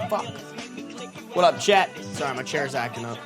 Fuck. What up, chat? Sorry, my chair's acting up.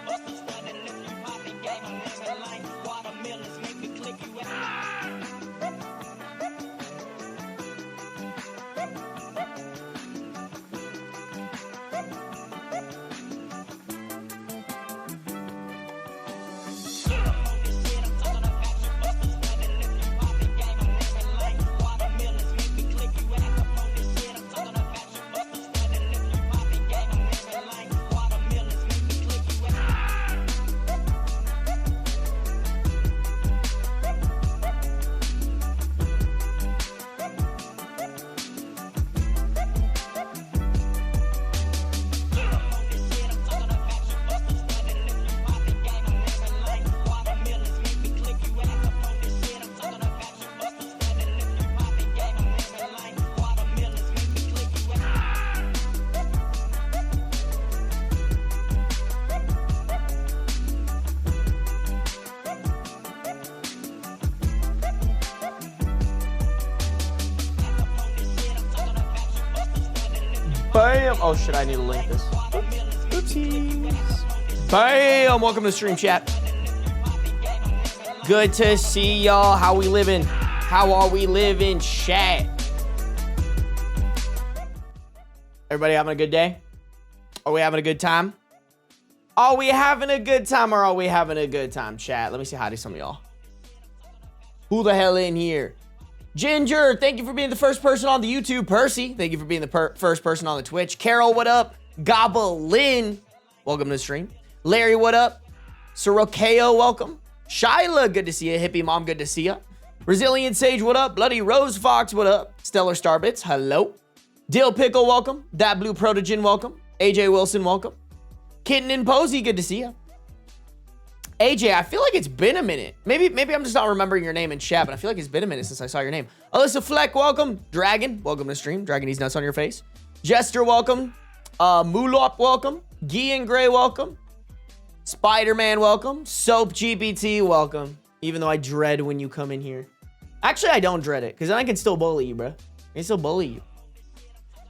Bam! Oh shit, I need to link this. Oopsies. Bam! Welcome to the stream, chat. Good to see y'all. How we living? How are we living, chat? Everybody having a good day? Are we having a good time? Are we having a good time or are we having a good time, chat? Let me say hi to some of y'all. Who the hell in here? Ginger, thank you for being the first person on the YouTube. Percy, thank you for being the first person on the Twitch. Carol, what up? Goblin, welcome to the stream. Larry, what up? Sorokeo, welcome. Shyla, good to see you. Hippie Mom, good to see you. Resilient Sage, what up? Bloody Rose Fox, what up? Stellar Starbits, hello. Dill Pickle, welcome. That Blue Protogen, welcome. AJ Wilson, welcome. Kitten and Posey, good to see you. AJ, I feel like it's been a minute. Maybe I'm just not remembering your name in chat, but I feel like it's been a minute since I saw your name. Alyssa Fleck, welcome. Dragon, welcome to the stream. Dragon, these nuts on your face. Jester, welcome. Mulop, welcome. Guy and Gray, welcome. Spider-Man, welcome. Soap GPT, welcome. Even though I dread when you come in here. Actually, I don't dread it, because then I can still bully you, bro. I can still bully you.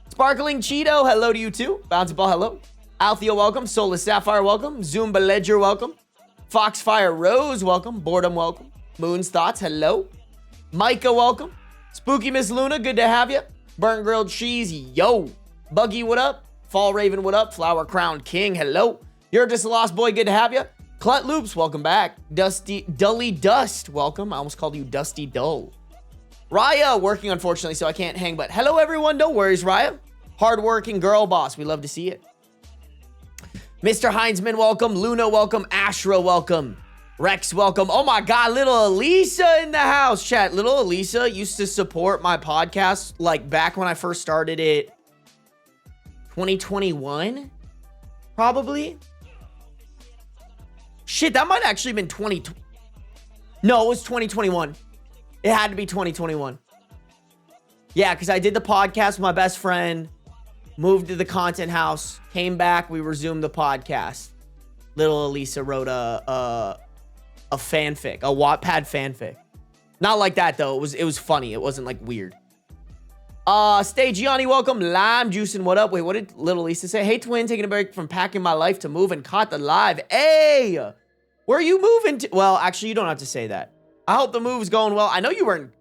Sparkling Cheeto, hello to you too. Bouncy Ball, hello. Althea, welcome. Soulless Sapphire, welcome. Zumba Ledger, welcome. Foxfire Rose, welcome. Boredom, welcome. Moon's Thoughts, hello. Micah, welcome. Spooky Miss Luna, good to have you. Burnt Grilled Cheese, yo. Buggy, what up? Fall Raven, what up? Flower Crowned King, hello. You're just a lost boy, good to have you. Clut Loops, welcome back. Dully Dust, welcome. I almost called you Dusty Dull. Raya, working unfortunately, so I can't hang, but hello everyone, no worries, Raya. Hardworking girl boss, we love to see it. Mr. Heinzman, welcome. Luna, welcome. Ashra, welcome. Rex, welcome. Oh my God, little Elisa in the house, chat. Little Elisa used to support my podcast, like back when I first started it, 2021, probably. Shit, that might actually have been 2020. No, it was 2021. It had to be 2021. Yeah, because I did the podcast with my best friend. Moved to the content house, came back, we resumed the podcast. Little Elisa wrote a fanfic, a Wattpad fanfic. Not like that though, it was funny, it wasn't like weird. Stay Gianni, welcome. Lime Juicing, what up? Wait, what did Little Elisa say? Hey twin, taking a break from packing my life to move and caught the live. Hey, where are you moving to? Well, actually you don't have to say that. I hope the move's going well. I know you were in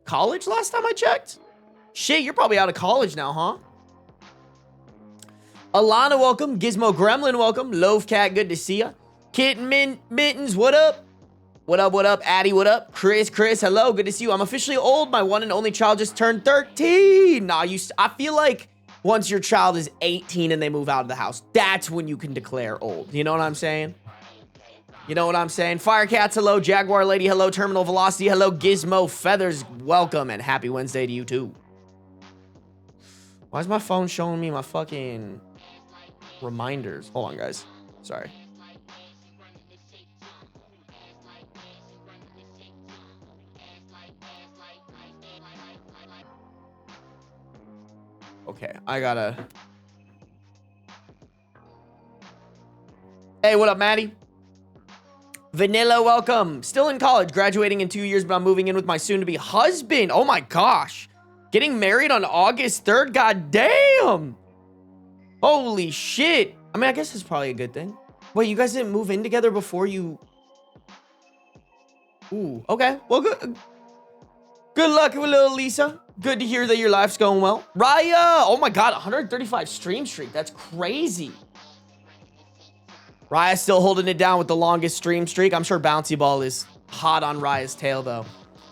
college last time I checked. Shit, you're probably out of college now, huh? Alana, welcome. Gizmo Gremlin, welcome. Loaf Cat, good to see ya. Kitten Mittens, what up? What up, what up? Addy, what up? Chris, hello, good to see you. I'm officially old. My one and only child just turned 13. Nah, I feel like once your child is 18 and they move out of the house, that's when you can declare old. You know what I'm saying? You know what I'm saying? Firecats, hello. Jaguar Lady, hello. Terminal Velocity, hello. Gizmo Feathers, welcome. And happy Wednesday to you too. Why is my phone showing me my fucking reminders? Hold on, guys. Sorry. Okay, I gotta... Hey, what up, Maddie? Vanilla, welcome. Still in college, graduating in 2 years, but I'm moving in with my soon-to-be husband. Oh my gosh. Getting married on August 3rd, god damn. Holy shit. I mean, I guess it's probably a good thing. Wait, you guys didn't move in together before you... Ooh, okay. Well, good. Good luck with little Lisa. Good to hear that your life's going well. Raya! Oh my god, 135 stream streak. That's crazy. Raya's still holding it down with the longest stream streak. I'm sure Bouncy Ball is hot on Raya's tail, though.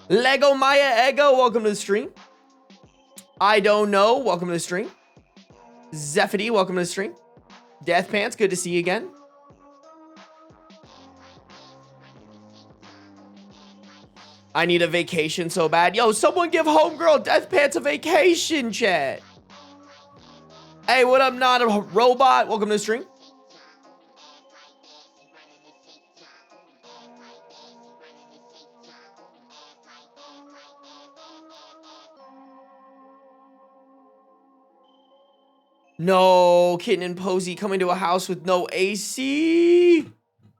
Lego Maya Ego, welcome to the stream. I don't know, welcome to the stream. Zephody, welcome to the stream. Death Pants, good to see you again. I need a vacation so bad. Yo, someone give homegirl Death Pants a vacation, chat. Hey, what up, not a robot? Welcome to the stream. No, Kitten and Posey coming to a house with no AC.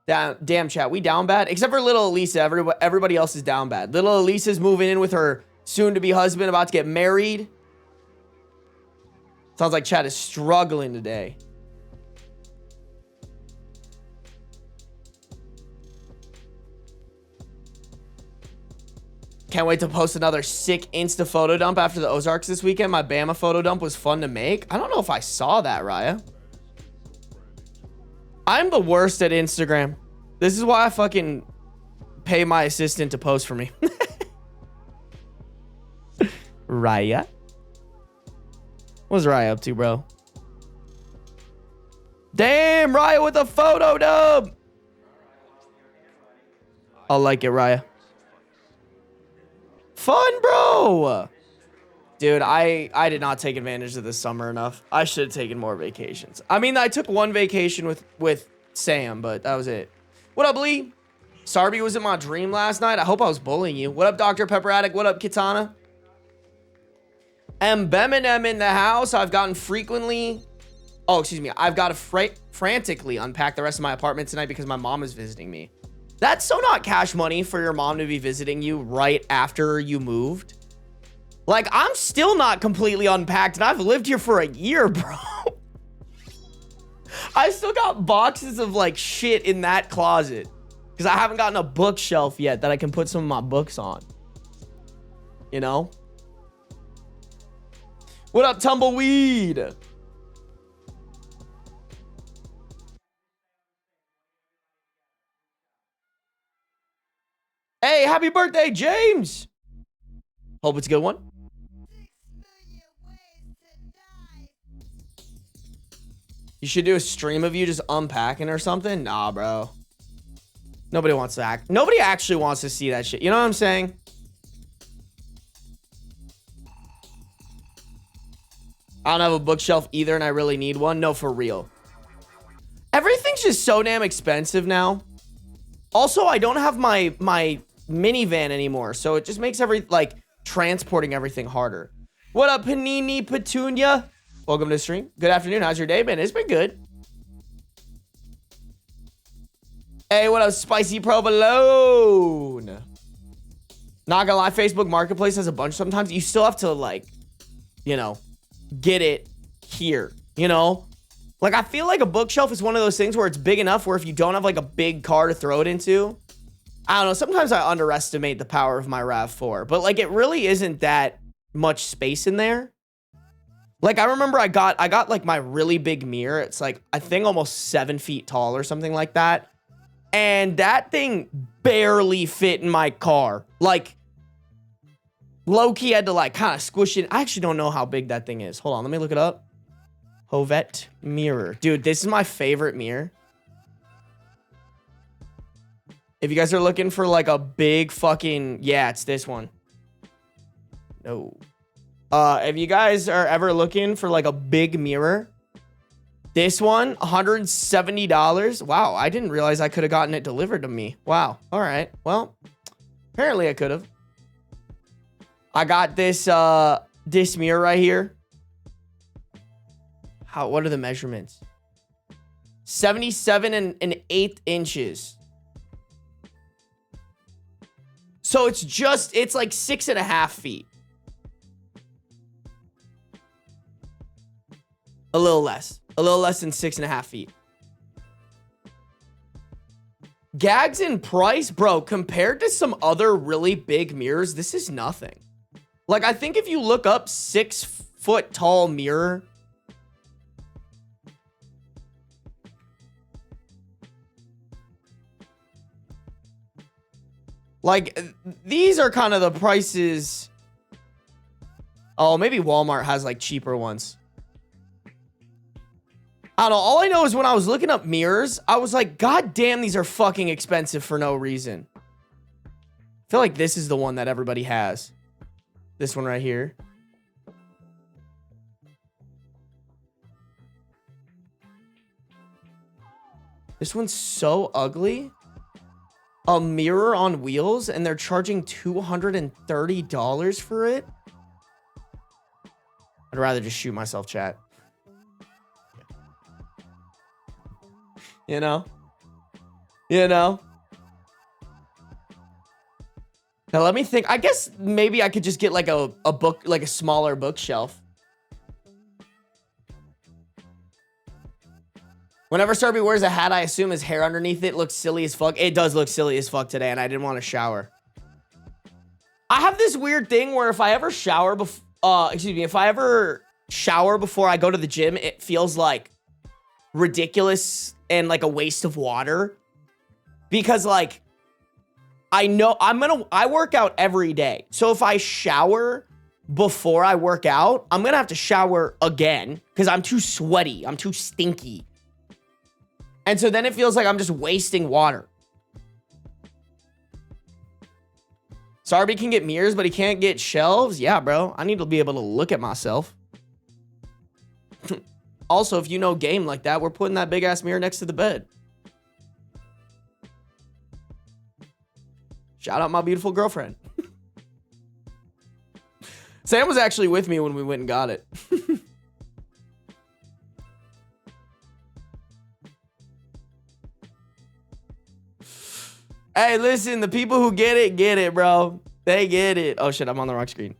Damn, chat, we down bad? Except for little Elisa, everybody else is down bad. Little Elisa's moving in with her soon-to-be husband, about to get married. Sounds like chat is struggling today. Can't wait to post another sick Insta photo dump after the Ozarks this weekend. My Bama photo dump was fun to make. I don't know if I saw that, Raya. I'm the worst at Instagram. This is why I fucking pay my assistant to post for me. Raya? What's Raya up to, bro? Damn, Raya with a photo dump. I'll like it, Raya. Fun, bro. Dude, I did not take advantage of this summer enough. I should have taken more vacations. I mean, I took one vacation with Sam, but that was it. What up, Lee? Sarby was in my dream last night. I hope I was bullying you. What up, Dr. Pepper Addict? What up, Kitana? Eminem in the house. I've gotten frequently... Oh, excuse me. I've got to frantically unpack the rest of my apartment tonight because my mom is visiting me. That's so not cash money for your mom to be visiting you right after you moved. Like, I'm still not completely unpacked, and I've lived here for a year, bro. I still got boxes of, like, shit in that closet. Because I haven't gotten a bookshelf yet that I can put some of my books on. You know? What up, Tumbleweed? Hey, happy birthday, James! Hope it's a good one. You should do a stream of you just unpacking or something. Nah, bro. Nobody wants to act. Nobody actually wants to see that shit. You know what I'm saying? I don't have a bookshelf either, and I really need one. No, for real. Everything's just so damn expensive now. Also, I don't have my minivan anymore, so it just makes transporting everything harder. What up, Panini Petunia? Welcome to the stream. Good afternoon. How's your day been? It's been good. Hey, what up, Spicy Provolone? Not gonna lie, Facebook Marketplace has a bunch sometimes. You still have to, like, you know, get it here, you know? Like, I feel like a bookshelf is one of those things where it's big enough where if you don't have, like, a big car to throw it into, I don't know. Sometimes I underestimate the power of my RAV4, but, like, it really isn't that much space in there. Like, I remember I got like my really big mirror. It's like, I think almost 7 feet tall or something like that. And that thing barely fit in my car. Like, low-key had to, like, kind of squish it. I actually don't know how big that thing is. Hold on, let me look it up. Hovette mirror. Dude, this is my favorite mirror. If you guys are looking for, like, a big fucking... Yeah, it's this one. No. If you guys are ever looking for, like, a big mirror, this one, $170. Wow, I didn't realize I could have gotten it delivered to me. Wow. All right. Well, apparently I could have. I got this, this mirror right here. What are the measurements? 77 and 1/8 inches. So it's like 6.5 feet. A little less. A little less than 6.5 feet. Gags in price, bro, compared to some other really big mirrors, this is nothing. Like, I think if you look up 6-foot tall mirror, like, these are kind of the prices. Oh, maybe Walmart has like cheaper ones. I don't know. All I know is when I was looking up mirrors, I was like, God damn, these are fucking expensive for no reason. I feel like this is the one that everybody has. This one right here. This one's so ugly. A mirror on wheels, and they're charging $230 for it. I'd rather just shoot myself, chat. You know? You know? Now let me think. I guess maybe I could just get like a book, like a smaller bookshelf. Whenever Sarby wears a hat, I assume his hair underneath it looks silly as fuck. It does look silly as fuck today, and I didn't want to shower. I have this weird thing where if I ever shower if I ever shower before I go to the gym, it feels like ridiculous and like a waste of water. Because like, I know I work out every day. So if I shower before I work out, I'm gonna have to shower again because I'm too sweaty. I'm too stinky. And so then it feels like I'm just wasting water. Sarby can get mirrors, but he can't get shelves. Yeah, bro. I need to be able to look at myself. Also, if you know game like that, we're putting that big ass mirror next to the bed. Shout out my beautiful girlfriend. Sam was actually with me when we went and got it. Hey, listen, the people who get it, bro. They get it. Oh, shit, I'm on the wrong screen.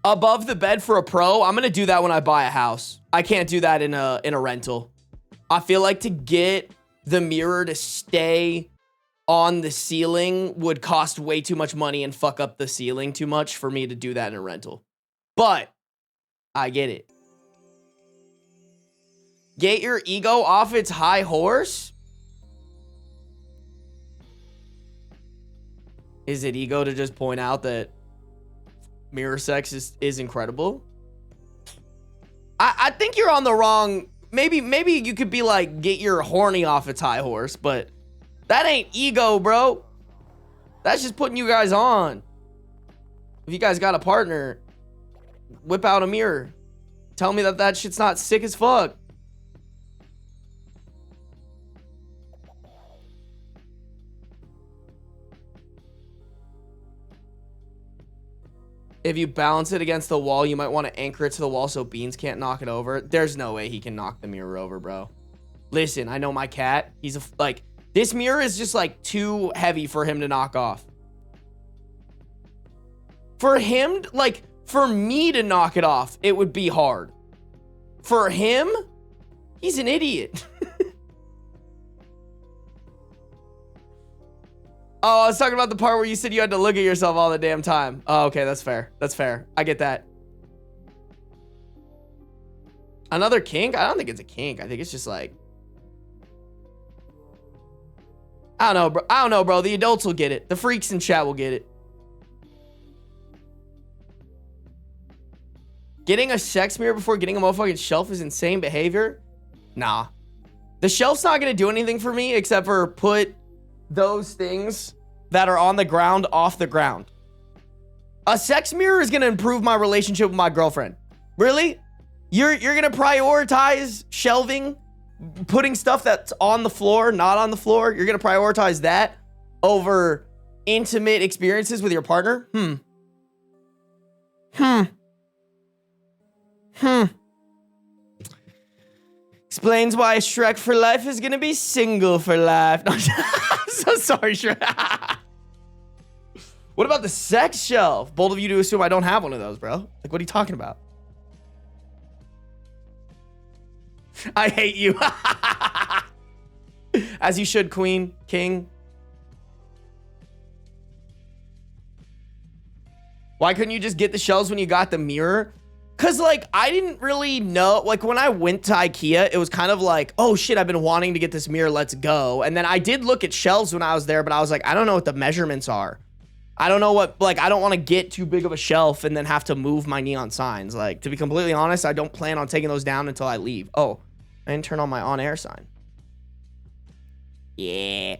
Above the bed for a pro, I'm going to do that when I buy a house. I can't do that in a rental. I feel like to get the mirror to stay on the ceiling would cost way too much money and fuck up the ceiling too much for me to do that in a rental. But I get it. Get your ego off its high horse? Is it ego to just point out that mirror sex is incredible? I think you're on the wrong... Maybe you could be like, get your horny off its high horse, but that ain't ego, bro. That's just putting you guys on. If you guys got a partner, whip out a mirror. Tell me that shit's not sick as fuck. If you balance it against the wall, you might want to anchor it to the wall so Beans can't knock it over. There's no way he can knock the mirror over, bro. Listen, I know my cat. He's this mirror is just like too heavy for him to knock off. For him, like, for me to knock it off, it would be hard. For him, he's an idiot. Oh, I was talking about the part where you said you had to look at yourself all the damn time. Oh, okay, that's fair. That's fair. I get that. Another kink? I don't think it's a kink. I think it's just like... I don't know, bro. I don't know, bro. The adults will get it. The freaks in chat will get it. Getting a sex mirror before getting a motherfucking shelf is insane behavior? Nah. The shelf's not going to do anything for me except for put those things that are on the ground off the ground. A sex mirror is going to improve my relationship with my girlfriend. Really? You're going to prioritize shelving, putting stuff that's on the floor, not on the floor? You're going to prioritize that over intimate experiences with your partner? Explains why Shrek for life is gonna be single for life. No, I'm so sorry, Shrek. What about the sex shelf? Bold of you to assume I don't have one of those, bro. Like, what are you talking about? I hate you. As you should, queen, king. Why couldn't you just get the shelves when you got the mirror? Cause like, I didn't really know, like when I went to IKEA, it was kind of like, oh shit, I've been wanting to get this mirror, let's go. And then I did look at shelves when I was there, but I was like, I don't know what the measurements are. I don't know what, like, I don't want to get too big of a shelf and then have to move my neon signs. Like, to be completely honest, I don't plan on taking those down until I leave. Oh, I didn't turn on my on-air sign. Yeah.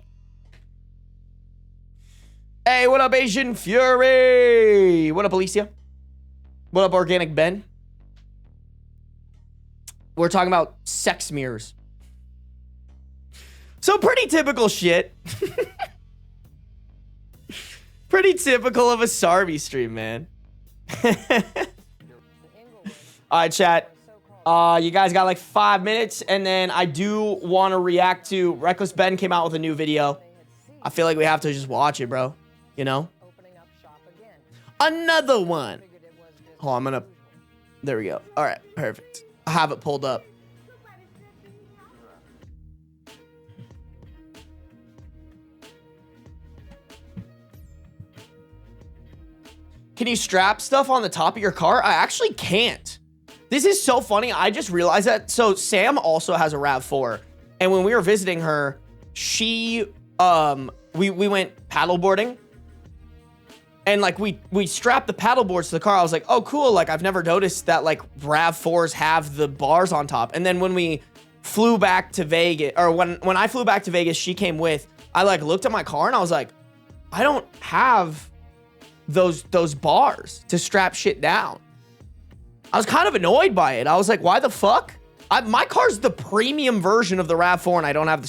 Hey, what up, Asian Fury? What up, Alicia? What up, Organic Ben? We're talking about sex mirrors. So pretty typical shit. Pretty typical of a Sarby stream, man. All right, chat. You guys got like 5 minutes, and then I do want to react to Reckless Ben came out with a new video. I feel like we have to just watch it, bro. You know? Another one. Oh, I'm gonna... There we go. All right, perfect. I have it pulled up. Can you strap stuff on the top of your car? I actually can't. This is so funny. I just realized that. So Sam also has a RAV4. And when we were visiting her, she... We went paddleboarding. And like we strapped the paddle boards to the car. I was like, oh, cool. Like I've never noticed that like RAV4s have the bars on top. And then when we flew back to Vegas, or when I flew back to Vegas, she came with, I like looked at my car and I was like, I don't have those bars to strap shit down. I was kind of annoyed by it. I was like, why the fuck? My car's the premium version of the RAV4 and I don't have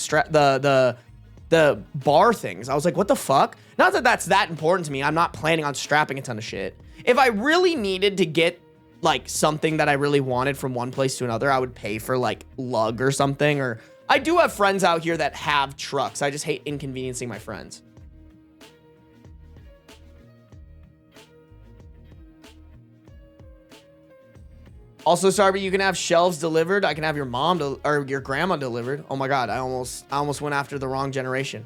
the bar things. I was like, what the fuck? Not that that's that important to me. I'm not planning on strapping a ton of shit. If I really needed to get like something that I really wanted from one place to another, I would pay for like lug or something. Or I do have friends out here that have trucks. I just hate inconveniencing my friends. Also, Sarby, you can have shelves delivered. I can have your mom or your grandma delivered. Oh my God, I almost went after the wrong generation.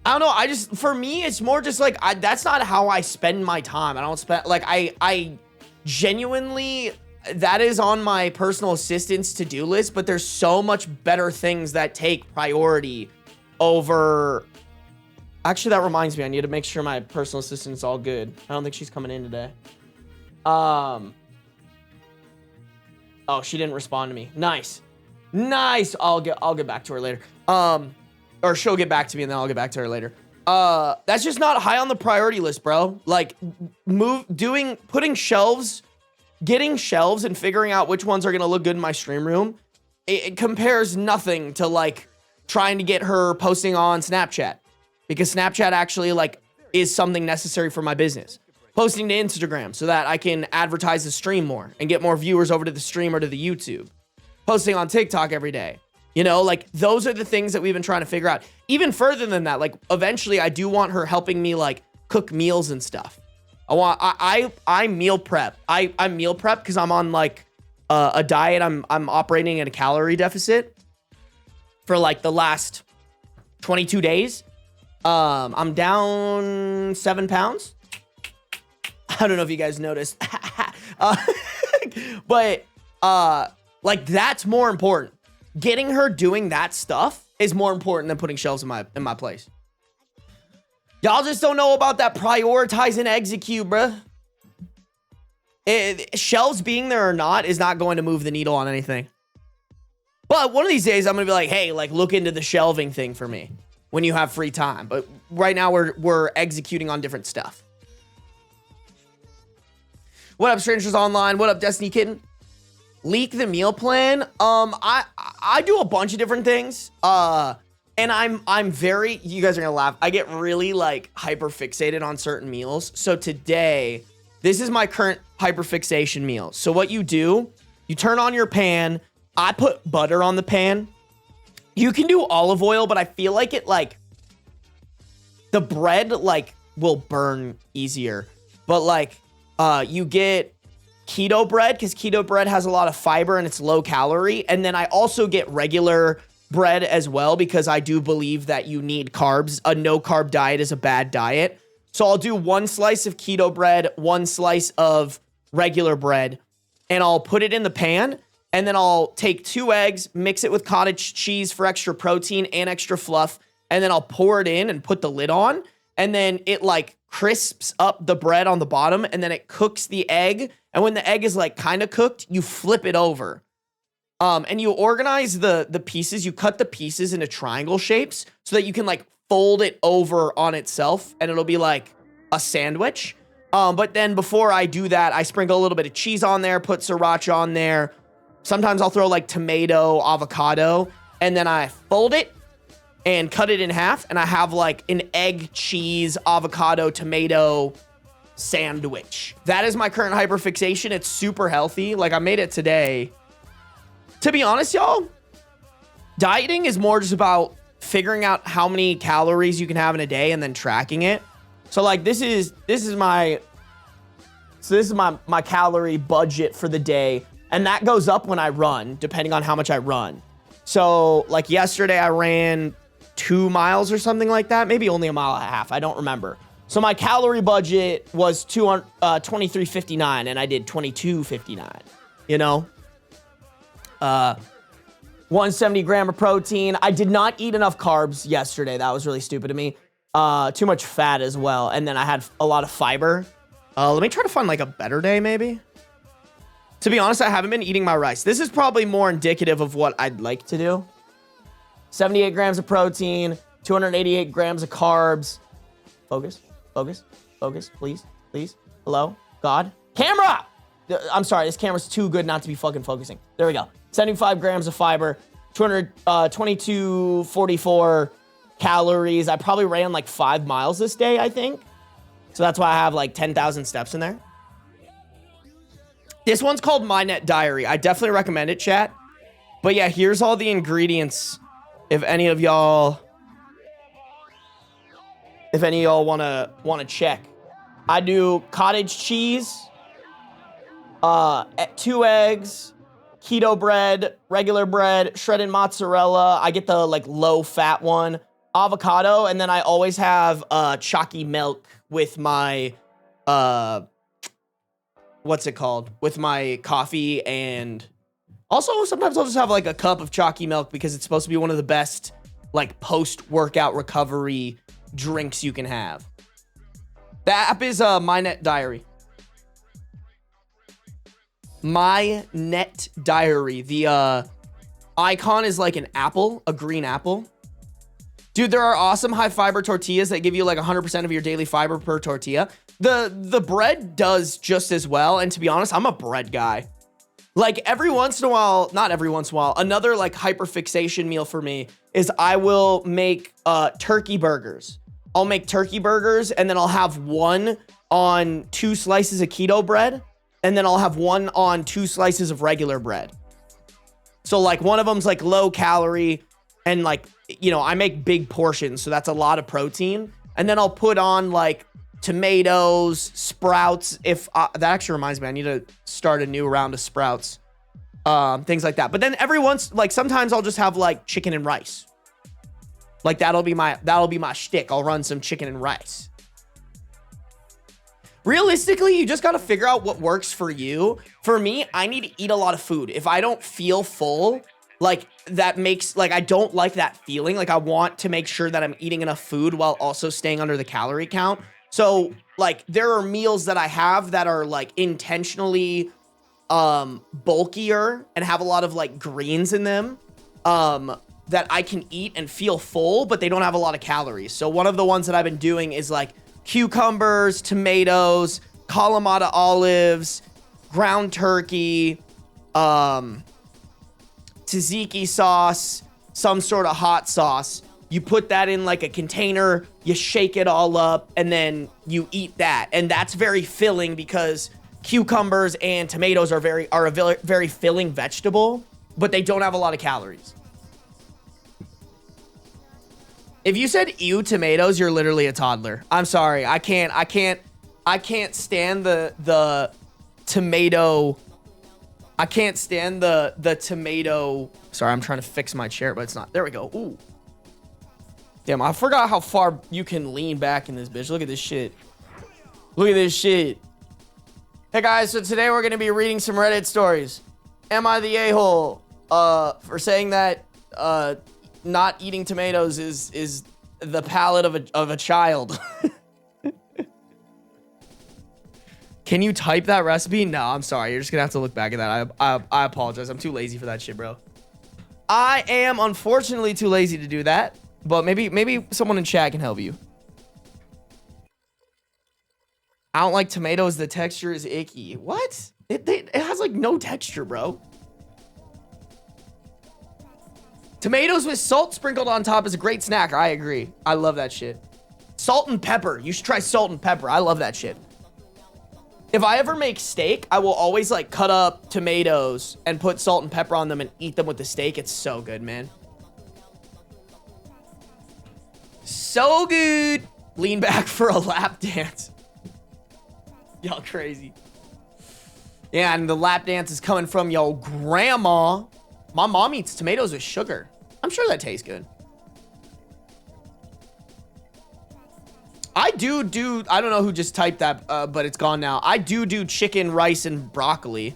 I don't know. For me, it's more just like, that's not how I spend my time. I don't spend, like, I genuinely, that is on my personal assistant's to-do list, but there's so much better things that take priority over. Actually, that reminds me, I need to make sure my personal assistant's all good. I don't think she's coming in today. Oh, she didn't respond to me. Nice. Nice. I'll get back to her later. Or she'll get back to me and then I'll get back to her later. That's just not high on the priority list, bro. Like putting shelves, getting shelves and figuring out which ones are going to look good in my stream room. It compares nothing to like trying to get her posting on Snapchat, because Snapchat actually like is something necessary for my business. Posting to Instagram so that I can advertise the stream more and get more viewers over to the stream or to the YouTube. Posting on TikTok every day. You know, like those are the things that we've been trying to figure out. Even further than that, like eventually I do want her helping me like cook meals and stuff. I meal prep. I meal prep because I'm on like a diet. I'm operating at a calorie deficit for like the last 22 days. I'm down 7 pounds. I don't know if you guys noticed. But like that's more important. Getting her doing that stuff is more important than putting shelves in my place. Y'all just don't know about that prioritize and execute, bruh. Shelves being there or not is not going to move the needle on anything. But one of these days, I'm going to be like, hey, like look into the shelving thing for me when you have free time. But right now, we're executing on different stuff. What up, Strangers Online? What up, Destiny Kitten? Leak the meal plan. I do a bunch of different things. And I'm very, you guys are gonna laugh. I get really like hyper fixated on certain meals. So today, this is my current hyper fixation meal. So what you do, you turn on your pan. I put butter on the pan. You can do olive oil, but I feel like it like the bread like will burn easier. But like you get keto bread because keto bread has a lot of fiber and it's low calorie. And then I also get regular bread as well because I do believe that you need carbs. A no carb diet is a bad diet. So I'll do 1 slice of keto bread, 1 slice of regular bread, and I'll put it in the pan. And then I'll take 2 eggs, mix it with cottage cheese for extra protein and extra fluff. And then I'll pour it in and put the lid on. And then it like crisps up the bread on the bottom. And then it cooks the egg. And when the egg is like kind of cooked, you flip it over. And you organize the pieces. You cut the pieces into triangle shapes so that you can like fold it over on itself. And it'll be like a sandwich. But then before I do that, I sprinkle a little bit of cheese on there, put sriracha on there. Sometimes I'll throw like tomato, avocado, and then I fold it and cut it in half. And I have like an egg, cheese, avocado, tomato sandwich. That is my current hyperfixation. It's super healthy. Like I made it today. To be honest, y'all, dieting is more just about figuring out how many calories you can have in a day and then tracking it. So like this is my calorie budget for the day. And that goes up when I run, depending on how much I run. So like yesterday I ran 2 miles or something like that. Maybe only 1.5 miles. I don't remember. So my calorie budget was 23.59 and I did 22.59, you know? 170 gram of protein. I did not eat enough carbs yesterday. That was really stupid of me. Too much fat as well. And then I had a lot of fiber. Let me try to find like a better day maybe. To be honest, I haven't been eating my rice. This is probably more indicative of what I'd like to do. 78 grams of protein, 288 grams of carbs. Focus, focus, focus, please, please. Hello, God. Camera! I'm sorry, this camera's too good not to be fucking focusing. There we go. 75 grams of fiber, 2244 calories. I probably ran like 5 miles this day, I think. So that's why I have like 10,000 steps in there. This one's called My Net Diary. I definitely recommend it, chat. But yeah, here's all the ingredients. If any of y'all wanna check. I do cottage cheese, 2 eggs, keto bread, regular bread, shredded mozzarella. I get the like low fat one, avocado, and then I always have chalky milk with my what's it called? With my coffee. And also sometimes I'll just have like a cup of chalky milk because it's supposed to be one of the best like post-workout recovery drinks you can have. The app is My Net Diary. My Net Diary. The icon is like an apple, a green apple. Dude, there are awesome high fiber tortillas that give you like 100% of your daily fiber per tortilla. The bread does just as well. And to be honest, I'm a bread guy. Like every once in a while, not every once in a while, another like hyperfixation meal for me is I will make turkey burgers. I'll make turkey burgers and then I'll have one on 2 slices of keto bread. And then I'll have one on 2 slices of regular bread. So like one of them's like low calorie and like, you know, I make big portions. So that's a lot of protein. And then I'll put on like tomatoes, sprouts. If that actually reminds me, I need to start a new round of sprouts, things like that. But then every once, like sometimes I'll just have like chicken and rice. Like that'll be my shtick. I'll run some chicken and rice. Realistically, you just got to figure out what works for you. For me, I need to eat a lot of food. If I don't feel full, like that makes, like, I don't like that feeling. Like I want to make sure that I'm eating enough food while also staying under the calorie count. So like there are meals that I have that are like intentionally bulkier and have a lot of like greens in them that I can eat and feel full, but they don't have a lot of calories. So one of the ones that I've been doing is like cucumbers, tomatoes, Kalamata olives, ground turkey, tzatziki sauce, some sort of hot sauce. You put that in like a container, you shake it all up, and then you eat that. And that's very filling because cucumbers and tomatoes are a very filling vegetable, but they don't have a lot of calories. If you said ew tomatoes, you're literally a toddler. I'm sorry. I can't stand the tomato. I can't stand the tomato. Sorry, I'm trying to fix my chair, but it's not. There we go. Ooh. Damn, I forgot how far you can lean back in this bitch. Look at this shit. Look at this shit. Hey guys, so today we're gonna be reading some Reddit stories. Am I the a-hole for saying that not eating tomatoes is the palate of a child? Can you type that recipe? No, I'm sorry. You're just gonna have to look back at that. I apologize. I'm too lazy for that shit, bro. I am unfortunately too lazy to do that, but maybe someone in chat can help you. I don't like tomatoes. The texture is icky. What? It has like no texture, bro. Tomatoes with salt sprinkled on top is a great snack. I agree. I love that shit. Salt and pepper. You should try salt and pepper. I love that shit. If I ever make steak, I will always like cut up tomatoes and put salt and pepper on them and eat them with the steak. It's so good, man. So good. Lean back for a lap dance. Y'all crazy. Yeah, and the lap dance is coming from yo grandma. My mom eats tomatoes with sugar. I'm sure that tastes good. I do, I don't know who just typed that, but it's gone now. I do chicken, rice, and broccoli.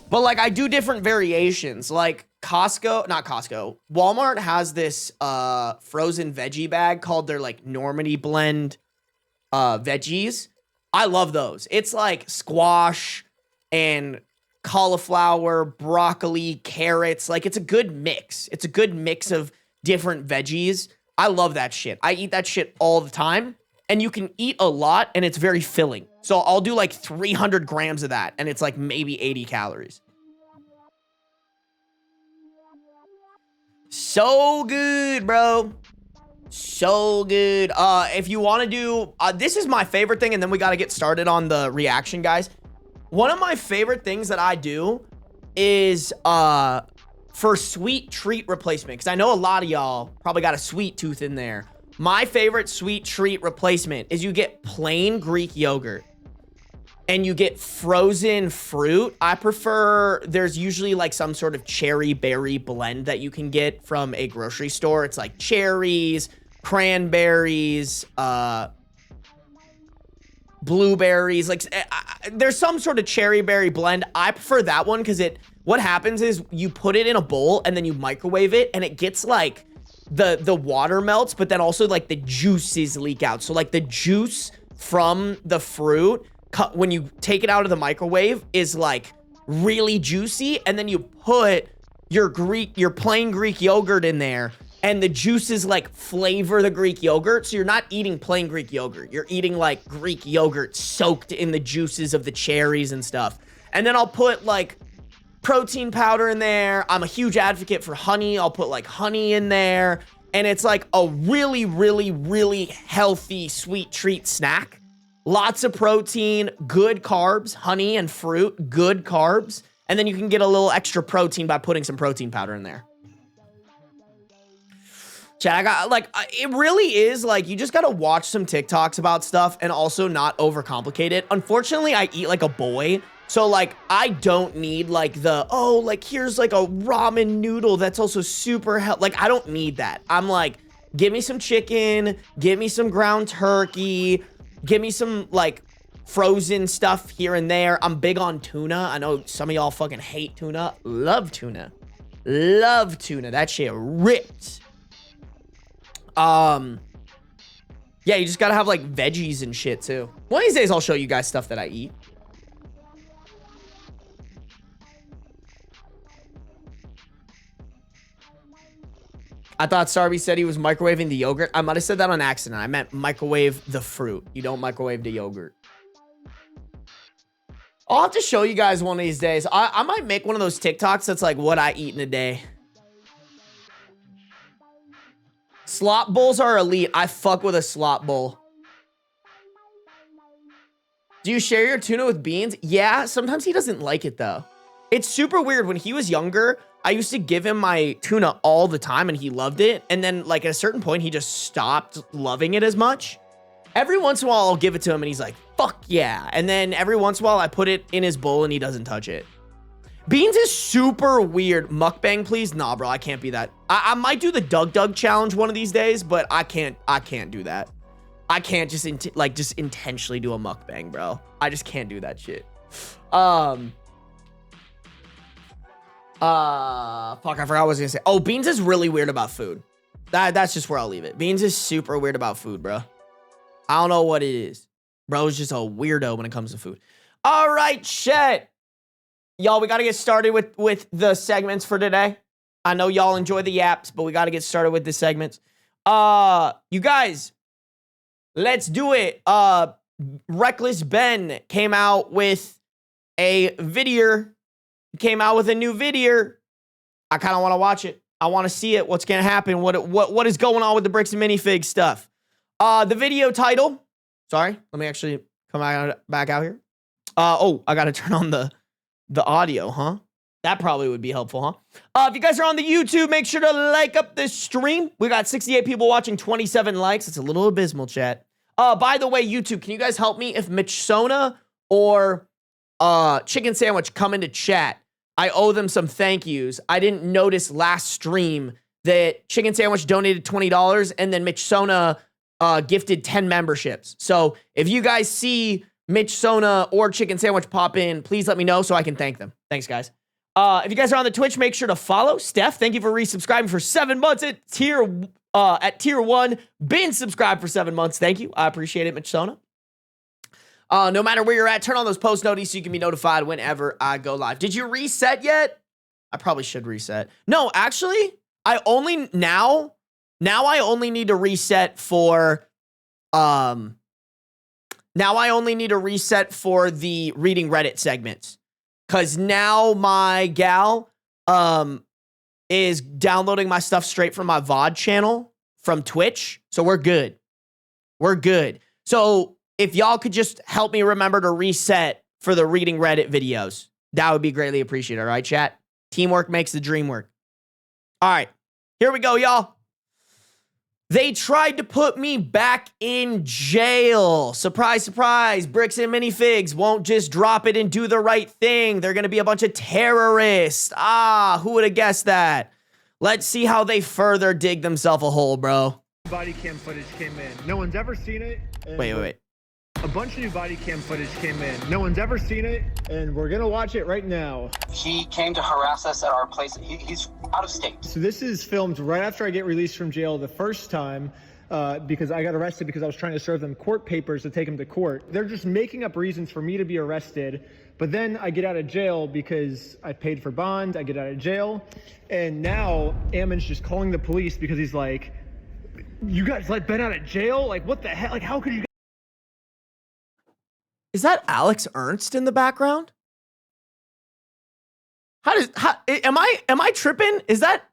But, like, I do different variations. Like, Walmart has this frozen veggie bag called their, like, Normandy blend veggies. I love those. It's, like, squash and cauliflower, broccoli, carrots. Like, it's a good mix. It's a good mix of different veggies. I love that shit. I eat that shit all the time. And you can eat a lot, and it's very filling. So I'll do like 300 grams of that, and it's like maybe 80 calories. So good, bro. So good. If you want to do... this is my favorite thing, and then we got to get started on the reaction, guys. One of my favorite things that I do is... for sweet treat replacement, because I know a lot of y'all probably got a sweet tooth in there. My favorite sweet treat replacement is you get plain Greek yogurt and you get frozen fruit. I prefer, there's usually like some sort of cherry berry blend that you can get from a grocery store. It's like cherries, cranberries, blueberries, like there's some sort of cherry berry blend. I prefer that one because what happens is you put it in a bowl and then you microwave it and it gets like the water melts, but then also like the juices leak out. So like the juice from the fruit, when you take it out of the microwave, is like really juicy, and then you put your plain Greek yogurt in there, and the juices like flavor the Greek yogurt. So you're not eating plain Greek yogurt. You're eating like Greek yogurt soaked in the juices of the cherries and stuff. And then I'll put like protein powder in there. I'm a huge advocate for honey. I'll put like honey in there. And it's like a really, really, really healthy sweet treat snack. Lots of protein, good carbs, honey and fruit, good carbs. And then you can get a little extra protein by putting some protein powder in there. Chat, I got like, it really is like, you just got to watch some TikToks about stuff and also not overcomplicate it. Unfortunately, I eat like a boy. So like, I don't need like here's like a ramen noodle that's also super healthy. Like, I don't need that. I'm like, give me some chicken, give me some ground turkey, give me some like frozen stuff here and there. I'm big on tuna. I know some of y'all fucking hate tuna. Love tuna. Love tuna. That shit ripped. Yeah, you just gotta have like veggies and shit too. One of these days I'll show you guys stuff that I eat. I thought Sarby said he was microwaving the yogurt. I might have said that on accident. I meant microwave the fruit. You don't microwave the yogurt. I'll have to show you guys one of these days. I might make one of those TikToks that's like what I eat in a day. Slop bowls are elite. I fuck with a slop bowl. Do you share your tuna with beans? Yeah, sometimes he doesn't like it though. It's super weird. When he was younger, I used to give him my tuna all the time and he loved it. And then like at a certain point, he just stopped loving it as much. Every once in a while, I'll give it to him and he's like, fuck yeah. And then every once in a while, I put it in his bowl and he doesn't touch it. Beans is super weird. Mukbang, please? Nah, bro, I can't be that. I might do the Doug challenge one of these days, but I can't do that. I can't just intentionally do a mukbang, bro. I just can't do that shit. Fuck, I forgot what I was gonna say. Oh, Beans is really weird about food. That's just where I'll leave it. Beans is super weird about food, bro. I don't know what it is. Bro's just a weirdo when it comes to food. All right, shit. Y'all, we got to get started with the segments for today. I know y'all enjoy the yaps, but we got to get started with the segments. You guys, let's do it. Reckless Ben came out with a video. Came out with a new video. I kind of want to watch it. I want to see it. What's going to happen? What is going on with the bricks and minifig stuff? The video title. Sorry, let me actually come back out here. Oh, I got to turn on the audio, huh? That probably would be helpful, huh? If you guys are on the YouTube, make sure to like up this stream. We got 68 people watching, 27 likes. It's a little abysmal, chat. By the way, YouTube, can you guys help me if Mitchsona or Chicken Sandwich come into chat? I owe them some thank yous. I didn't notice last stream that Chicken Sandwich donated $20 and then Mitchsona gifted 10 memberships. So if you guys see Mitchsona or Chicken Sandwich pop in, please let me know so I can thank them. Thanks, guys. If you guys are on the Twitch, make sure to follow. Steph, thank you for resubscribing for 7 months at tier 1. Been subscribed for 7 months. Thank you. I appreciate it, Mitchsona. No matter where you're at, turn on those post notifications so you can be notified whenever I go live. Did you reset yet? I probably should reset. No, actually, I only need to reset for the reading Reddit segments. Cause now my gal is downloading my stuff straight from my VOD channel from Twitch. So we're good. We're good. So if y'all could just help me remember to reset for the reading Reddit videos, that would be greatly appreciated. All right, chat? Teamwork makes the dream work. All right, here we go, y'all. They tried to put me back in jail. Surprise, surprise. Bricks and minifigs won't just drop it and do the right thing. They're going to be a bunch of terrorists. Who would have guessed that? Let's see how they further dig themselves a hole, bro. Body cam footage came in. No one's ever seen it. Wait. A bunch of new body cam footage came in. No one's ever seen it, and we're gonna watch it right now. He came to harass us at our place. He's out of state. So this is filmed right after I get released from jail the first time, because I got arrested because I was trying to serve them court papers to take them to court. They're just making up reasons for me to be arrested, but then I get out of jail because I paid for bond. I get out of jail, and now Ammon's just calling the police because he's like, "You guys let Ben out of jail? Like, what the hell? Like, how could you?" Is that Alex Ernst in the background? Am I tripping? Is that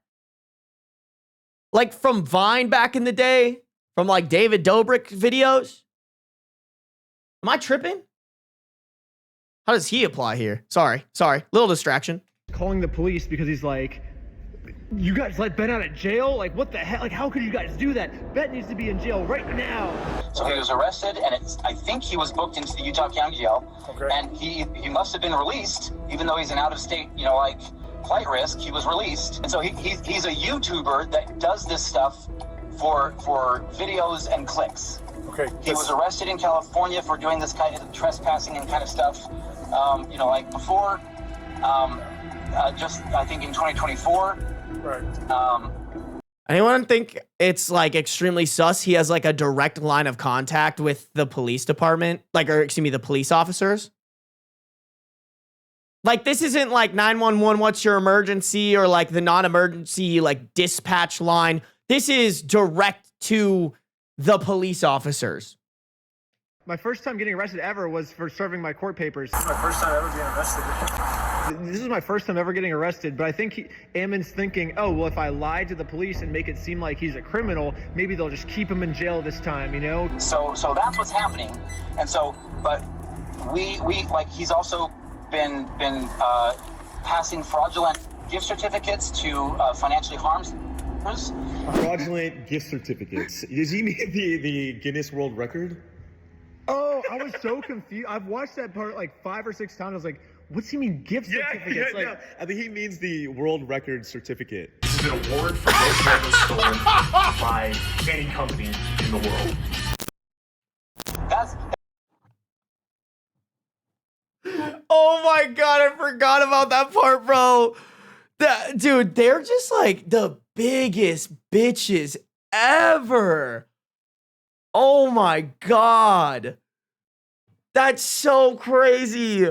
like from Vine back in the day? From like David Dobrik videos? Am I tripping? How does he apply here? Sorry. Little distraction. Calling the police because he's like, "You guys let Ben out of jail? Like, what the hell? Like, how could you guys do that? Ben needs to be in jail right now." So he was arrested, and I think he was booked into the Utah County Jail. Okay. And he must have been released, even though he's an out-of-state, like flight risk. He was released, and so he's a YouTuber that does this stuff for videos and clicks. Okay. He was arrested in California for doing this kind of trespassing and kind of stuff. Like before. Just I think in 2024. Right. Anyone think it's like extremely sus? He has like a direct line of contact with the police department, the police officers. Like this isn't like 911. What's your emergency? Or like the non-emergency like dispatch line. This is direct to the police officers. My first time getting arrested ever was for serving my court papers. This is my first time ever being arrested. This is my first time ever getting arrested, but I think Ammon's thinking, oh, well, if I lie to the police and make it seem like he's a criminal, maybe they'll just keep him in jail this time, So that's what's happening. And so, but we like, he's also been passing fraudulent gift certificates to financially harmed. Fraudulent gift certificates. Does he mean the Guinness World Record? Oh, I was so confused. I've watched that part like 5 or 6 times. I was like, what's he mean gift certificates? Like, I think he means the world record certificate. This is an award for most ever stolen by any company in the world. That's Oh my God, I forgot about that part, bro. Dude, they're just like the biggest bitches ever. Oh my God. That's so crazy.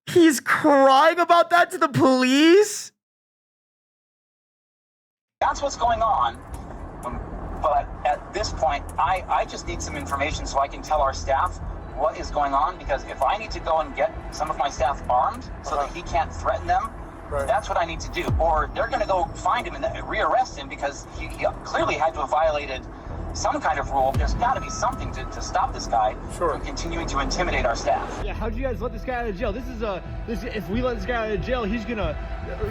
He's crying about that to the police? That's what's going on. But at this point, I just need some information so I can tell our staff what is going on, because if I need to go and get some of my staff armed so that he can't threaten them, that's what I need to do. Or they're going to go find him and rearrest him because he clearly had to have violated some kind of rule. There's got to be something to stop this guy from continuing to intimidate our staff. yeah, how'd you guys let this guy out of jail? If we let this guy out of jail, he's gonna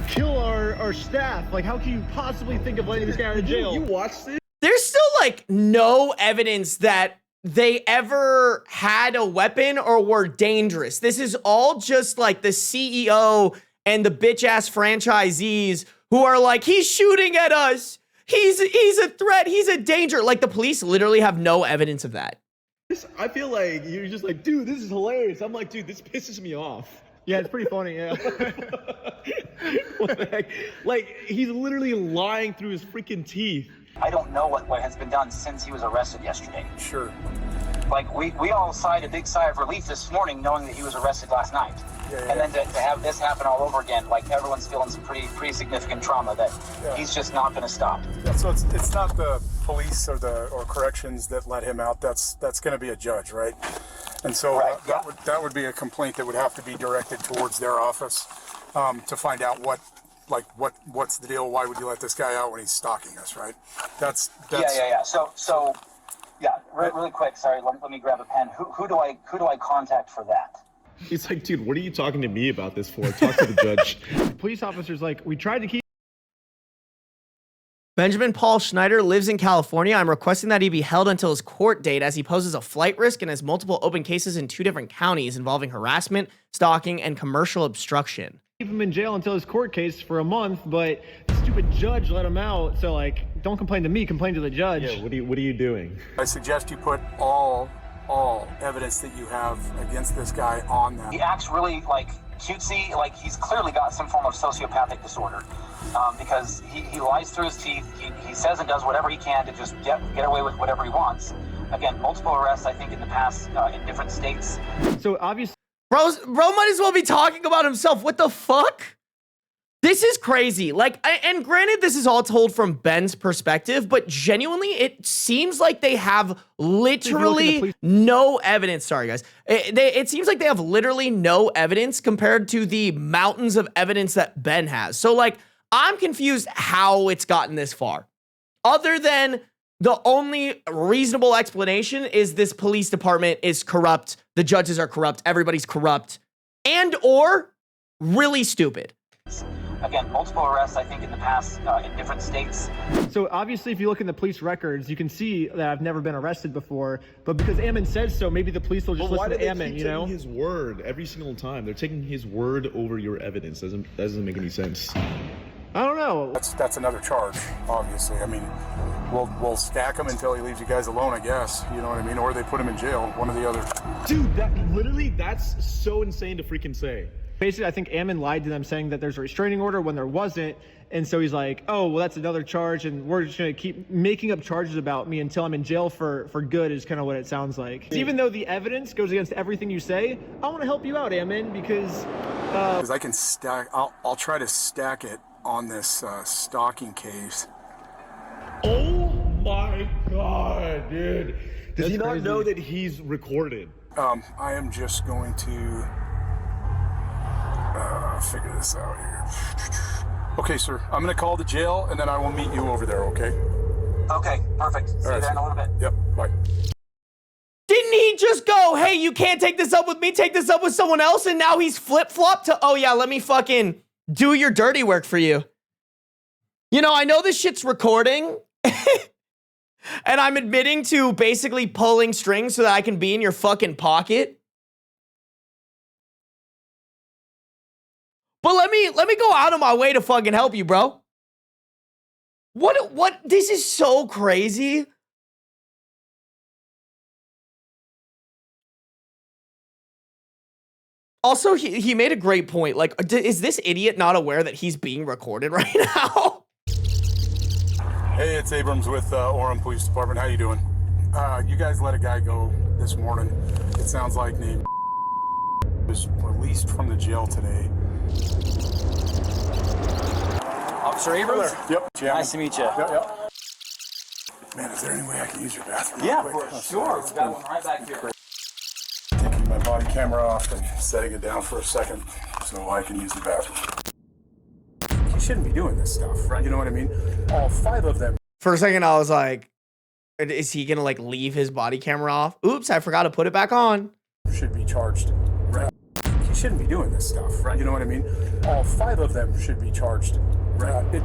kill our staff. Like, how can you possibly think of letting this guy out of jail? You watched this? There's still like no evidence that they ever had a weapon or were dangerous. This is all just like the CEO and the bitch ass franchisees who are like, he's shooting at us. He's a threat. He's a danger. Like, the police literally have no evidence of that. I feel like you're just like, dude, this is hilarious. I'm like, dude, this pisses me off. Yeah, it's pretty funny. Yeah. What the heck? Like, he's literally lying through his freaking teeth. I don't know what has been done since he was arrested yesterday. Sure. Like, we all sighed a big sigh of relief this morning knowing that he was arrested last night. And then to have this happen all over again, like, everyone's feeling some pretty significant trauma that he's just not going to stop. Yeah, so it's not the police or corrections that let him out. That's going to be a judge, right? And so that would be a complaint that would have to be directed towards their office to find out what's the deal. Why would you let this guy out when he's stalking us, right? That's Yeah. So really quick. Sorry, let me grab a pen. Who do I contact for that? He's like, dude, what are you talking to me about this for? Talk to the judge. Police officers like, we tried to keep. Benjamin Paul Schneider lives in California. I'm requesting that he be held until his court date as he poses a flight risk and has multiple open cases in 2 different counties involving harassment, stalking, and commercial obstruction. Keep him in jail until his court case for a month, but the stupid judge let him out. So, like, don't complain to me, complain to the judge. Yeah, what are you doing? I suggest you put all evidence that you have against this guy on that. He acts really like cutesy, like he's clearly got some form of sociopathic disorder, because he lies through his teeth. He says and does whatever he can to just get away with whatever he wants. Again, multiple arrests, I think, in the past in different states. So obviously, Bro might as well be talking about himself. What the fuck? This is crazy. Like, and granted, this is all told from Ben's perspective, but genuinely, it seems like they have literally no evidence. Sorry, guys. It seems like they have literally no evidence compared to the mountains of evidence that Ben has. So, like, I'm confused how it's gotten this far. Other than the only reasonable explanation is this police department is corrupt, the judges are corrupt, everybody's corrupt, and or really stupid. Again, multiple arrests, I think, in the past in different states. So obviously, if you look in the police records, you can see that I've never been arrested before. But because Ammon says so, maybe the police will just listen to Ammon, you know? Taking his word every single time. They're taking his word over your evidence. Doesn't make any sense. I don't know. That's another charge, obviously. I mean, we'll stack him until he leaves you guys alone, I guess. You know what I mean? Or they put him in jail, one or the other. Dude, that's so insane to freaking say. Basically, I think Ammon lied to them saying that there's a restraining order when there wasn't. And so he's like, oh, well, that's another charge. And we're just going to keep making up charges about me until I'm in jail for good is kind of what it sounds like. Even though the evidence goes against everything you say, I want to help you out, Ammon, because I can stack, I'll try to stack it on this stalking case. Oh my God, dude. Does he not crazy. know that he's recorded? I am just going to figure this out here. Okay, sir. I'm going to call the jail, and then I will meet you over there, okay? Okay, perfect. See you there in a little bit. Yep, bye. Didn't he just go, hey, you can't take this up with me, take this up with someone else, and now he's flip-flopped to, oh yeah, let me fucking do your dirty work for you. You know, I know this shit's recording, And I'm admitting to basically pulling strings so that I can be in your fucking pocket. But let me go out of my way to fucking help you, bro. What? This is so crazy. Also, he made a great point. Like, is this idiot not aware that he's being recorded right now? Hey, it's Abrams with Orem Police Department. How you doing? You guys let a guy go this morning. It sounds like named was released from the jail today. Officer Abrams? Yep. Nice to meet you. Yep. Man, is there any way I can use your bathroom? Yeah, real quick? for sure. We've got one right back here. Taking my body camera off and setting it down for a second so I can use the bathroom. You shouldn't be doing this stuff, right? You know what I mean? All 5 of them. For a second, I was like, is he gonna like leave his body camera off? Oops, I forgot to put it back on. Should be charged. Right. You shouldn't be doing this stuff, right? You know what I mean? All 5 of them should be charged. Right.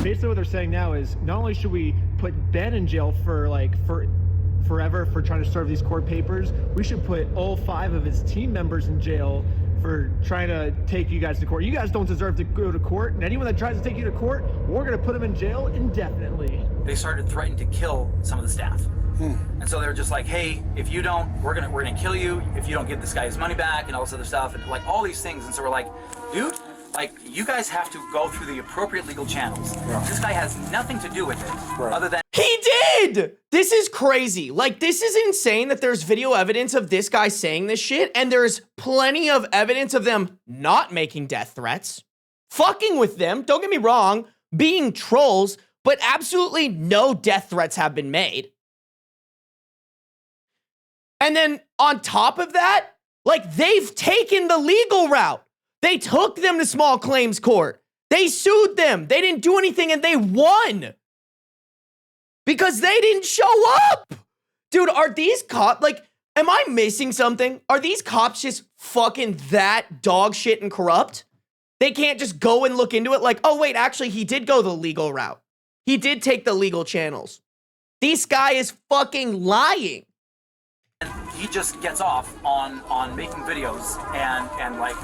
Basically what they're saying now is not only should we put Ben in jail for forever for trying to serve these court papers, we should put all 5 of his team members in jail for trying to take you guys to court. You guys don't deserve to go to court, and anyone that tries to take you to court, we're gonna put them in jail indefinitely. They started threatening to kill some of the staff. And so they were just like, hey, if you don't, we're gonna kill you if you don't give this guy his money back and all this other stuff and like all these things. And so we're like, dude, like you guys have to go through the appropriate legal channels. Yeah. This guy has nothing to do with it other than He did! This is crazy. Like, this is insane that there's video evidence of this guy saying this shit, and there's plenty of evidence of them not making death threats, fucking with them, don't get me wrong, being trolls, but absolutely no death threats have been made. And then on top of that, like, they've taken the legal route. They took them to small claims court. They sued them. They didn't do anything and they won. Because they didn't show up. Dude, are these cops, like, am I missing something? Are these cops just fucking that dog shit and corrupt? They can't just go and look into it like, oh wait, actually he did go the legal route. He did take the legal channels. This guy is fucking lying. he just gets off on making videos and like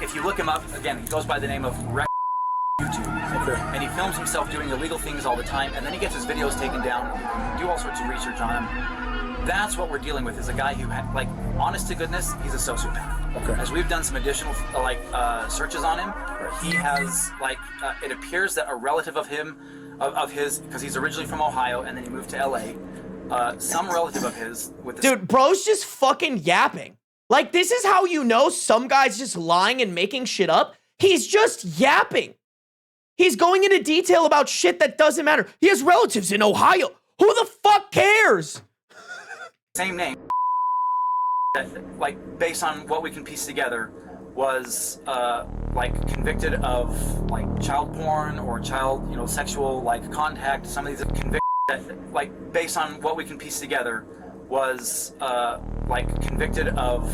if you look him up again, he goes by the name of YouTube. Okay. And he films himself doing illegal things all the time, and then he gets his videos taken down, do all sorts of research on him. That's what we're dealing with, is a guy who, like, honest to goodness, he's a sociopath. Okay. As we've done some additional, searches on him, he has, it appears that a relative of him, of his, because he's originally from Ohio, and then he moved to LA, some relative of his with the... Dude, bro's just fucking yapping. Like, this is how you know some guy's just lying and making shit up. He's just yapping. He's going into detail about shit that doesn't matter. He has relatives in Ohio. Who the fuck cares? Same name, that, based on what we can piece together, was convicted of child porn or child sexual contact. Some of these convicted that, based on what we can piece together, was convicted of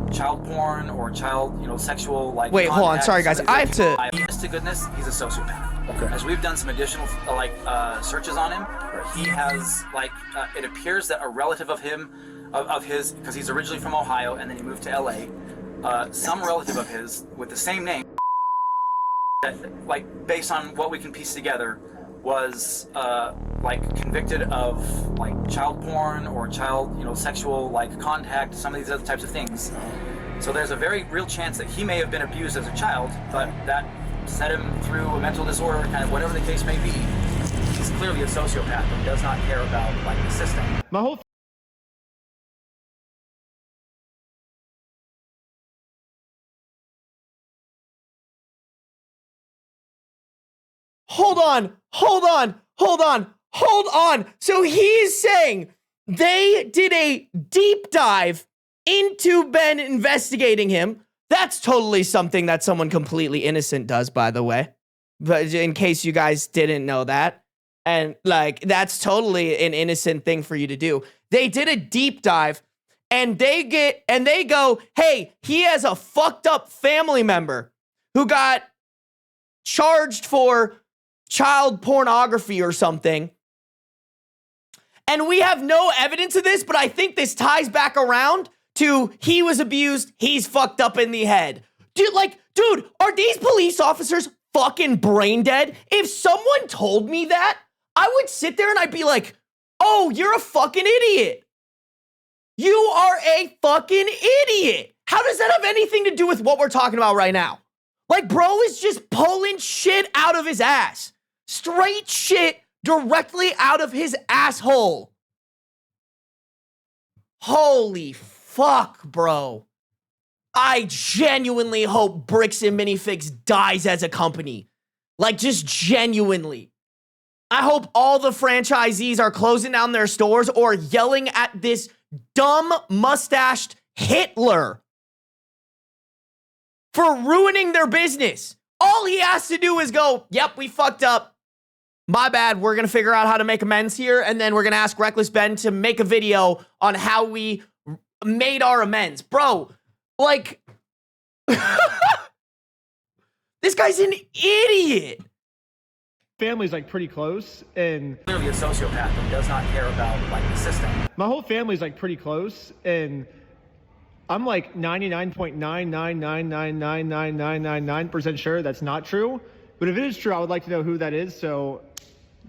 child porn or child sexual Wait, hold on, sorry guys, I have to... Honest to goodness, he's a sociopath. Okay. As we've done some additional searches on him, he has it appears that a relative of him, of his, because he's originally from Ohio and then he moved to LA, some relative of his with the same name, that, based on what we can piece together, was convicted of child porn or child sexual contact, some of these other types of things. So there's a very real chance that he may have been abused as a child, but that set him through a mental disorder, kind of whatever the case may be. He's clearly a sociopath and does not care about the system. My whole Hold on. So he's saying they did a deep dive into Ben investigating him. That's totally something that someone completely innocent does, by the way. But in case you guys didn't know that. And that's totally an innocent thing for you to do. They did a deep dive and they go, hey, he has a fucked up family member who got charged for child pornography or something. And we have no evidence of this, but I think this ties back around to he was abused, he's fucked up in the head. Dude, are these police officers fucking brain dead? If someone told me that, I would sit there and I'd be like, oh, you're a fucking idiot. You are a fucking idiot. How does that have anything to do with what we're talking about right now? Like, bro is just pulling shit out of his ass. Straight shit directly out of his asshole. Holy fuck, bro. I genuinely hope Bricks and Minifigs dies as a company. Like, just genuinely. I hope all the franchisees are closing down their stores or yelling at this dumb mustached Hitler for ruining their business. All he has to do is go, yep, we fucked up. My bad. We're going to figure out how to make amends here. And then we're going to ask Reckless Ben to make a video on how we made our amends. Bro, like, this guy's an idiot. Family's like pretty close, and Clearly a sociopath who does not care about like the system. my whole family's like pretty close, and I'm like 99.999999999% sure that's not true. But if it is true, I would like to know who that is. So,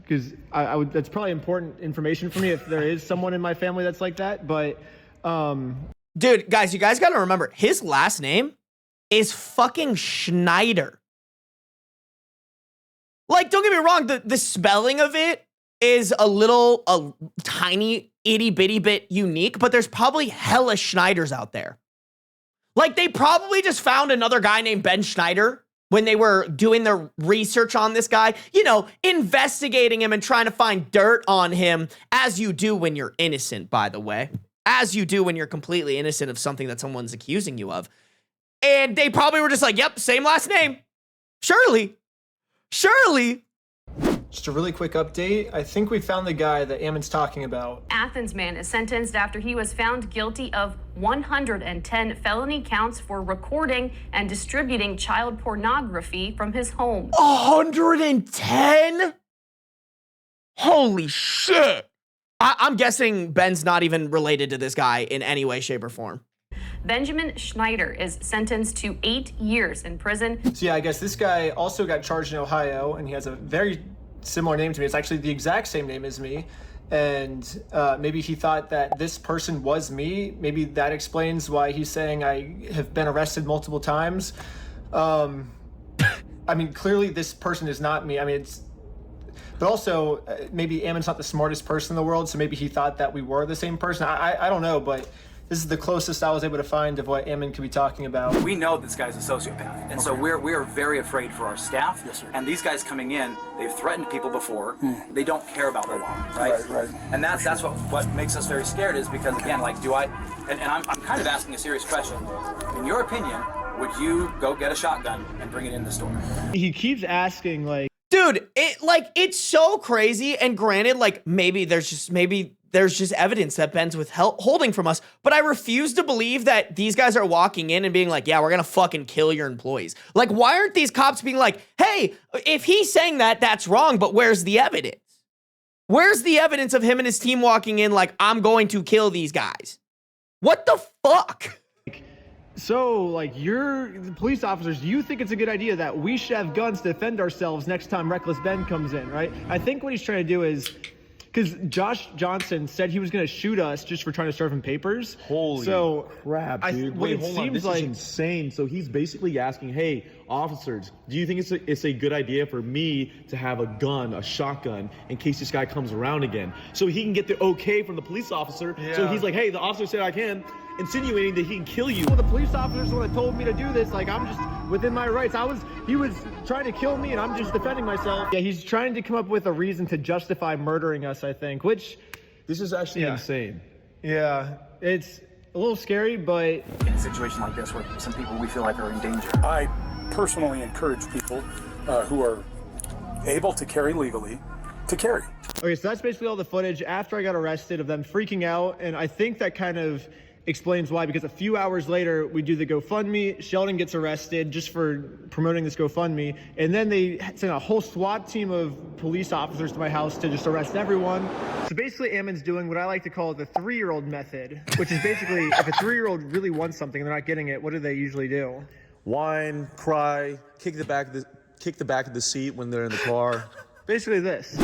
because I would, that's probably important information for me if there is someone in my family that's like that. But, dude, guys, you guys got to remember his last name is fucking Schneider. Like, don't get me wrong, the spelling of it is a tiny itty bitty bit unique, but there's probably hella Schneiders out there. Like, they probably just found another guy named Ben Schneider when they were doing their research on this guy, you know, investigating him and trying to find dirt on him, as you do when you're innocent, by the way. As you do when you're completely innocent of something that someone's accusing you of. And they probably were just like, yep, same last name. Surely. just a really quick update. I think we found the guy that Ammon's talking about. Athens man is sentenced after he was found guilty of 110 felony counts for recording and distributing child pornography from his home. 110? Holy shit. I'm guessing Ben's not even related to this guy in any way, shape, or form. Benjamin Schneider is sentenced to 8 years in prison. So yeah, I guess this guy also got charged in Ohio, and he has a very similar name to me. It's actually the exact same name as me. And maybe he thought that this person was me. Maybe that explains why he's saying I have been arrested multiple times. I mean, clearly this person is not me. I mean, but also maybe Ammon's not the smartest person in the world, so maybe he thought that we were the same person. I don't know, but this is the closest I was able to find of what Ammon could be talking about. We know this guy's a sociopath, and so we're very afraid for our staff. Yes, sir. And these guys coming in, they've threatened people before. They don't care about the law, right? Right. And that's what makes us very scared, is because, again, like, and I'm kind of asking a serious question. In your opinion, would you go get a shotgun and bring it in the store? He keeps asking, like, dude, it's so crazy. And granted, like, maybe there's just evidence that Ben's withholding from us, but I refuse to believe that these guys are walking in and being like, yeah, we're gonna fucking kill your employees. Like, why aren't these cops being like, hey, if he's saying that, that's wrong, but where's the evidence? Where's the evidence of him and his team walking in like, I'm going to kill these guys? What the fuck? so, like, you're the police officers, you think it's a good idea that we should have guns to defend ourselves next time Reckless Ben comes in, right? I think what he's trying to do is, because Josh Johnson said he was going to shoot us just for trying to serve him papers. Holy crap, dude. Wait, hold on. This is insane. So he's basically asking, hey, officers, do you think it's a good idea for me to have a gun, a shotgun, in case this guy comes around again? So he can get the okay from the police officer. Yeah. So he's like, hey, the officer said I can, insinuating that he can kill you. Well, the police officers would have told me to do this. Like, I'm just within my rights. He was trying to kill me, and I'm just defending myself. Yeah, he's trying to come up with a reason to justify murdering us, I think, which... This is actually insane. Yeah, it's a little scary, but... In a situation like this where some people we feel like are in danger. I personally encourage people who are able to carry legally to carry. Okay, so that's basically all the footage after I got arrested of them freaking out, and I think that kind of explains why, because a few hours later, we do the GoFundMe. Sheldon gets arrested just for promoting this GoFundMe. And then they send a whole SWAT team of police officers to my house to just arrest everyone. So basically, Ammon's doing what I like to call the 3-year-old method, which is basically if a 3-year-old really wants something and they're not getting it, what do they usually do? Whine, cry, kick the back of the seat when they're in the car. Basically this.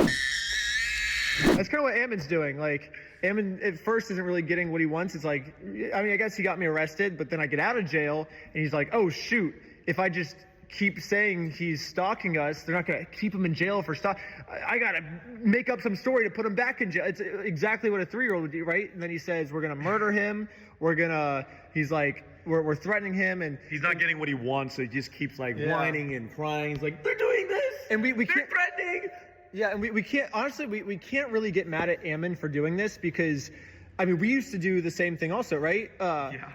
That's kind of what Ammon's doing. Like, Ammon at first isn't really getting what he wants. It's like, I mean, I guess he got me arrested, but then I get out of jail and he's like, oh shoot, if I just keep saying he's stalking us, they're not gonna keep him in jail for I gotta make up some story to put him back in jail. It's exactly what a 3-year-old would do, right? And then he says, we're gonna murder him. He's like, we're threatening him, and he's not getting what he wants, so he just keeps like whining and crying. He's like, they're doing this, and we they're can't threatening. Yeah, and we can't, honestly, we can't really get mad at Ammon for doing this because, I mean, we used to do the same thing also, right?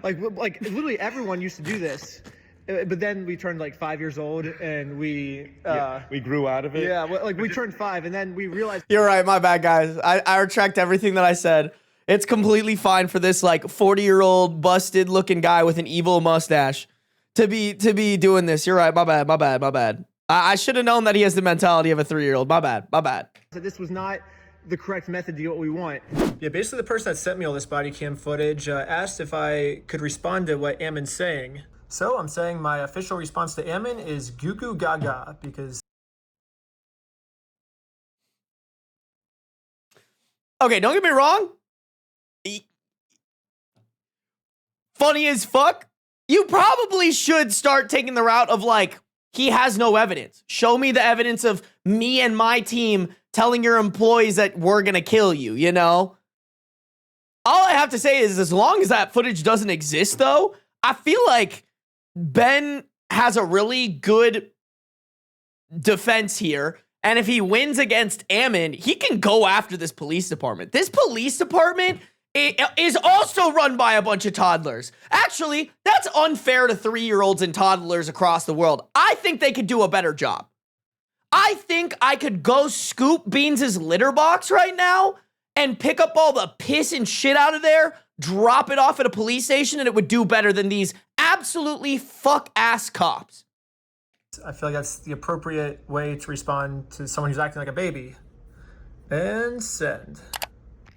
Like literally everyone used to do this. But then we turned like 5 years old and we grew out of it. Yeah, like we turned 5 and then we realized. You're right, my bad, guys. I retract everything that I said. It's completely fine for this like 40-year-old busted looking guy with an evil mustache to be doing this. You're right, my bad. I should have known that he has the mentality of a 3-year-old. My bad. This was not the correct method to get what we want. Yeah, basically the person that sent me all this body cam footage asked if I could respond to what Ammon's saying. So I'm saying my official response to Ammon is goo goo gaga because. Okay, don't get me wrong. Funny as fuck. You probably should start taking the route of like, he has no evidence. Show me the evidence of me and my team telling your employees that we're gonna kill you, you know? All I have to say is as long as that footage doesn't exist though, I feel like Ben has a really good defense here. And if he wins against Ammon, he can go after this police department. This police department is also run by a bunch of toddlers. Actually, that's unfair to 3-year-olds and toddlers across the world. I think they could do a better job. I think I could go scoop Beans' litter box right now and pick up all the piss and shit out of there, drop it off at a police station, and it would do better than these absolutely fuck-ass cops. I feel like that's the appropriate way to respond to someone who's acting like a baby. And send.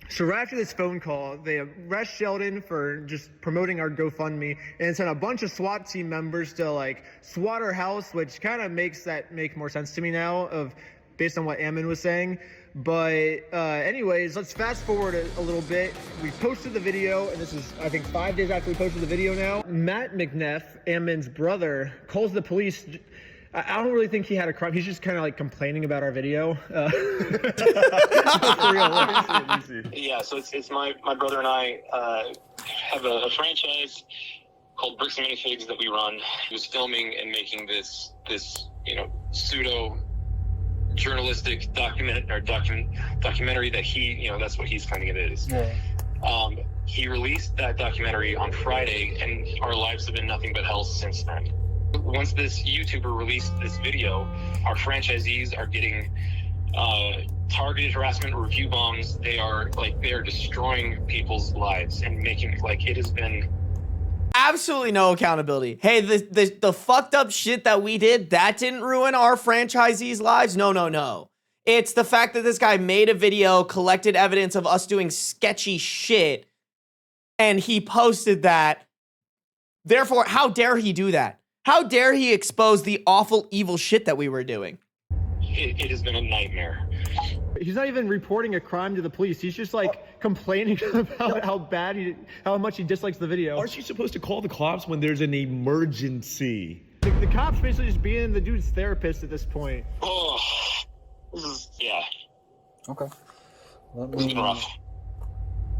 So right after this phone call, they arrest Sheldon for just promoting our GoFundMe and sent a bunch of SWAT team members to like SWAT our house, which kind of makes that make more sense to me now based on what Ammon was saying. But anyways, let's fast forward a little bit. We posted the video, and this is, I think, 5 days after we posted the video now. Matt McNeff, Ammon's brother, calls the police. I don't really think he had a crime. He's just kind of like complaining about our video. Yeah, so it's my brother and I have a franchise called Bricks and Minifigs that we run. He was filming and making this pseudo journalistic documentary that he, that's what he's claiming it is. Yeah. He released that documentary on Friday, and our lives have been nothing but hell since then. Once this YouTuber released this video, our franchisees are getting targeted harassment, review bombs. They are destroying people's lives and making it has been absolutely no accountability. Hey, the fucked up shit that we did, that didn't ruin our franchisees' lives. No. It's the fact that this guy made a video, collected evidence of us doing sketchy shit, and he posted that. Therefore, how dare he do that? How dare he expose the awful, evil shit that we were doing? It has been a nightmare. He's not even reporting a crime to the police. He's just like complaining about how much he dislikes the video. Aren't you supposed to call the cops when there's an emergency? The cops basically just being the dude's therapist at this point. Oh, yeah. Okay. It's been rough.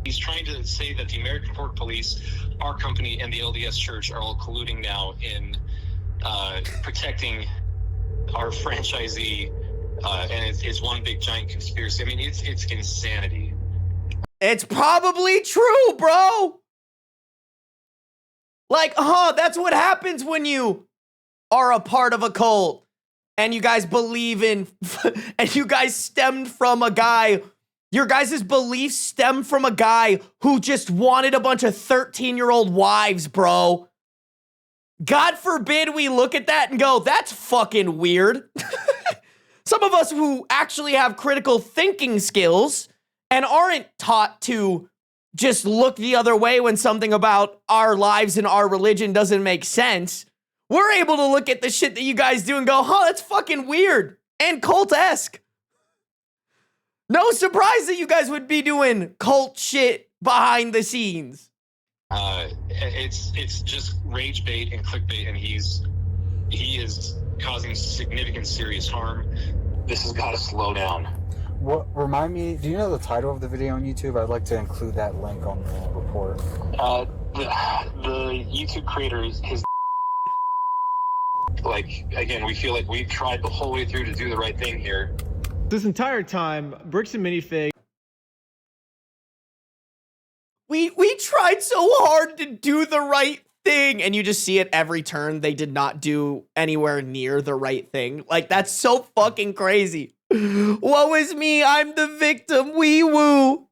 He's trying to say that the American Port Police, our company, and the LDS Church are all colluding now in protecting our franchisee, and it's one big giant conspiracy. I mean, it's insanity. It's probably true, bro. That's what happens when you are a part of a cult and you guys believe in, and you guys stemmed from a guy Your guys' beliefs stem from a guy who just wanted a bunch of 13-year-old wives, bro. God forbid we look at that and go, that's fucking weird. Some of us who actually have critical thinking skills and aren't taught to just look the other way when something about our lives and our religion doesn't make sense, we're able to look at the shit that you guys do and go, huh, that's fucking weird and cult-esque. No surprise that you guys would be doing cult shit behind the scenes. It's just rage bait and clickbait, and he is causing significant serious harm. This has got to slow down. What, remind me, do you know the title of the video on YouTube? I'd like to include that link on the report. The YouTube creator is his. Like, again, we feel like we've tried the whole way through to do the right thing here. This entire time, Bricks and Minifig. We tried so hard to do the right thing, and you just see it every turn. They did not do anywhere near the right thing. Like, that's so fucking crazy. Woe is me, I'm the victim. Wee woo.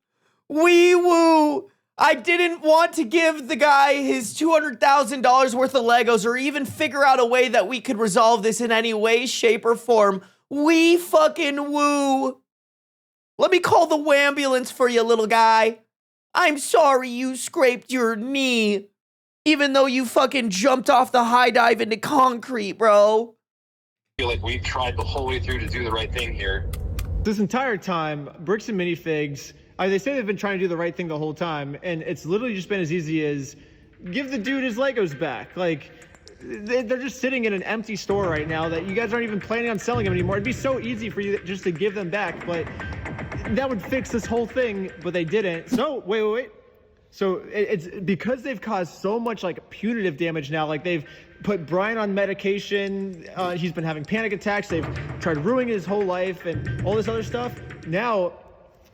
Wee woo. I didn't want to give the guy his $200,000 worth of Legos or even figure out a way that we could resolve this in any way, shape, or form. We fucking woo. Let me call the wambulance for you, little guy. I'm sorry you scraped your knee, even though you fucking jumped off the high dive into concrete, bro. I feel like we've tried the whole way through to do the right thing here. This entire time, Bricks and Minifigs, they say they've been trying to do the right thing the whole time, and it's literally just been as easy as give the dude his Legos back. Like, they're just sitting in an empty store right now that you guys aren't even planning on selling them anymore. It'd be so easy for you just to give them back, but that would fix this whole thing, but they didn't. So, wait. So it's because they've caused so much like punitive damage now. Like they've put Brian on medication. He's been having panic attacks. They've tried ruining his whole life and all this other stuff. Now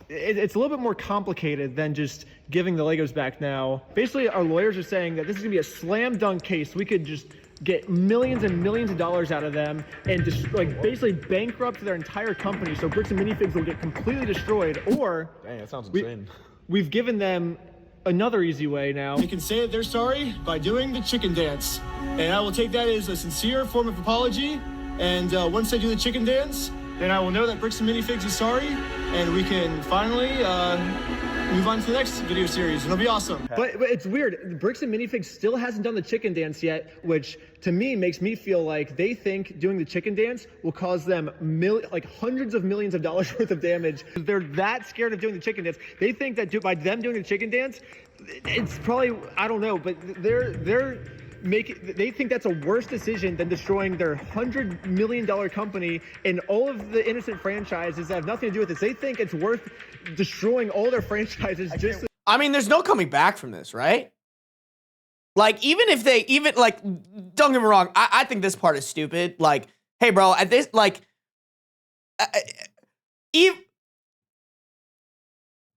it's a little bit more complicated than just giving the Legos back now. Basically, our lawyers are saying that this is gonna be a slam dunk case. We could just get millions and millions of dollars out of them and just like basically bankrupt their entire company. So Bricks and Minifigs will get completely destroyed. Or dang, that sounds insane. We've given them another easy way now. They can say that they're sorry by doing the chicken dance. And I will take that as a sincere form of apology. And once they do the chicken dance, then I will know that Bricks and Minifigs is sorry. And we can finally move on to the next video series. It'll be awesome. But it's weird. Bricks and Minifigs still hasn't done the chicken dance yet, which to me makes me feel like they think doing the chicken dance will cause them hundreds of millions of dollars worth of damage. They're that scared of doing the chicken dance. They think that by them doing the chicken dance, it's probably, I don't know, but they think that's a worse decision than destroying their $100 million company and all of the innocent franchises that have nothing to do with this. They think it's worth destroying all their franchises just to— I mean, there's no coming back from this, right? Like, even if they, don't get me wrong, I think this part is stupid. Like, hey, bro, at this, like,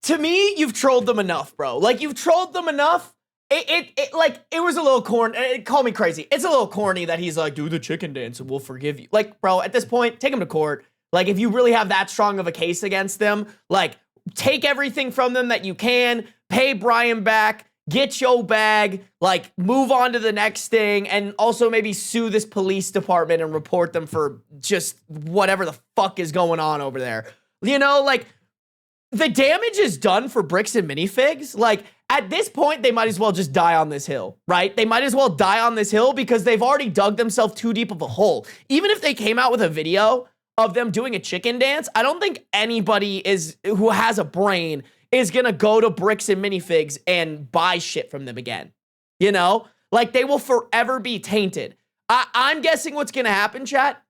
to me, you've trolled them enough, bro. Like, you've trolled them enough. It was a little corny. Call me crazy. It's a little corny that he's like, do the chicken dance and we'll forgive you. Like, bro, at this point, take him to court. Like, if you really have that strong of a case against them, like, take everything from them that you can, pay Brian back, get your bag, like, move on to the next thing, and also maybe sue this police department and report them for just whatever the fuck is going on over there. You know, like, the damage is done for Bricks and Minifigs. Like, at this point, they might as well just die on this hill, right? They might as well die on this hill because they've already dug themselves too deep of a hole. Even if they came out with a video of them doing a chicken dance, I don't think anybody who has a brain is gonna go to Bricks and Minifigs and buy shit from them again. You know? Like, they will forever be tainted. I'm guessing what's gonna happen, chat,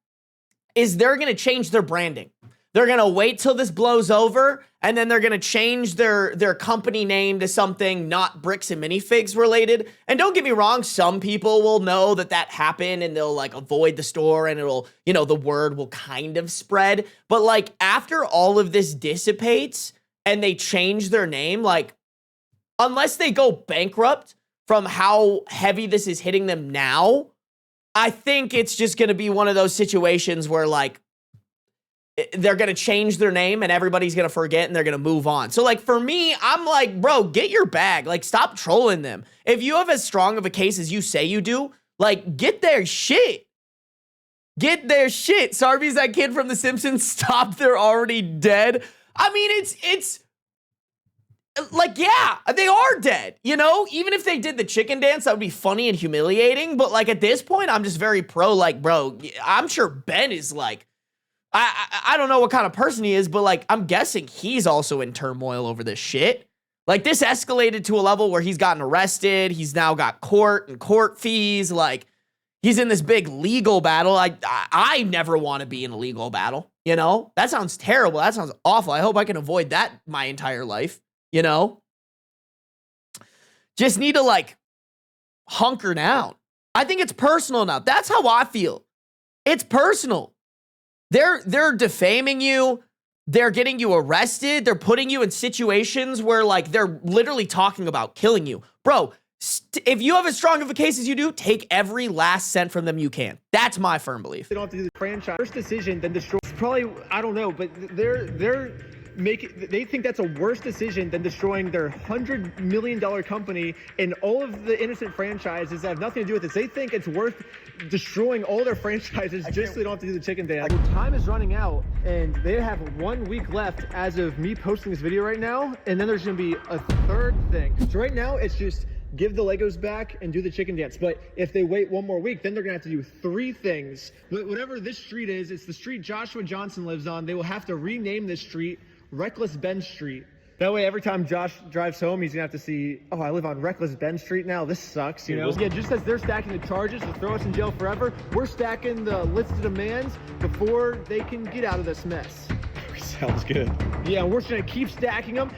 is they're gonna change their branding. They're going to wait till this blows over, and then they're going to change their company name to something not Bricks and Minifigs related. And don't get me wrong, some people will know that happened, and they'll, like, avoid the store, and it'll, you know, the word will kind of spread. But, like, after all of this dissipates, and they change their name, like, unless they go bankrupt from how heavy this is hitting them now, I think it's just going to be one of those situations where, like, they're going to change their name and everybody's going to forget and they're going to move on. So like for me, I'm like, bro, get your bag. Like stop trolling them. If you have as strong of a case as you say you do, like get their shit. Get their shit. Sarby's that kid from The Simpsons. Stop, they're already dead. I mean, it's like, yeah, they are dead, you know? Even if they did the chicken dance, that would be funny and humiliating. But like at this point, I'm just very pro, like, bro, I'm sure Ben is like, I don't know what kind of person he is, but like, I'm guessing he's also in turmoil over this shit. Like this escalated to a level where he's gotten arrested. He's now got court and court fees. Like he's in this big legal battle. I never want to be in a legal battle, you know? That sounds terrible. That sounds awful. I hope I can avoid that my entire life, you know? Just need to like hunker down. I think it's personal now. That's how I feel. It's personal. They're defaming you. They're getting you arrested. They're putting you in situations where like they're literally talking about killing you. Bro, if you have as strong of a case as you do, take every last cent from them you can. That's my firm belief. They don't have to do the franchise. First decision, then destroy. It's probably, I don't know, but they think that's a worse decision than destroying their $100 million company and all of the innocent franchises that have nothing to do with this. They think it's worth destroying all their franchises just so they don't have to do the chicken dance. Their time is running out, and they have 1 week left as of me posting this video right now, and then there's going to be a third thing. So right now, it's just give the Legos back and do the chicken dance. But if they wait 1 more week, then they're going to have to do 3 things. But whatever this street is, it's the street Joshua Johnson lives on. They will have to rename this street Reckless Ben Street. That way, every time Josh drives home, he's gonna have to see, oh, I live on Reckless Ben Street now. This sucks, you know? Yeah, just as they're stacking the charges to throw us in jail forever, we're stacking the list of demands before they can get out of this mess. Sounds good. Yeah, we're just gonna keep stacking them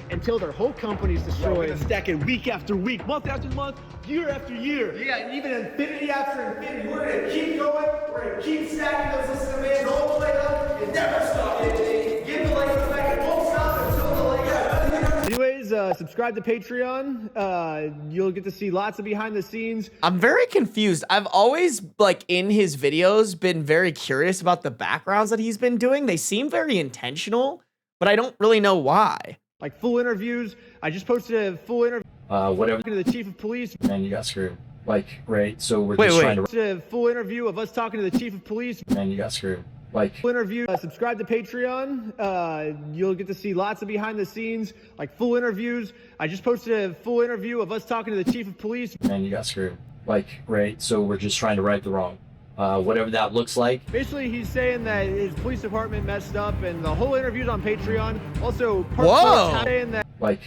until their whole company's destroyed. Yeah, we're gonna stack it week after week, month after month, year after year. Yeah, and even infinity after infinity. We're gonna keep going. We're gonna keep stacking those lists of demands all the way up and never stop it. Give the Legos back. It won't stop until the Legos. Anyways, subscribe to Patreon. You'll get to see lots of behind the scenes. I'm very confused. I've always, like, in his videos, been very curious about the backgrounds that he's been doing. They seem very intentional, but I don't really know why. Like full interviews. I just posted a full interview. Whatever. To the chief of police. Man, you got screwed. Like, right? So we're just trying to. A full interview of us talking to the chief of police. Man, you got screwed. Like full interview. Subscribe to Patreon. You'll get to see lots of behind the scenes, like full interviews. I just posted a full interview of us talking to the chief of police. Man, you got screwed. Like, right? So we're just trying to right the wrong. Whatever that looks like. Basically, he's saying that his police department messed up, and the whole interview's on Patreon. Also, saying that. Like,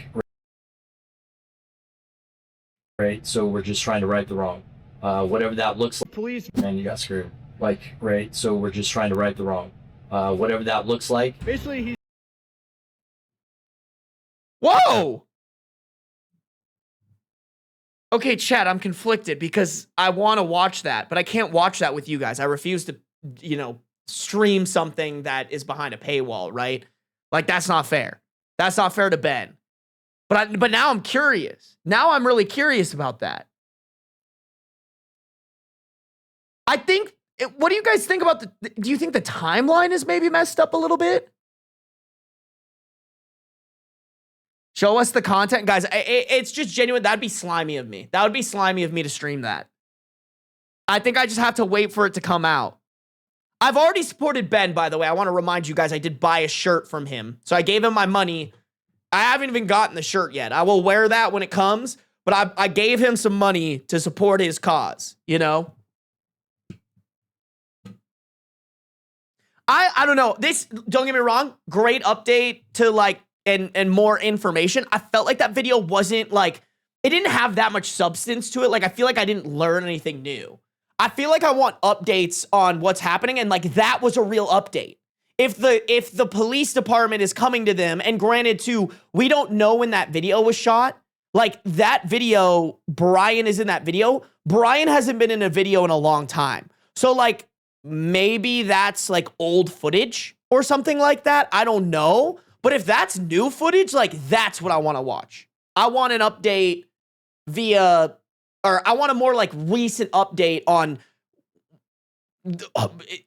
right? So we're just trying to right the wrong. Whatever that looks like. Police. Man, you got screwed. Like, right? So we're just trying to right the wrong. Whatever that looks like. Basically, he's. Whoa! Okay, chat, I'm conflicted because I want to watch that, but I can't watch that with you guys. I refuse to, you know, stream something that is behind a paywall, right? Like, that's not fair. That's not fair to Ben. But now I'm curious. Now I'm really curious about that. I think, what do you guys think about do you think the timeline is maybe messed up a little bit? Show us the content. Guys, it's just genuine. That'd be slimy of me. That would be slimy of me to stream that. I think I just have to wait for it to come out. I've already supported Ben, by the way. I want to remind you guys, I did buy a shirt from him. So I gave him my money. I haven't even gotten the shirt yet. I will wear that when it comes. But I gave him some money to support his cause, you know? I don't know. This, don't get me wrong, great update to like, and more information. I felt like that video wasn't like, it didn't have that much substance to it. Like, I feel like I didn't learn anything new. I feel like I want updates on what's happening, and like that was a real update. If the police department is coming to them, and granted too, we don't know when that video was shot. Like that video, Brian is in that video. Brian hasn't been in a video in a long time. So like, maybe that's like old footage or something like that. I don't know. But if that's new footage, like that's what I want to watch. I want an update via, or I want a more like recent update on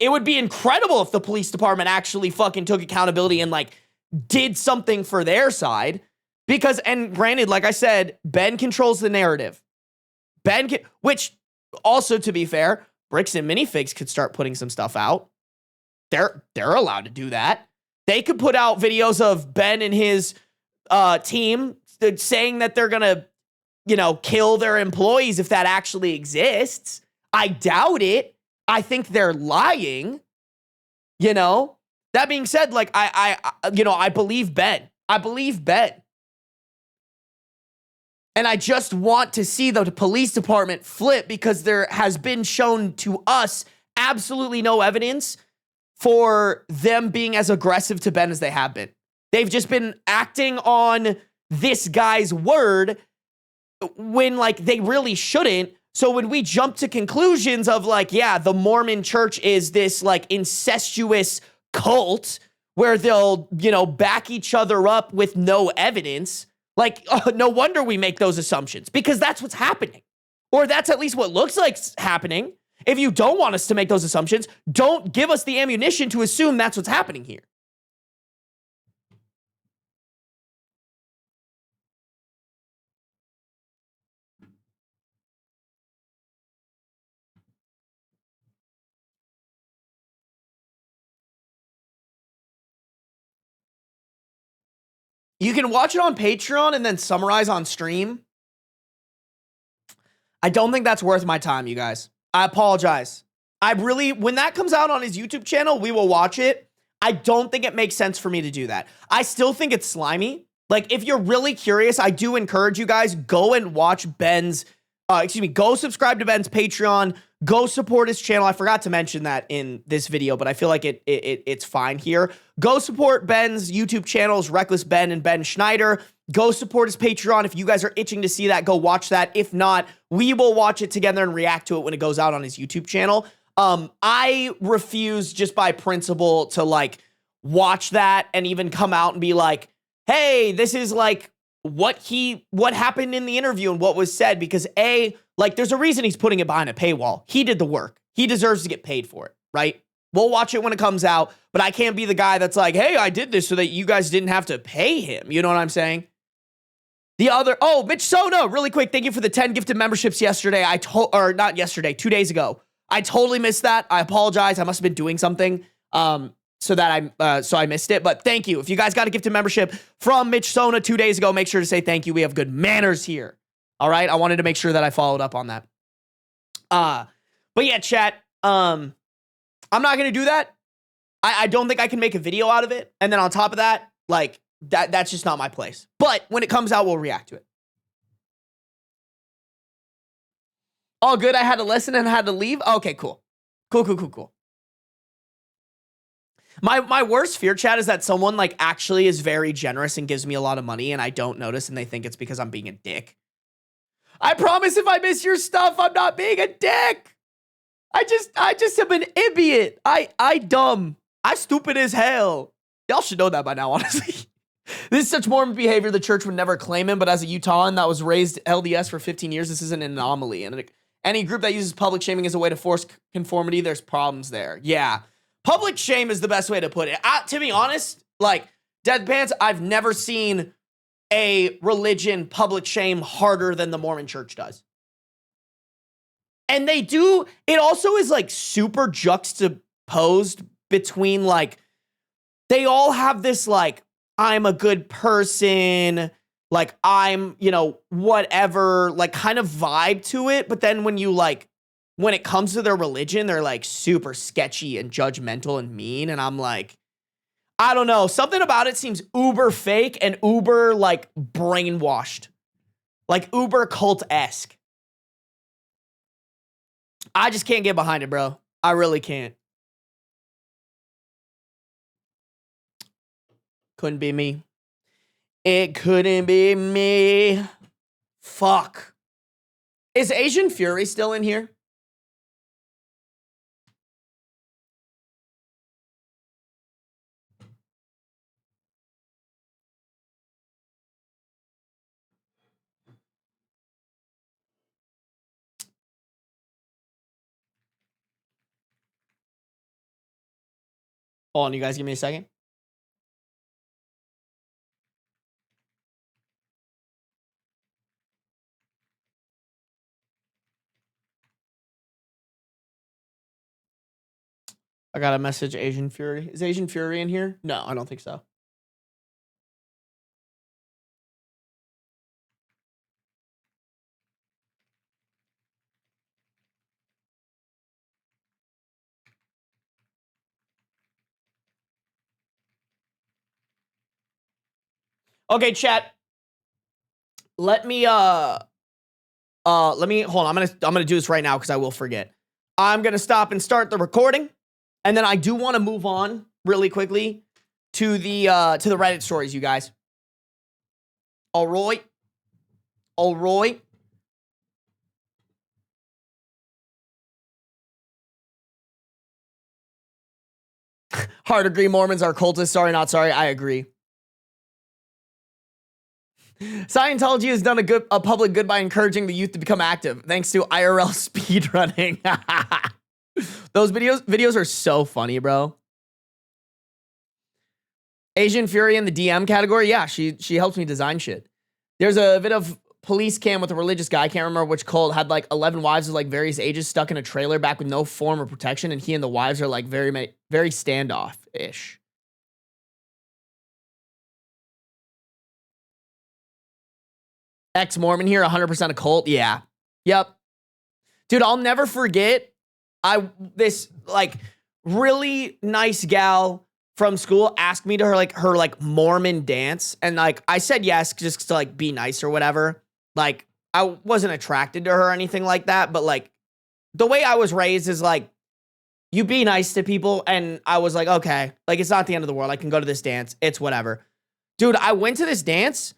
it would be incredible if the police department actually fucking took accountability and like did something for their side. Because, and granted, like I said, Ben controls the narrative. Which also, to be fair, Bricks and Minifigs could start putting some stuff out. They're allowed to do that. They could put out videos of Ben and his team saying that they're gonna, kill their employees if that actually exists. I doubt it. I think they're lying. That being said, like I believe Ben. I believe Ben. And I just want to see the police department flip, because there has been shown to us absolutely no evidence for them being as aggressive to Ben as they have been. They've just been acting on this guy's word when like they really shouldn't. So when we jump to conclusions of like, yeah, the Mormon church is this like incestuous cult where they'll, back each other up with no evidence. Like, no wonder we make those assumptions, because that's what's happening. Or that's at least what looks like happening. If you don't want us to make those assumptions, don't give us the ammunition to assume that's what's happening here. You can watch it on Patreon and then summarize on stream. I don't think that's worth my time, you guys. I apologize. When that comes out on his YouTube channel, we will watch it. I don't think it makes sense for me to do that. I still think it's slimy. Like, if you're really curious, I do encourage you guys, go and watch go subscribe to Ben's Patreon. Go support his channel. I forgot to mention that in this video, but I feel like it's fine here. Go support Ben's YouTube channels, Reckless Ben and Ben Schneider. Go support his Patreon. If you guys are itching to see that, go watch that. If not, we will watch it together and react to it when it goes out on his YouTube channel. I refuse just by principle to like watch that and even come out and be like, hey, this is like what happened in the interview and what was said, because there's a reason he's putting it behind a paywall. He did the work. He deserves to get paid for it, right? We'll watch it when it comes out, but I can't be the guy that's like, hey, I did this so that you guys didn't have to pay him. You know what I'm saying? Mitch Sona, really quick, thank you for the 10 gifted memberships yesterday. Not yesterday, 2 days ago. I totally missed that. I apologize. I must have been doing something so I missed it. But thank you. If you guys got a gifted membership from Mitch Sona 2 days ago, make sure to say thank you. We have good manners here. All right. I wanted to make sure that I followed up on that. But yeah, chat. I'm not going to do that. I don't think I can make a video out of it. And then on top of that, like that's just not my place. But when it comes out, we'll react to it. All good. I had to listen and had to leave. Okay, cool. Cool. My worst fear, chat, is that someone like actually is very generous and gives me a lot of money and I don't notice and they think it's because I'm being a dick. I promise if I miss your stuff, I'm not being a dick. I just am an idiot. I dumb. I stupid as hell. Y'all should know that by now, honestly. This is such Mormon behavior. The church would never claim him, but as a Utahan that was raised LDS for 15 years, this is an anomaly. And any group that uses public shaming as a way to force conformity, there's problems there. Yeah. Public shame is the best way to put it. To be honest, like, Deadpants, I've never seen a religion public shame harder than the Mormon church does. And they do, it also is like super juxtaposed between like, they all have this like, I'm a good person, like I'm, whatever, like kind of vibe to it. But then when it comes to their religion, they're like super sketchy and judgmental and mean. And I'm like, I don't know. Something about it seems uber fake and uber like brainwashed, like uber cult-esque. I just can't get behind it, bro. I really can't. Couldn't be me. It couldn't be me. Fuck. Is Asian Fury still in here? Hold on, you guys give me a second. I got a message, Asian Fury. Is Asian Fury in here? No, I don't think so. Okay, chat. Let me hold on. I'm gonna do this right now because I will forget. I'm gonna stop and start the recording, and then I do want to move on really quickly to the Reddit stories, you guys. All right. All right. Hard agree, Mormons are cultists. Sorry, not sorry. I agree. Scientology has done a public good by encouraging the youth to become active, thanks to IRL speedrunning. Those videos are so funny, bro. Asian Fury in the DM category. Yeah, she helps me design shit. There's a bit of police cam with a religious guy. I can't remember which cult had like 11 wives of like various ages stuck in a trailer back with no form of protection, and he and the wives are like very standoff-ish. Ex-Mormon here, 100% a cult. Yeah. Yep. Dude, I'll never forget this like really nice gal from school asked me to her Mormon dance, and like I said yes just to like be nice or whatever. Like I wasn't attracted to her or anything like that, but like the way I was raised is like you be nice to people, and I was like, okay, like it's not the end of the world. I can go to this dance. It's whatever. Dude, I went to this dance,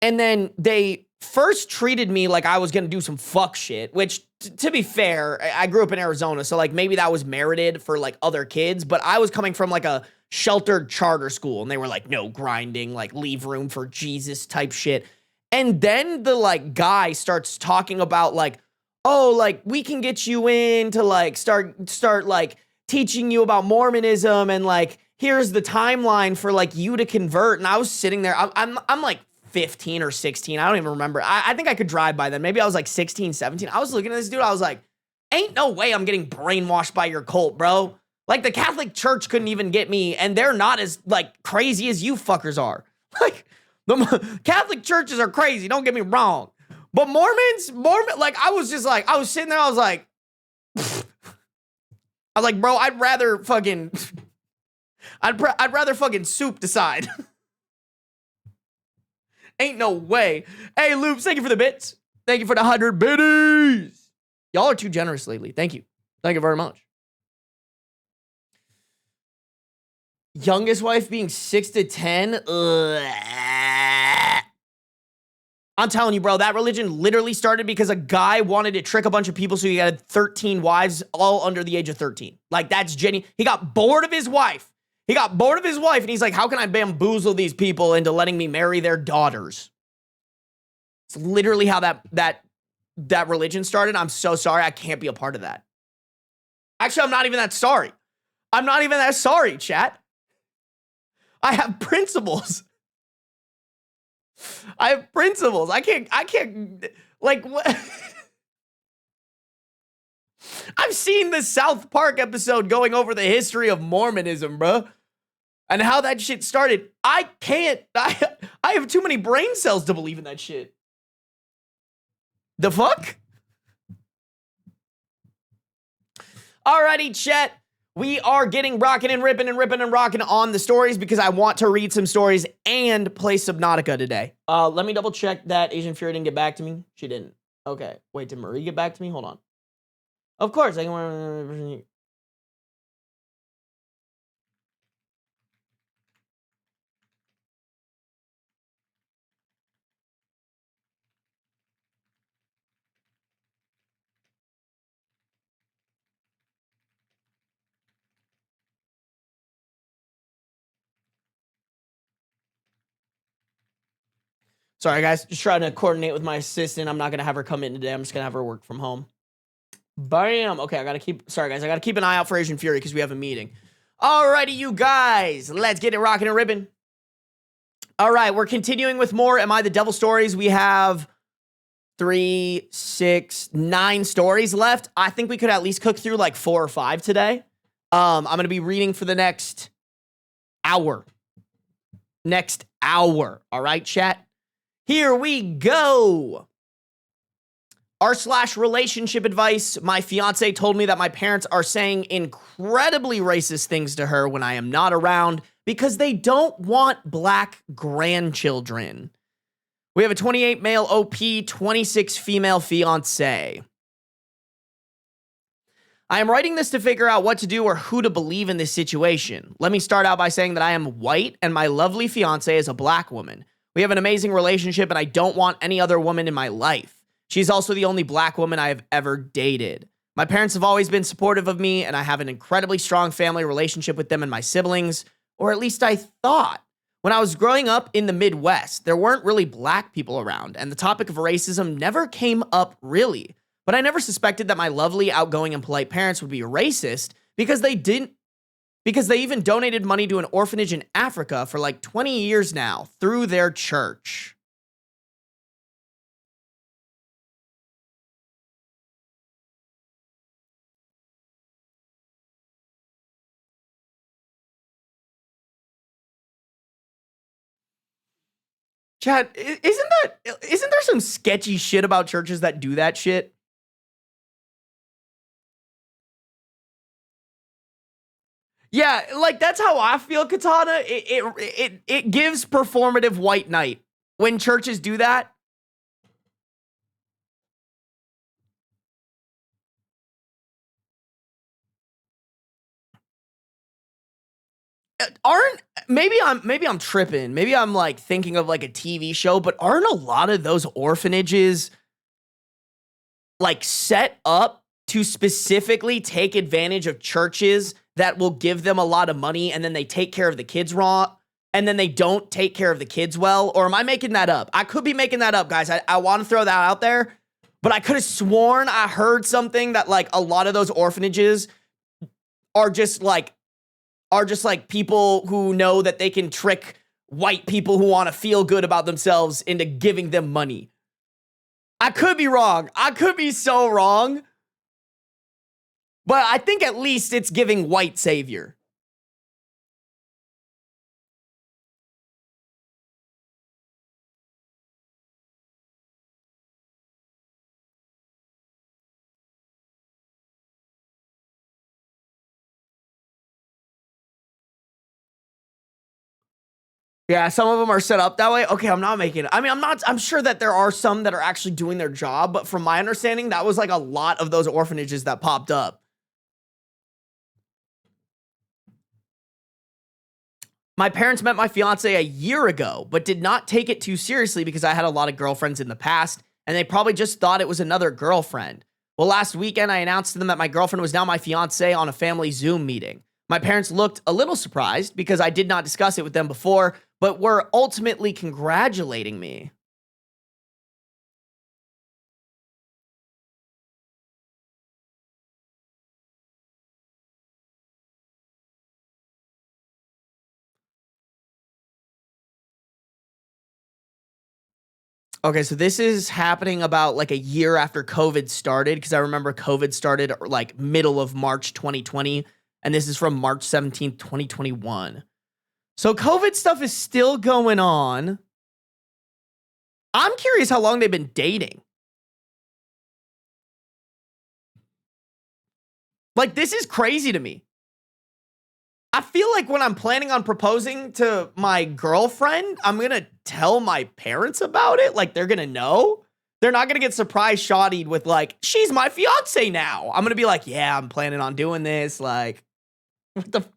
and then they first treated me like I was going to do some fuck shit, which, to be fair, I grew up in Arizona, so, like, maybe that was merited for, like, other kids, but I was coming from, like, a sheltered charter school, and they were like, no grinding, like, leave room for Jesus type shit. And then the, like, guy starts talking about, like, oh, like, we can get you in to, like, start, like, teaching you about Mormonism, and, like, here's the timeline for, like, you to convert. And I was sitting there, I'm like, 15 or 16. I don't even remember. I think I could drive by then. Maybe I was like 16, 17. I was looking at this dude. I was like, ain't no way I'm getting brainwashed by your cult, bro. Like the Catholic Church couldn't even get me, and they're not as like crazy as you fuckers are. Like the Catholic churches are crazy. Don't get me wrong. But Mormon, like I was sitting there. I was like, bro, I'd rather fucking soup decide. Ain't no way. Hey, Loops, thank you for the bits. Thank you for the 100 biddies. Y'all are too generous lately. Thank you. Thank you very much. Youngest wife being 6 to 10? I'm telling you, bro, that religion literally started because a guy wanted to trick a bunch of people, so he had 13 wives, all under the age of 13. Like, that's genuine. He got bored of his wife. And he's like, how can I bamboozle these people into letting me marry their daughters? It's literally how that religion started. I'm so sorry. I can't be a part of that. Actually, I'm not even that sorry. Chat. I have principles. I can't, like, what? I've seen the South Park episode going over the history of Mormonism, bro. And how that shit started. I have too many brain cells to believe in that shit. The fuck? Alrighty, chat. We are getting rocking and ripping on the stories because I want to read some stories and play Subnautica today. Let me double check that Asian Fury didn't get back to me. She didn't. Okay. Wait, did Marie get back to me? Hold on. Of course, I can. Sorry, guys. Just trying to coordinate with my assistant. I'm not going to have her come in today. I'm just going to have her work from home. Bam. Okay, I got to keep... Sorry, guys. I got to keep an eye out for Asian Fury because we have a meeting. Alrighty, you guys, let's get it rocking and ribbon. All right, we're continuing with more Am I the Devil stories. We have 3, 6, 9 stories left. I think we could at least cook through like 4 or 5 today. I'm going to be reading for the next hour. All right, chat? Here we go. R/relationship advice. My fiance told me that my parents are saying incredibly racist things to her when I am not around because they don't want black grandchildren. We have a 28 male OP, 26 female fiance. I am writing this to figure out what to do or who to believe in this situation. Let me start out by saying that I am white and my lovely fiance is a black woman. We have an amazing relationship and I don't want any other woman in my life. She's also the only black woman I have ever dated. My parents have always been supportive of me and I have an incredibly strong family relationship with them and my siblings, or at least I thought. When I was growing up in the Midwest, there weren't really black people around and the topic of racism never came up really. But I never suspected that my lovely, outgoing, and polite parents would be racist because they even donated money to an orphanage in Africa for like 20 years now through their church. Chad, isn't there some sketchy shit about churches that do that shit? Yeah, like that's how I feel, Katana. It gives performative white knight when churches do that. Maybe I'm tripping. Maybe I'm like thinking of like a TV show, but aren't a lot of those orphanages like set up to specifically take advantage of churches that will give them a lot of money and then they take care of the kids wrong and then they don't take care of the kids well? Or am I making that up? I could be making that up, guys. I want to throw that out there, but I could have sworn I heard something that like a lot of those orphanages are just like people who know that they can trick white people who want to feel good about themselves into giving them money. I could be wrong. I could be so wrong. But I think at least it's giving white savior. Yeah, some of them are set up that way. Okay, I'm not making it. I mean, I'm sure that there are some that are actually doing their job, but from my understanding, that was like a lot of those orphanages that popped up. My parents met my fiance a year ago, but did not take it too seriously because I had a lot of girlfriends in the past, and they probably just thought it was another girlfriend. Well, last weekend, I announced to them that my girlfriend was now my fiance on a family Zoom meeting. My parents looked a little surprised because I did not discuss it with them before, but were ultimately congratulating me. Okay, so this is happening about like a year after COVID started, because I remember COVID started like middle of March 2020, and this is from March 17th, 2021. So COVID stuff is still going on. I'm curious how long they've been dating. Like, this is crazy to me. I feel like when I'm planning on proposing to my girlfriend, I'm going to tell my parents about it. Like, they're going to know. They're not going to get surprise shottied with like, she's my fiance now. I'm going to be like, yeah, I'm planning on doing this. Like,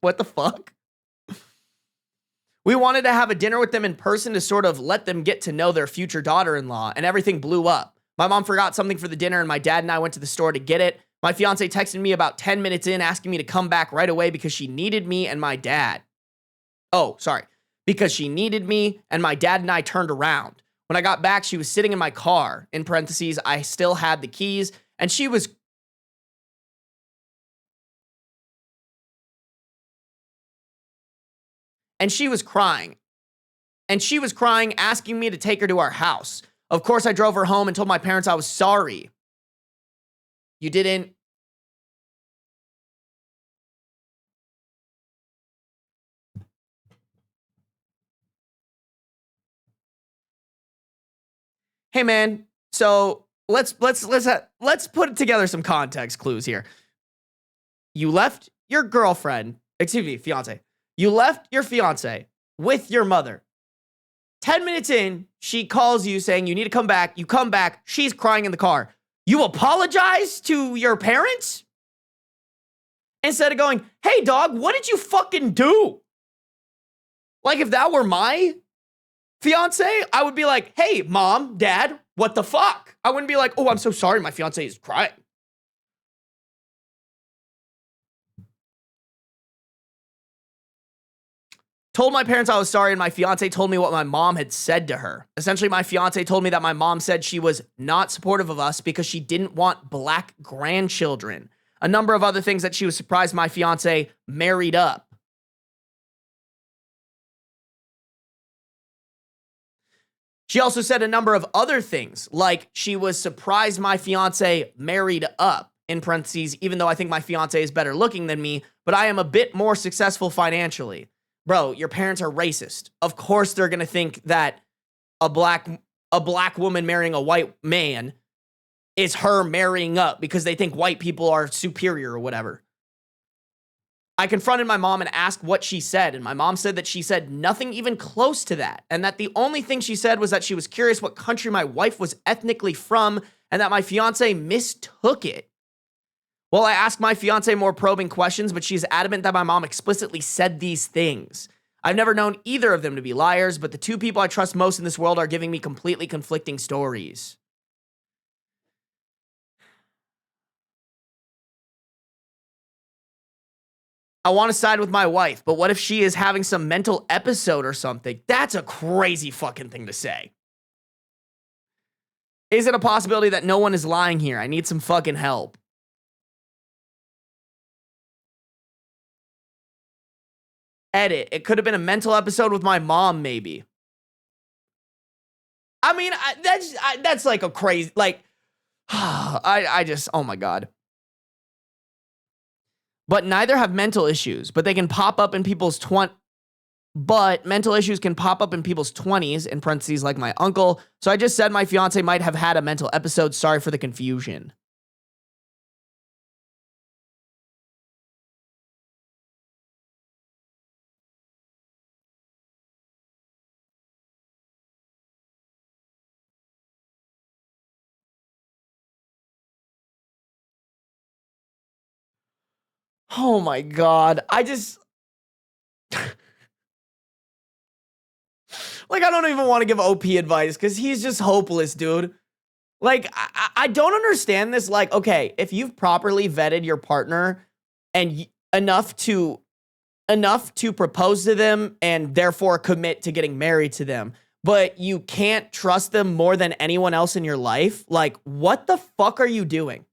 what the fuck? We wanted to have a dinner with them in person to sort of let them get to know their future daughter-in-law, and everything blew up. My mom forgot something for the dinner, and my dad and I went to the store to get it. My fiance texted me about 10 minutes in asking me to come back right away because she needed me and my dad. Oh, sorry. Because she needed me, and my dad and I turned around. When I got back, she was sitting in my car. In parentheses, I still had the keys, and she was And she was crying. And she was crying, asking me to take her to our house. Of course, I drove her home and told my parents I was sorry. You didn't. Hey, man. So let's put together some context clues here. You left your girlfriend, excuse me, fiance. You left your fiance with your mother. 10 minutes in, she calls you saying you need to come back. You come back. She's crying in the car. You apologize to your parents? Instead of going, hey, dog, what did you fucking do? Like, if that were my fiance, I would be like, hey, mom, dad, what the fuck? I wouldn't be like, oh, I'm so sorry. My fiance is crying. Told my parents I was sorry, and my fiance told me what my mom had said to her. Essentially, my fiance told me that my mom said she was not supportive of us because she didn't want black grandchildren. A number of other things that she was surprised my fiance married up. She also said a number of other things, like she was surprised my fiance married up, in parentheses, even though I think my fiance is better looking than me, but I am a bit more successful financially. Bro, your parents are racist. Of course they're going to think that a black woman marrying a white man is her marrying up because they think white people are superior or whatever. I confronted my mom and asked what she said, and my mom said that she said nothing even close to that, and that the only thing she said was that she was curious what country my wife was ethnically from, and that my fiance mistook it. Well, I asked my fiance more probing questions, but she's adamant that my mom explicitly said these things. I've never known either of them to be liars, but the two people I trust most in this world are giving me completely conflicting stories. I want to side with my wife, but what if she is having some mental episode or something? That's a crazy fucking thing to say. Is it a possibility that no one is lying here? I need some fucking help. Edit. It could have been a mental episode with my mom, maybe. I mean, that's like a crazy, like, I just, oh my God. But neither have mental issues, but they can pop up in people's but mental issues can pop up in people's 20s, in parentheses, like my uncle. So I just said my fiance might have had a mental episode. Sorry for the confusion. Oh my God. I just... like, I don't even want to give OP advice because he's just hopeless, dude. Like, I don't understand this. Like, okay, if you've properly vetted your partner and enough to propose to them and therefore commit to getting married to them, but you can't trust them more than anyone else in your life, like, what the fuck are you doing?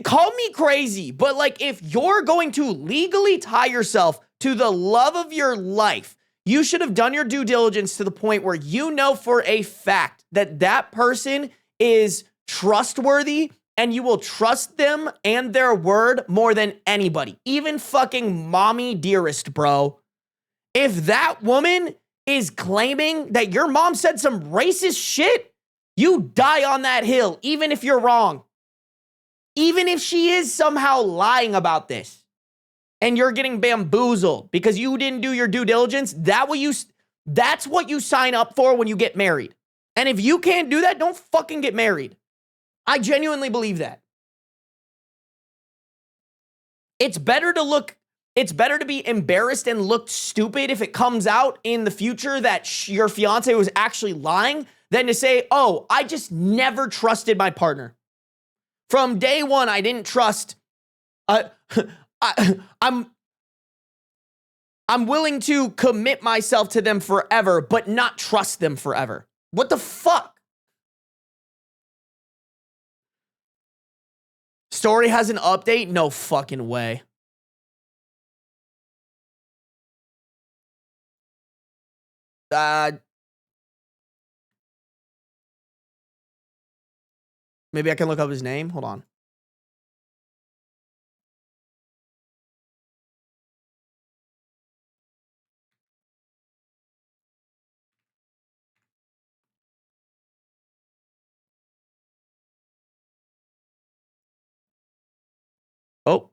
Call me crazy, but like, if you're going to legally tie yourself to the love of your life, you should have done your due diligence to the point where you know for a fact that that person is trustworthy and you will trust them and their word more than anybody, even fucking mommy dearest, bro. If that woman is claiming that your mom said some racist shit, you die on that hill, even if you're wrong. Even if she is somehow lying about this and you're getting bamboozled because you didn't do your due diligence, that's what you sign up for when you get married. And if you can't do that, don't fucking get married. I genuinely believe that. It's better to be embarrassed and look stupid if it comes out in the future that your fiance was actually lying than to say, oh, I just never trusted my partner. From day one, I didn't trust. I'm willing to commit myself to them forever, but not trust them forever. What the fuck? Story has an update? No fucking way. Maybe I can look up his name. Hold on. Oh.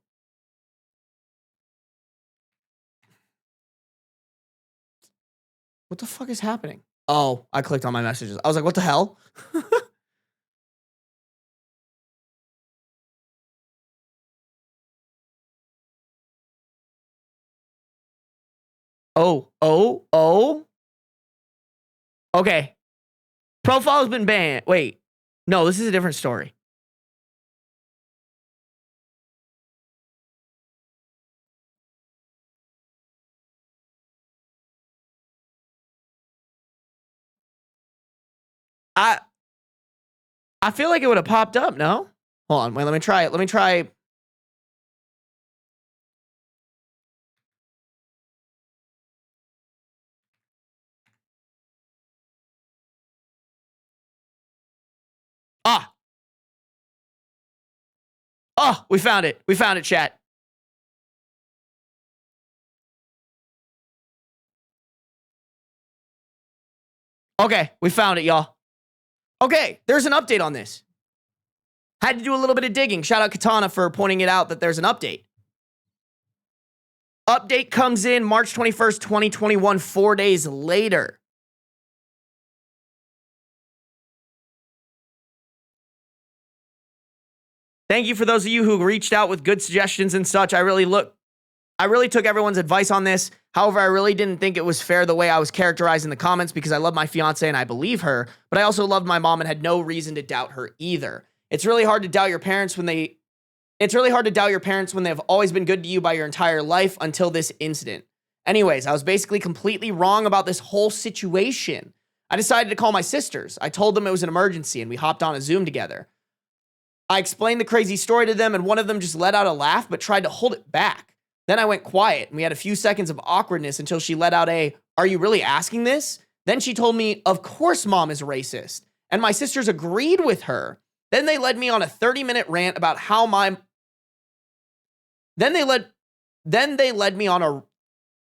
What the fuck is happening? Oh, I clicked on my messages. I was like, what the hell? Oh. Okay. Profile's been banned. Wait. No, this is a different story. I feel like it would have popped up, no? Hold on, wait, let me try it. Let me try. Oh, we found it. We found it, chat. Okay, we found it, y'all. Okay, there's an update on this. Had to do a little bit of digging. Shout out Katana for pointing it out that there's an update. Update comes in March 21st, 2021, 4 days later. Thank you for those of you who reached out with good suggestions and such. I really took everyone's advice on this. However, I really didn't think it was fair the way I was characterized in the comments because I love my fiance and I believe her, but I also loved my mom and had no reason to doubt her either. It's really hard to doubt your parents when they've always been good to you by your entire life until this incident. Anyways, I was basically completely wrong about this whole situation. I decided to call my sisters. I told them it was an emergency and we hopped on a Zoom together. I explained the crazy story to them and one of them just let out a laugh but tried to hold it back. Then I went quiet and we had a few seconds of awkwardness until she let out a, "Are you really asking this?" Then she told me, "Of course mom is racist." And my sisters agreed with her. Then they led me on a 30-minute rant about how my... Then they led me on a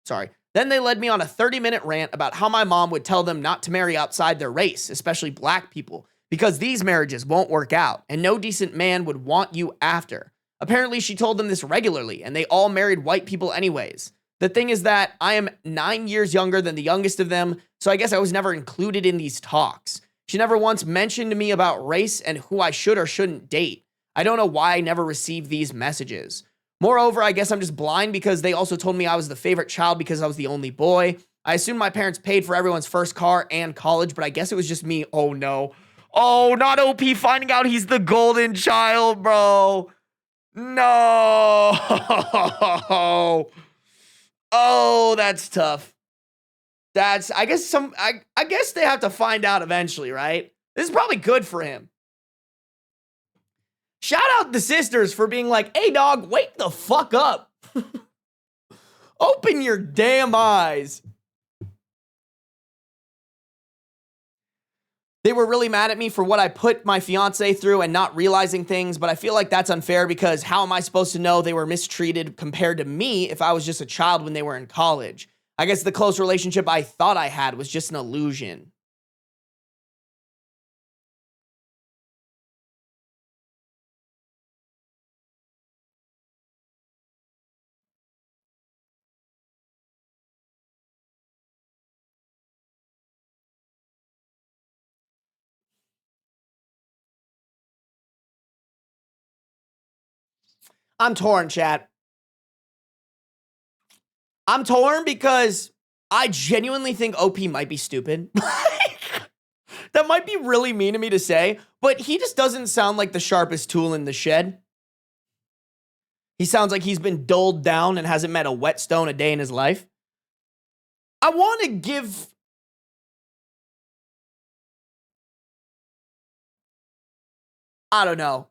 30-minute rant about how my mom would tell them not to marry outside their race, especially black people, because these marriages won't work out and no decent man would want you after. Apparently, she told them this regularly, and they all married white people anyways. The thing is that I am 9 years younger than the youngest of them, so I guess I was never included in these talks. She never once mentioned to me about race and who I should or shouldn't date. I don't know why I never received these messages. Moreover, I guess I'm just blind because they also told me I was the favorite child because I was the only boy. I assumed my parents paid for everyone's first car and college, but I guess it was just me. Oh, no. Oh, not OP finding out he's the golden child, bro. No. Oh, that's tough. I guess they have to find out eventually, right? This is probably good for him. Shout out the sisters for being like, "Hey dog, wake the fuck up." Open your damn eyes. They were really mad at me for what I put my fiance through and not realizing things, but I feel like that's unfair because how am I supposed to know they were mistreated compared to me if I was just a child when they were in college? I guess the close relationship I thought I had was just an illusion. I'm torn, chat. I'm torn because I genuinely think OP might be stupid. That might be really mean of me to say, but he just doesn't sound like the sharpest tool in the shed. He sounds like he's been dulled down and hasn't met a whetstone a day in his life. I want to give... I don't know.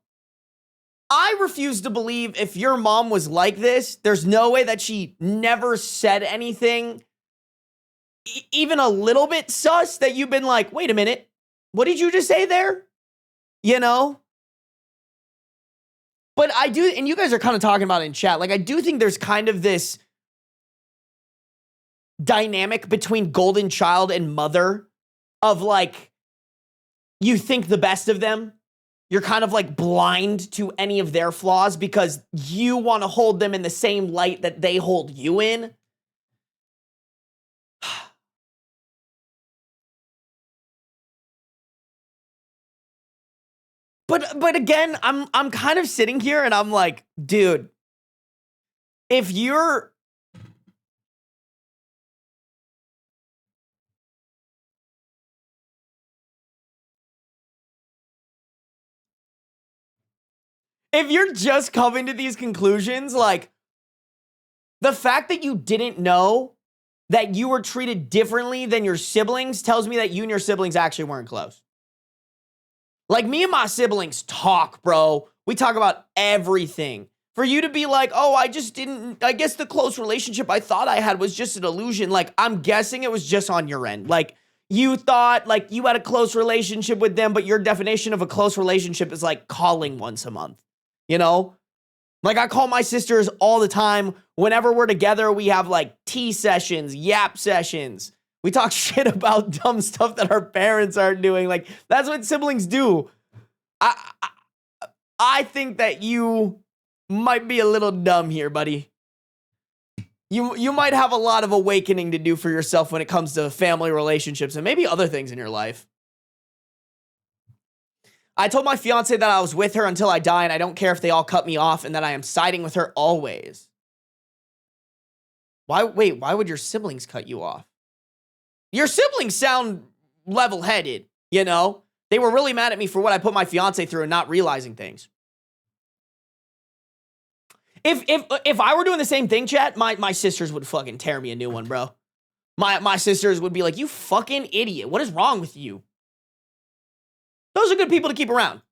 I refuse to believe if your mom was like this, there's no way that she never said anything, even a little bit sus, that you've been like, wait a minute, what did you just say there? You know? But I do, and you guys are kind of talking about it in chat, like, I do think there's kind of this dynamic between golden child and mother of, like, you think the best of them. You're kind of, like, blind to any of their flaws because you want to hold them in the same light that they hold you in. But again, I'm kind of sitting here and I'm like, dude, if you're just coming to these conclusions, like, the fact that you didn't know that you were treated differently than your siblings tells me that you and your siblings actually weren't close. Like, me and my siblings talk, bro. We talk about everything. For you to be like, oh, I guess the close relationship I thought I had was just an illusion. Like, I'm guessing it was just on your end. Like, you thought, like, you had a close relationship with them, but your definition of a close relationship is, like, calling once a month. You know? Like, I call my sisters all the time. Whenever we're together, we have, like, tea sessions, yap sessions. We talk shit about dumb stuff that our parents aren't doing. Like, that's what siblings do. I think that you might be a little dumb here, buddy. You might have a lot of awakening to do for yourself when it comes to family relationships and maybe other things in your life. I told my fiance that I was with her until I die, and I don't care if they all cut me off, and that I am siding with her always. Why would your siblings cut you off? Your siblings sound level-headed, you know? They were really mad at me for what I put my fiance through and not realizing things. If I were doing the same thing, chat, my sisters would fucking tear me a new one, bro. My sisters would be like, you fucking idiot. What is wrong with you? Those are good people to keep around.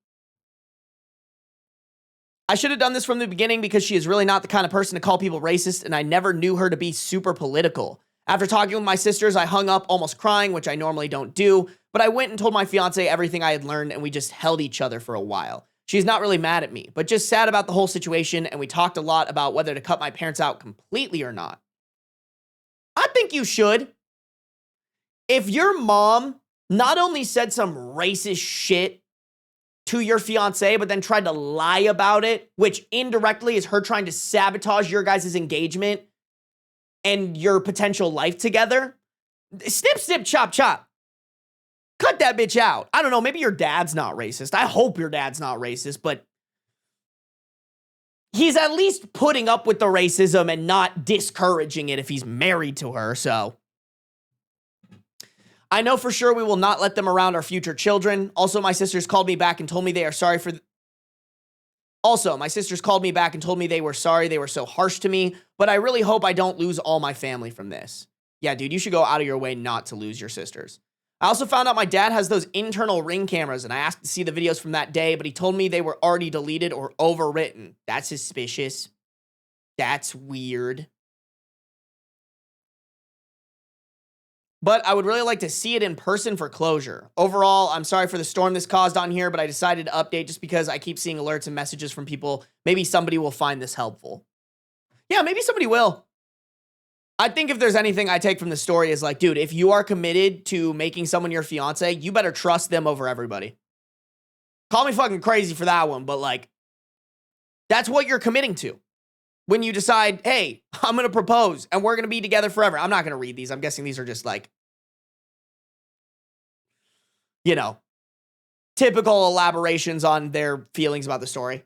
I should have done this from the beginning because she is really not the kind of person to call people racist, and I never knew her to be super political. After talking with my sisters, I hung up almost crying, which I normally don't do, but I went and told my fiance everything I had learned, and we just held each other for a while. She's not really mad at me, but just sad about the whole situation, and we talked a lot about whether to cut my parents out completely or not. I think you should. If your mom not only said some racist shit to your fiance, but then tried to lie about it, which indirectly is her trying to sabotage your guys' engagement and your potential life together, snip, snip, chop, chop. Cut that bitch out. I don't know, maybe your dad's not racist. I hope your dad's not racist, but he's at least putting up with the racism and not discouraging it if he's married to her, so. I know for sure we will not let them around our future children. Also, my sisters called me back and told me they are sorry for... my sisters called me back and told me they were sorry they were so harsh to me, but I really hope I don't lose all my family from this. Yeah, dude, you should go out of your way not to lose your sisters. I also found out my dad has those internal Ring cameras, and I asked to see the videos from that day, but he told me they were already deleted or overwritten. That's suspicious. That's weird. But I would really like to see it in person for closure. Overall, I'm sorry for the storm this caused on here, but I decided to update just because I keep seeing alerts and messages from people. Maybe somebody will find this helpful. Yeah, maybe somebody will. I think if there's anything I take from the story is like, dude, if you are committed to making someone your fiance, you better trust them over everybody. Call me fucking crazy for that one, but like, that's what you're committing to. When you decide, hey, I'm going to propose and we're going to be together forever. I'm not going to read these. I'm guessing these are just like, you know, typical elaborations on their feelings about the story.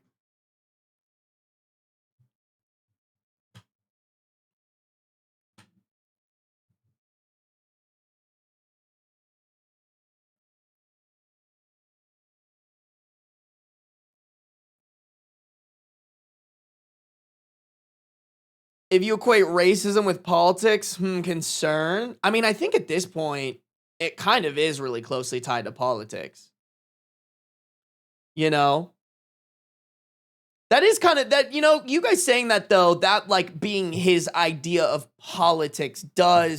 If you equate racism with politics, concern. I mean, I think at this point, it kind of is really closely tied to politics. You know? That is kind of that, you know, you guys saying that though, that like being his idea of politics that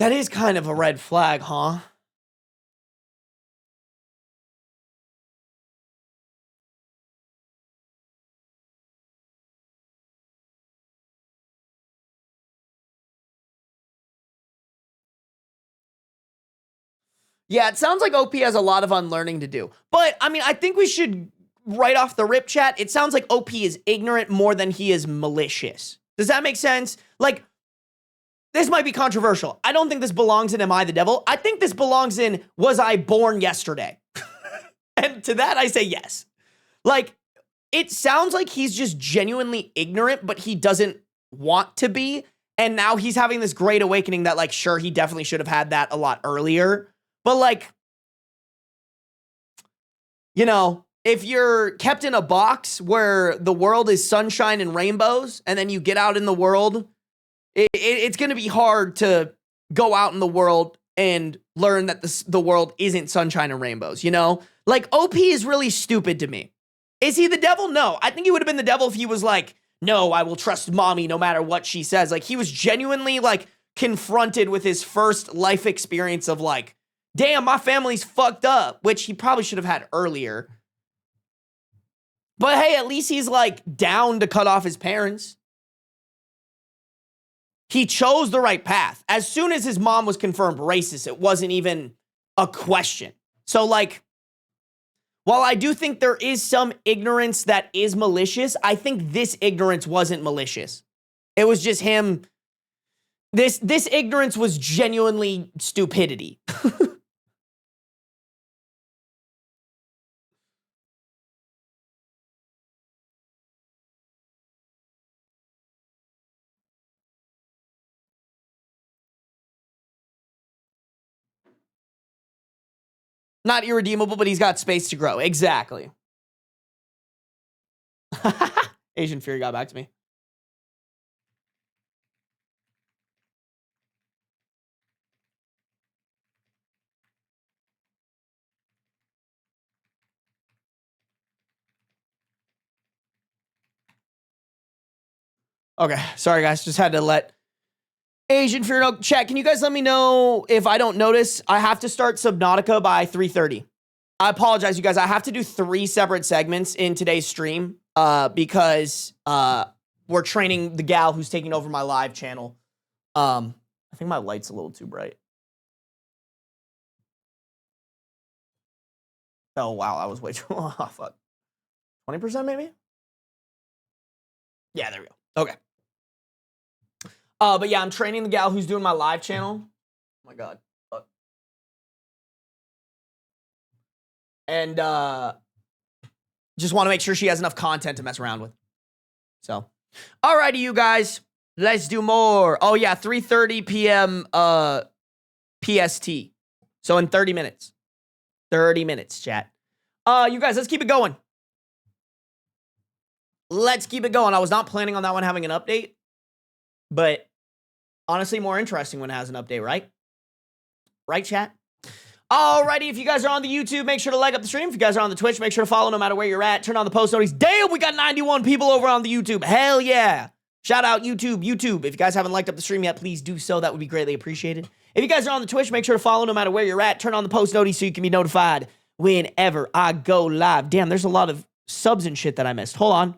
is kind of a red flag, huh? Yeah, it sounds like OP has a lot of unlearning to do. But, I mean, I think we should, right off the rip, chat, it sounds like OP is ignorant more than he is malicious. Does that make sense? Like, this might be controversial. I don't think this belongs in Am I the Devil? I think this belongs in Was I Born Yesterday? And to that, I say yes. Like, it sounds like he's just genuinely ignorant, but he doesn't want to be. And now he's having this great awakening that, like, sure, he definitely should have had that a lot earlier. But, like, you know, if you're kept in a box where the world is sunshine and rainbows, and then you get out in the world, it's going to be hard to go out in the world and learn that the world isn't sunshine and rainbows, you know? Like, OP is really stupid to me. Is he the devil? No. I think he would have been the devil if he was like, no, I will trust mommy no matter what she says. Like, he was genuinely, like, confronted with his first life experience of, like, damn, my family's fucked up, which he probably should have had earlier. But hey, at least he's like down to cut off his parents. He chose the right path. As soon as his mom was confirmed racist, it wasn't even a question. So like, while I do think there is some ignorance that is malicious, I think this ignorance wasn't malicious. It was just him. This ignorance was genuinely stupidity. Not irredeemable, but he's got space to grow. Exactly. Asian Fury got back to me. Okay, sorry guys, just had to let Asian Fury know. Chat, can you guys let me know if I don't notice? I have to start Subnautica by 3:30. I apologize, you guys. I have to do 3 separate segments in today's stream because we're training the gal who's taking over my live channel. I think my light's a little too bright. Oh, wow, that was way too long. Oh, fuck. 20% maybe? Yeah, there we go. Okay. But yeah, I'm training the gal who's doing my live channel. Oh my God. Fuck. And just want to make sure she has enough content to mess around with. So, alrighty, you guys. Let's do more. Oh yeah, 3:30 p.m. PST. So in 30 minutes. 30 minutes, chat. You guys, let's keep it going. Let's keep it going. I was not planning on that one having an update, but honestly, more interesting when it has an update, right? Right, chat? Alrighty, if you guys are on the YouTube, make sure to like up the stream. If you guys are on the Twitch, make sure to follow no matter where you're at. Turn on the post notifications. Damn, we got 91 people over on the YouTube. Hell yeah. Shout out YouTube. If you guys haven't liked up the stream yet, please do so. That would be greatly appreciated. If you guys are on the Twitch, make sure to follow no matter where you're at. Turn on the post notifications so you can be notified whenever I go live. Damn, there's a lot of subs and shit that I missed. Hold on.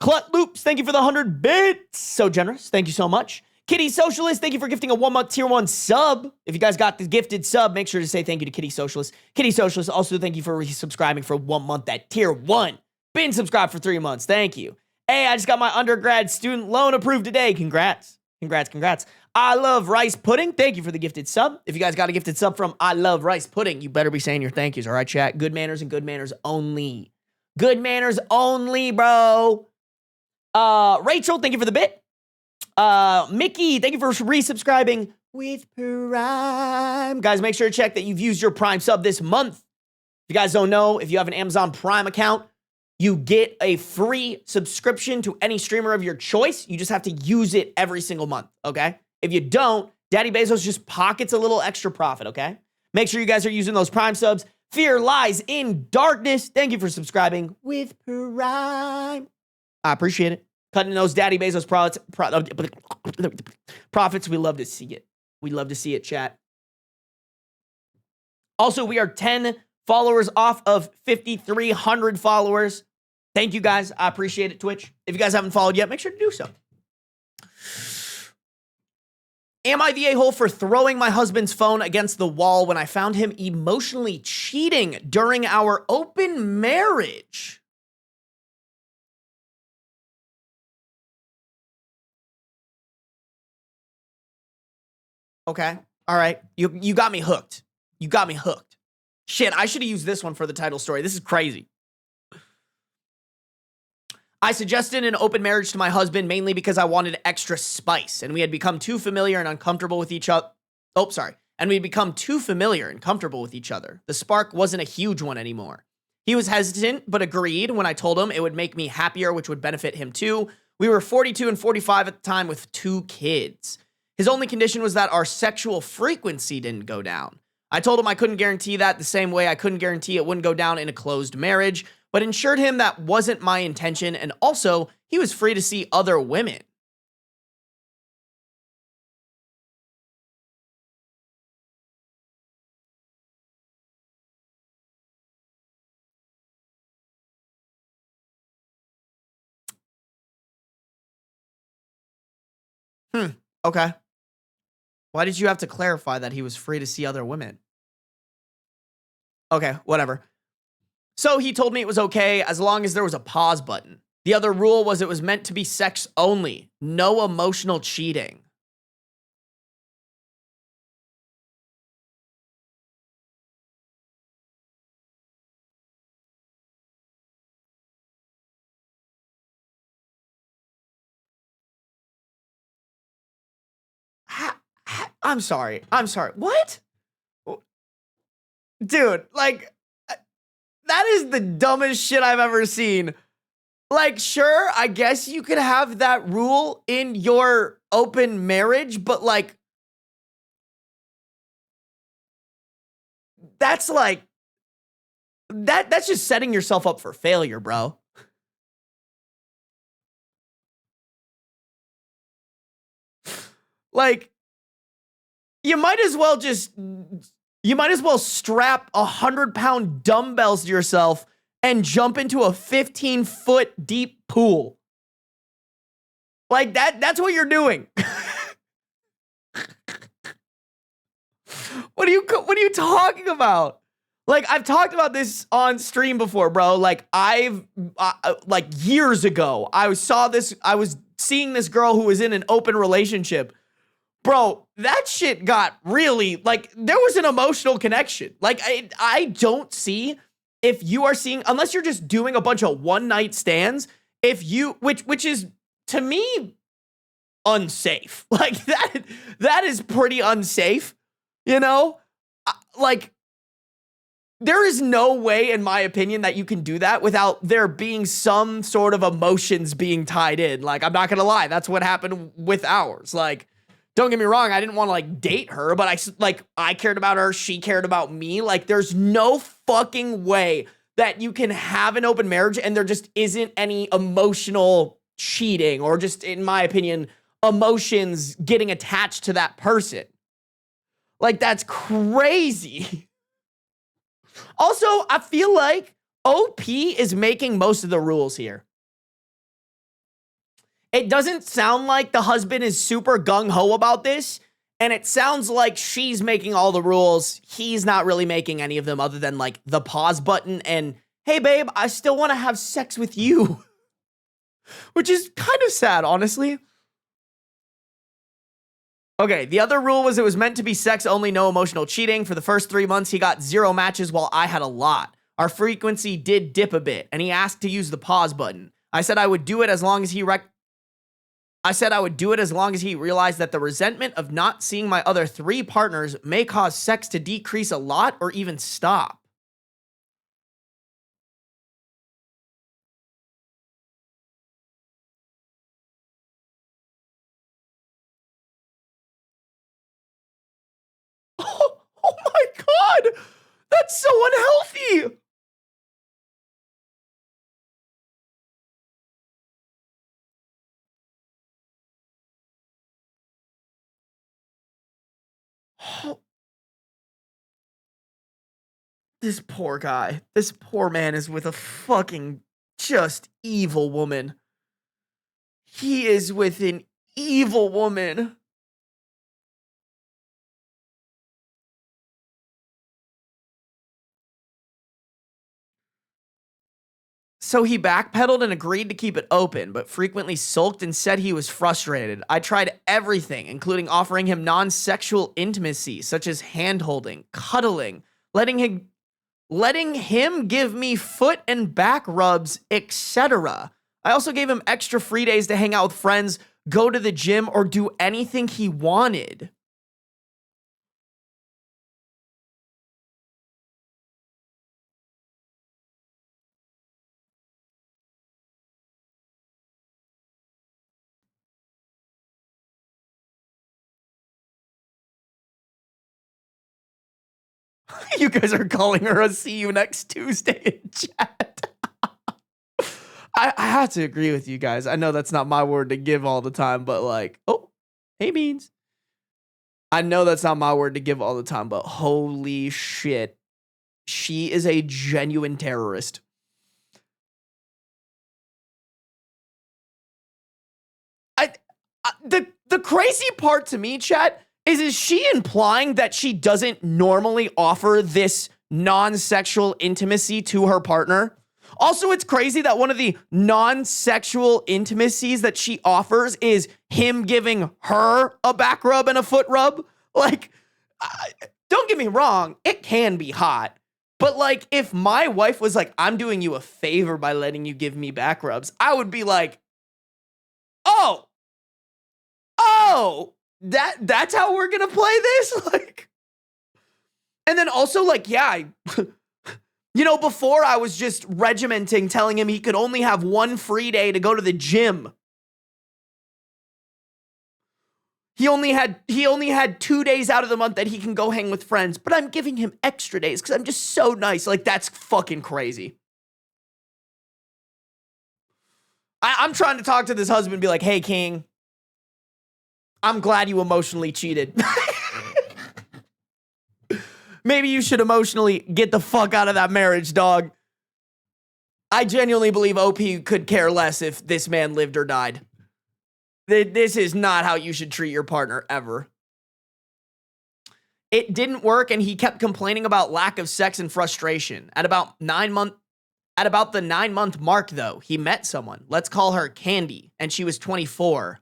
Clut Loops, thank you for the 100 bits. So generous. Thank you so much. Kitty Socialist, thank you for gifting a 1-month tier 1 sub. If you guys got the gifted sub, make sure to say thank you to Kitty Socialist. Kitty Socialist, also thank you for resubscribing for 1 month at tier 1. Been subscribed for 3 months. Thank you. Hey, I just got my undergrad student loan approved today. Congrats. Congrats. I Love Rice Pudding, thank you for the gifted sub. If you guys got a gifted sub from I Love Rice Pudding, you better be saying your thank yous, all right, chat? Good manners and good manners only. Good manners only, bro. Rachel, thank you for the bit. Mickey, thank you for resubscribing with Prime. Guys, make sure to check that you've used your Prime sub this month. If you guys don't know, if you have an Amazon Prime account, you get a free subscription to any streamer of your choice. You just have to use it every single month, okay? If you don't, Daddy Bezos just pockets a little extra profit, okay? Make sure you guys are using those Prime subs. Fear lies in darkness. Thank you for subscribing with Prime. I appreciate it. Cutting those Daddy Bezos profits. We love to see it. We love to see it, chat. Also, we are 10 followers off of 5,300 followers. Thank you, guys. I appreciate it, Twitch. If you guys haven't followed yet, make sure to do so. Am I the a-hole for throwing my husband's phone against the wall when I found him emotionally cheating during our open marriage? Okay. All right. You got me hooked. You got me hooked. Shit, I should have used this one for the title story. This is crazy. I suggested an open marriage to my husband mainly because I wanted extra spice, and we had become too familiar and uncomfortable with each other. Oh, sorry. And we'd become too familiar and comfortable with each other. The spark wasn't a huge one anymore. He was hesitant, but agreed when I told him it would make me happier, which would benefit him too. We were 42 and 45 at the time with 2 kids. His only condition was that our sexual frequency didn't go down. I told him I couldn't guarantee that the same way I couldn't guarantee it wouldn't go down in a closed marriage, but assured him that wasn't my intention, and also he was free to see other women. Okay. Why did you have to clarify that he was free to see other women? Okay, whatever. So he told me it was okay as long as there was a pause button. The other rule was it was meant to be sex only, no emotional cheating. I'm sorry. What? Dude, like, that is the dumbest shit I've ever seen. Like, sure, I guess you could have that rule in your open marriage, but like, that's like, that's just setting yourself up for failure, bro. Like, you might as well strap 100-pound dumbbells to yourself and jump into a 15-foot deep pool. Like that's what you're doing. What are you talking about? Like, I've talked about this on stream before, bro. Like, like years ago, I was seeing this girl who was in an open relationship. Bro, that shit got really, like, there was an emotional connection. Like, I don't see if you are seeing, unless you're just doing a bunch of one-night stands, which is, to me, unsafe. Like, that is pretty unsafe, you know? Like, there is no way, in my opinion, that you can do that without there being some sort of emotions being tied in. Like, I'm not gonna lie, that's what happened with ours. Like, don't get me wrong, I didn't want to, like, date her, but I cared about her, she cared about me. Like, there's no fucking way that you can have an open marriage and there just isn't any emotional cheating or just, in my opinion, emotions getting attached to that person. Like, that's crazy. Also, I feel like OP is making most of the rules here. It doesn't sound like the husband is super gung-ho about this, and it sounds like she's making all the rules. He's not really making any of them other than, like, the pause button and, hey, babe, I still want to have sex with you. Which is kind of sad, honestly. Okay, the other rule was it was meant to be sex only, no emotional cheating. For the first 3 months, he got 0 matches while I had a lot. Our frequency did dip a bit, and he asked to use the pause button. I said I would do it as long as he realized that the resentment of not seeing my other 3 partners may cause sex to decrease a lot or even stop. Oh my God! That's so unhealthy. This poor guy. This poor man is with a fucking just evil woman. He is with an evil woman. So he backpedaled and agreed to keep it open, but frequently sulked and said he was frustrated. I tried everything, including offering him non-sexual intimacy, such as hand-holding, cuddling, letting him give me foot and back rubs, etc. I also gave him extra free days to hang out with friends, go to the gym, or do anything he wanted. You guys are calling her a see you next Tuesday in chat. I have to agree with you guys. I know that's not my word to give all the time, but like, oh, hey Beans. I know that's not my word to give all the time, but holy shit. She is a genuine terrorist. The crazy part to me, chat, is she implying that she doesn't normally offer this non-sexual intimacy to her partner? Also, it's crazy that one of the non-sexual intimacies that she offers is him giving her a back rub and a foot rub. Like, don't get me wrong, it can be hot. But like, if my wife was like, I'm doing you a favor by letting you give me back rubs, I would be like, oh, that's how we're gonna play this? Like, and then also like, yeah, before I was just regimenting, telling him he could only have one free day to go to the gym. He only had 2 days out of the month that he can go hang with friends, but I'm giving him extra days because I'm just so nice. Like, that's fucking crazy. I'm trying to talk to this husband and be like, hey, King, I'm glad you emotionally cheated. Maybe you should emotionally get the fuck out of that marriage, dog. I genuinely believe OP could care less if this man lived or died. This is not how you should treat your partner ever. It didn't work, and he kept complaining about lack of sex and frustration. At about the 9-month mark, though, he met someone. Let's call her Candy, and she was 24.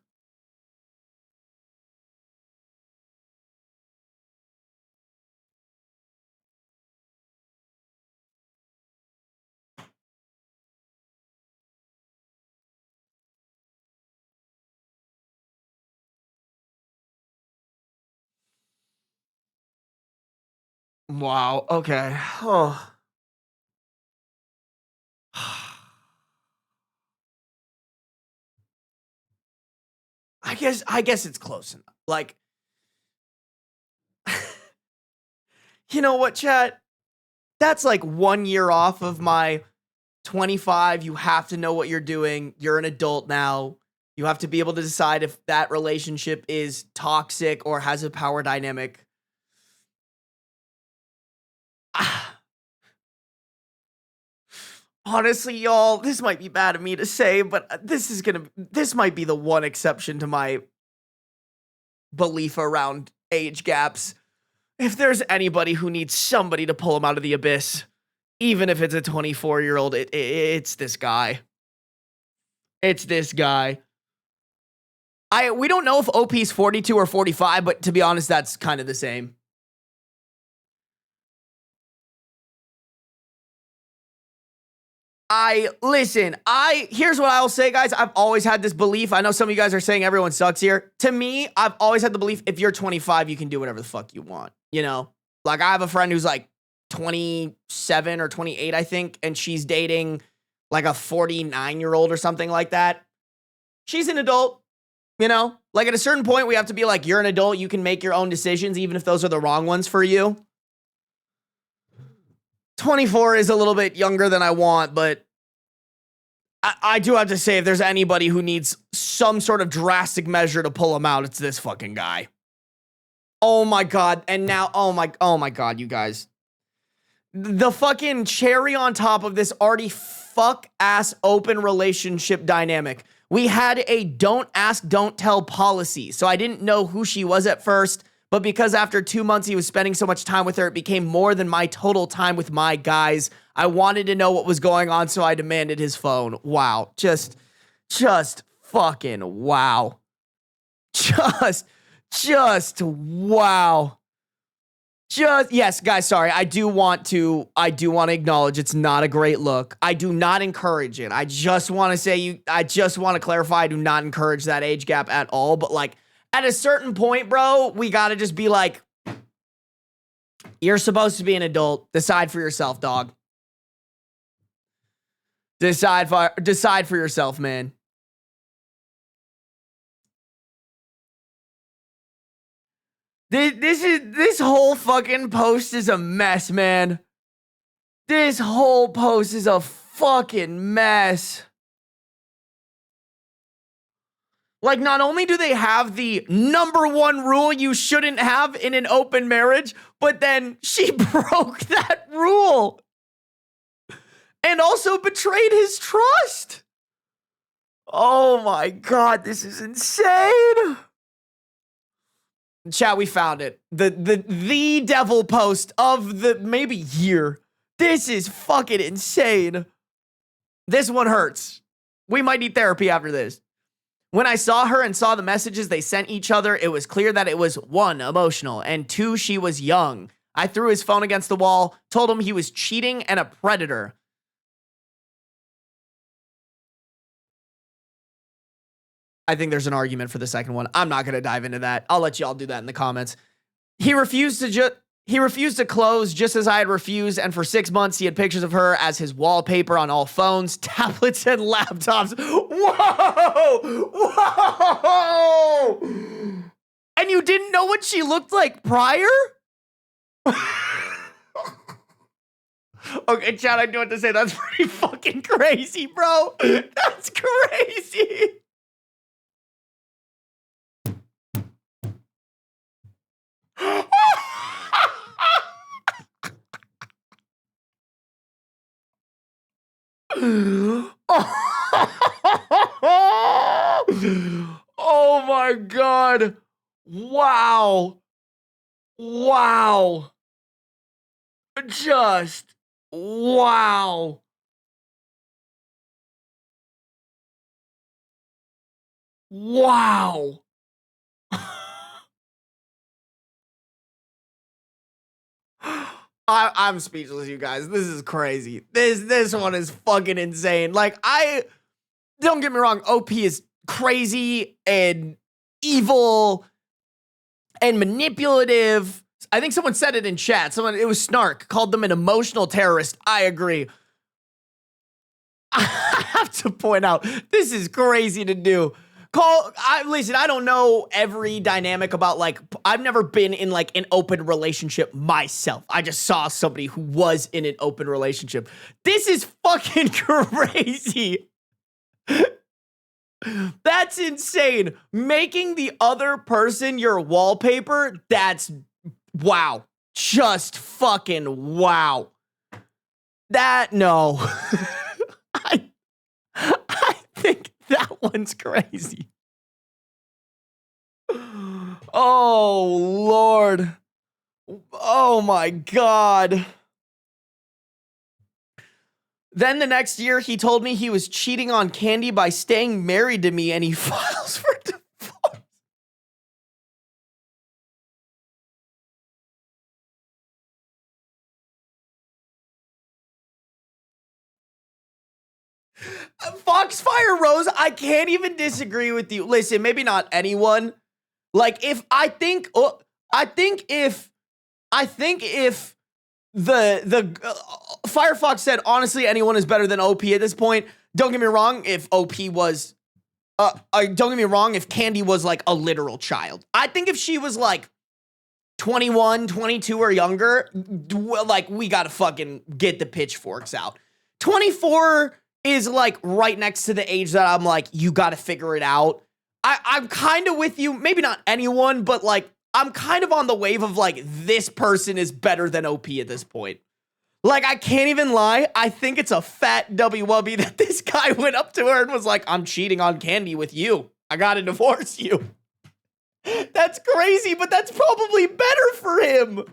Wow, okay. Oh. I guess it's close enough. Like, you know what, chat? That's like 1 year off of my 25. You have to know what you're doing. You're an adult now. You have to be able to decide if that relationship is toxic or has a power dynamic. Honestly, y'all, this might be bad of me to say, but this might be the one exception to my belief around age gaps. If there's anybody who needs somebody to pull him out of the abyss, even if it's a 24-year-old, it's this guy. It's this guy. We don't know if OP's 42 or 45, but to be honest, that's kind of the same. Here's what I'll say, guys. I've always had this belief. I know some of you guys are saying everyone sucks here. To me, I've always had the belief if you're 25, you can do whatever the fuck you want. Like I have a friend who's like 27 or 28, I think, and she's dating like a 49-year-old or something like that. She's an adult, Like at a certain point, we have to be like, you're an adult. You can make your own decisions, even if those are the wrong ones for you. 24 is a little bit younger than I want, but I do have to say, if there's anybody who needs some sort of drastic measure to pull him out, it's this fucking guy. Oh my God. And now, oh my God, you guys. The fucking cherry on top of this already fuck-ass open relationship dynamic. We had a don't ask, don't tell policy. So I didn't know who she was at first, but because after 2 months he was spending so much time with her, it became more than my total time with my guys. I wanted to know what was going on, so I demanded his phone. Wow. Just fucking wow. Just wow. Yes, guys, sorry. I do want to acknowledge it's not a great look. I do not encourage it. I just want to clarify, I do not encourage that age gap at all. But like, at a certain point, bro, we gotta just be like, you're supposed to be an adult. Decide for yourself, dog. Decide for yourself, man. This whole fucking post is a mess, man. This whole post is a fucking mess. Like, not only do they have the #1 rule you shouldn't have in an open marriage, but then she broke that rule. And also betrayed his trust. Oh my God, this is insane. Chat, we found it. The devil post of the maybe year. This is fucking insane. This one hurts. We might need therapy after this. When I saw her and saw the messages they sent each other, it was clear that it was 1, emotional, and 2, she was young. I threw his phone against the wall, told him he was cheating and a predator. I think there's an argument for the second one. I'm not going to dive into that. I'll let y'all do that in the comments. He refused to close just as I had refused, and for 6 months he had pictures of her as his wallpaper on all phones, tablets, and laptops. Whoa! Whoa! And you didn't know what she looked like prior? Okay, chat, I do have to say that's pretty fucking crazy, bro. That's crazy. Oh my God. Wow. Wow. Just wow. Wow. I'm speechless, you guys. This is crazy. This one is fucking insane. Like, don't get me wrong, OP is crazy and evil and manipulative. I think someone said it in chat. It was Snark, called them an emotional terrorist. I agree. I have to point out, this is crazy to do. Listen, I don't know every dynamic about, like, I've never been in, like, an open relationship myself. I just saw somebody who was in an open relationship. This is fucking crazy. That's insane. Making the other person your wallpaper, that's wow. Just fucking wow. No. I think that one's crazy. Oh, Lord. Oh, my God. Then the next year, he told me he was cheating on Candy by staying married to me, and he files for divorce. Foxfire Rose, I can't even disagree with you. Listen, maybe not anyone. Like, if the Firefox said, honestly, anyone is better than OP at this point. Don't get me wrong, if OP was, don't get me wrong, if Candy was like a literal child. I think if she was like 21, 22 or younger, like, we gotta fucking get the pitchforks out. 24 is like right next to the age that I'm like, you gotta figure it out. I'm kind of with you, maybe not anyone, but like, I'm kind of on the wave of like, this person is better than OP at this point. Like, I can't even lie. I think it's a fat WWB that this guy went up to her and was like, I'm cheating on Candy with you. I gotta divorce you. That's crazy, but that's probably better for him.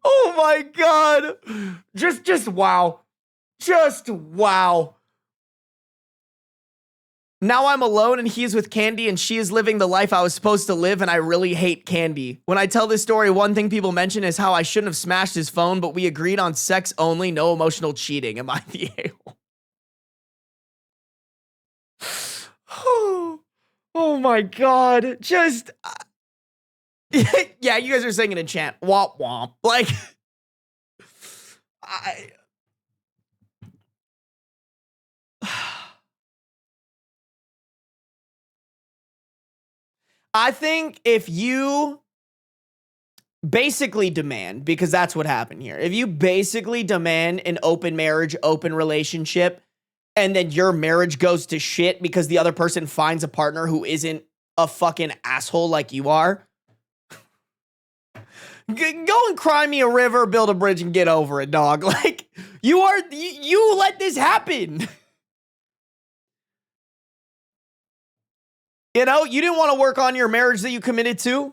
Oh my God. Just wow. Just wow. Now I'm alone and he's with Candy and she is living the life I was supposed to live and I really hate Candy. When I tell this story, one thing people mention is how I shouldn't have smashed his phone, but we agreed on sex only, no emotional cheating. Am I the a-hole? Oh my God. Just... yeah, you guys are saying it in chat. Womp womp. Like... I think if you basically demand, because that's what happened here, if you basically demand an open marriage, open relationship, and then your marriage goes to shit because the other person finds a partner who isn't a fucking asshole like you are, go and cry me a river, build a bridge, and get over it, dog. Like, you let this happen. You know, you didn't want to work on your marriage that you committed to.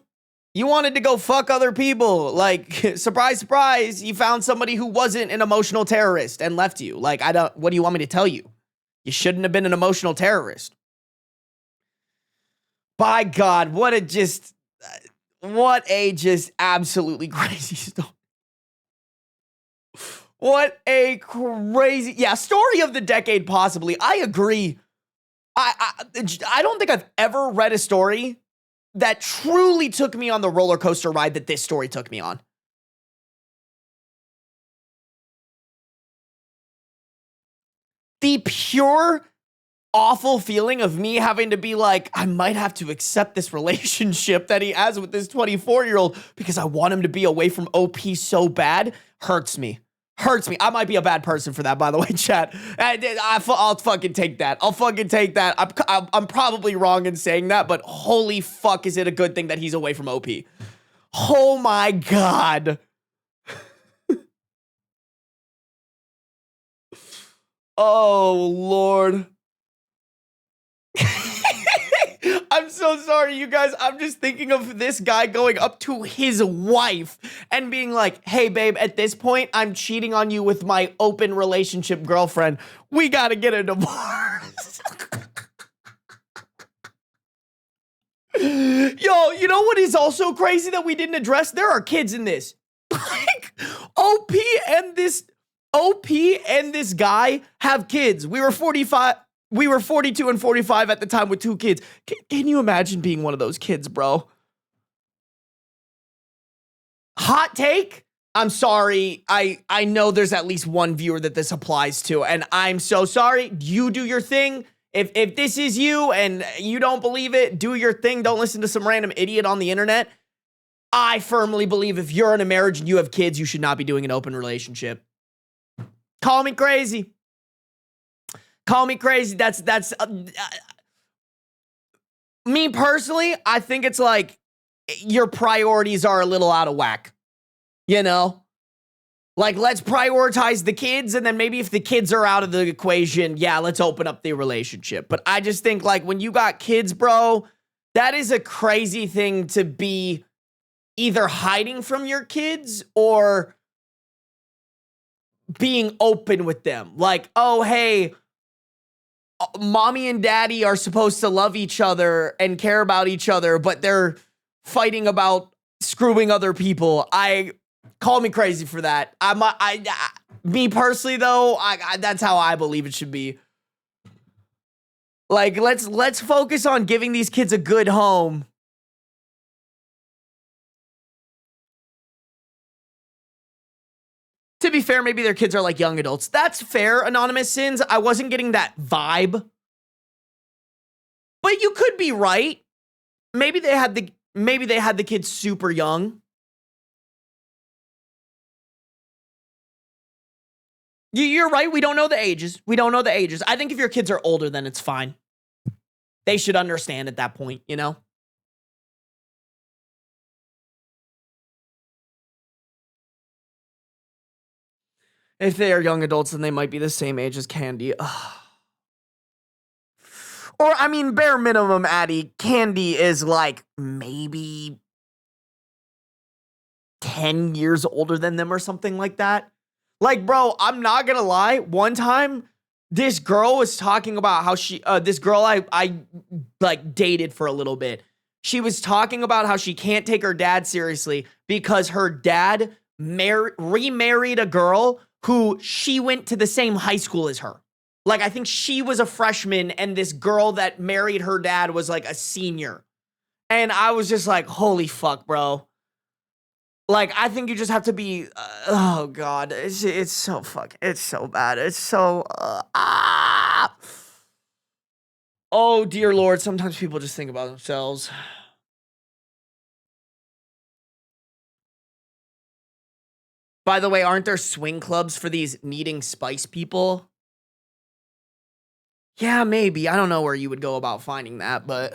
You wanted to go fuck other people. Like, surprise, surprise, you found somebody who wasn't an emotional terrorist and left you. Like, what do you want me to tell you? You shouldn't have been an emotional terrorist. By God, what a just absolutely crazy story. What a crazy, yeah, story of the decade, possibly. I agree. I don't think I've ever read a story that truly took me on the roller coaster ride that this story took me on. The pure awful feeling of me having to be like, I might have to accept this relationship that he has with this 24-year-old because I want him to be away from OP so bad, hurts me. Hurts me. I might be a bad person for that, by the way, chat. I'll fucking take that. I'll fucking take that. I'm probably wrong in saying that, but holy fuck, is it a good thing that he's away from OP? Oh my God. Oh, Lord. I'm so sorry, you guys. I'm just thinking of this guy going up to his wife and being like, hey, babe, at this point, I'm cheating on you with my open relationship girlfriend. We gotta get a divorce. Yo, you know what is also crazy that we didn't address? There are kids in this. Like, OP and this guy have kids. We were 42 and 45 at the time with 2 kids. Can you imagine being one of those kids, bro? Hot take? I'm sorry. I know there's at least one viewer that this applies to, and I'm so sorry. You do your thing. If this is you and you don't believe it, do your thing. Don't listen to some random idiot on the internet. I firmly believe if you're in a marriage and you have kids, you should not be doing an open relationship. Call me crazy. Call me crazy. That's me personally. I think it's like your priorities are a little out of whack. You know, like, let's prioritize the kids, and then maybe if the kids are out of the equation, yeah, let's open up the relationship. But I just think, like, when you got kids, bro, that is a crazy thing to be either hiding from your kids or being open with them. Like, oh, hey, mommy and daddy are supposed to love each other and care about each other, but they're fighting about screwing other people. Call me crazy for that. Me personally, though, that's how I believe it should be. Like, let's focus on giving these kids a good home. To be fair, maybe their kids are like young adults. That's fair, Anonymous Sins. I wasn't getting that vibe. But you could be right. maybe they had the kids super young. You're right. We don't know the ages. I think if your kids are older, then it's fine. They should understand at that point, you know? If they are young adults, then they might be the same age as Candy. Ugh. Or, I mean, bare minimum, Addy, Candy is like maybe 10 years older than them or something like that. Like, bro, I'm not gonna lie. One time, this girl was talking about how this girl I like dated for a little bit. She was talking about how she can't take her dad seriously because her dad remarried a girl who she went to the same high school as her. Like, I think she was a freshman and this girl that married her dad was like a senior. And I was just like, holy fuck, bro. Like, I think you just have to be, oh God, it's so fucking, it's so bad. It's so, Oh, dear Lord, sometimes people just think about themselves. By the way, aren't there swing clubs for these needing spice people? Yeah, maybe. I don't know where you would go about finding that, but...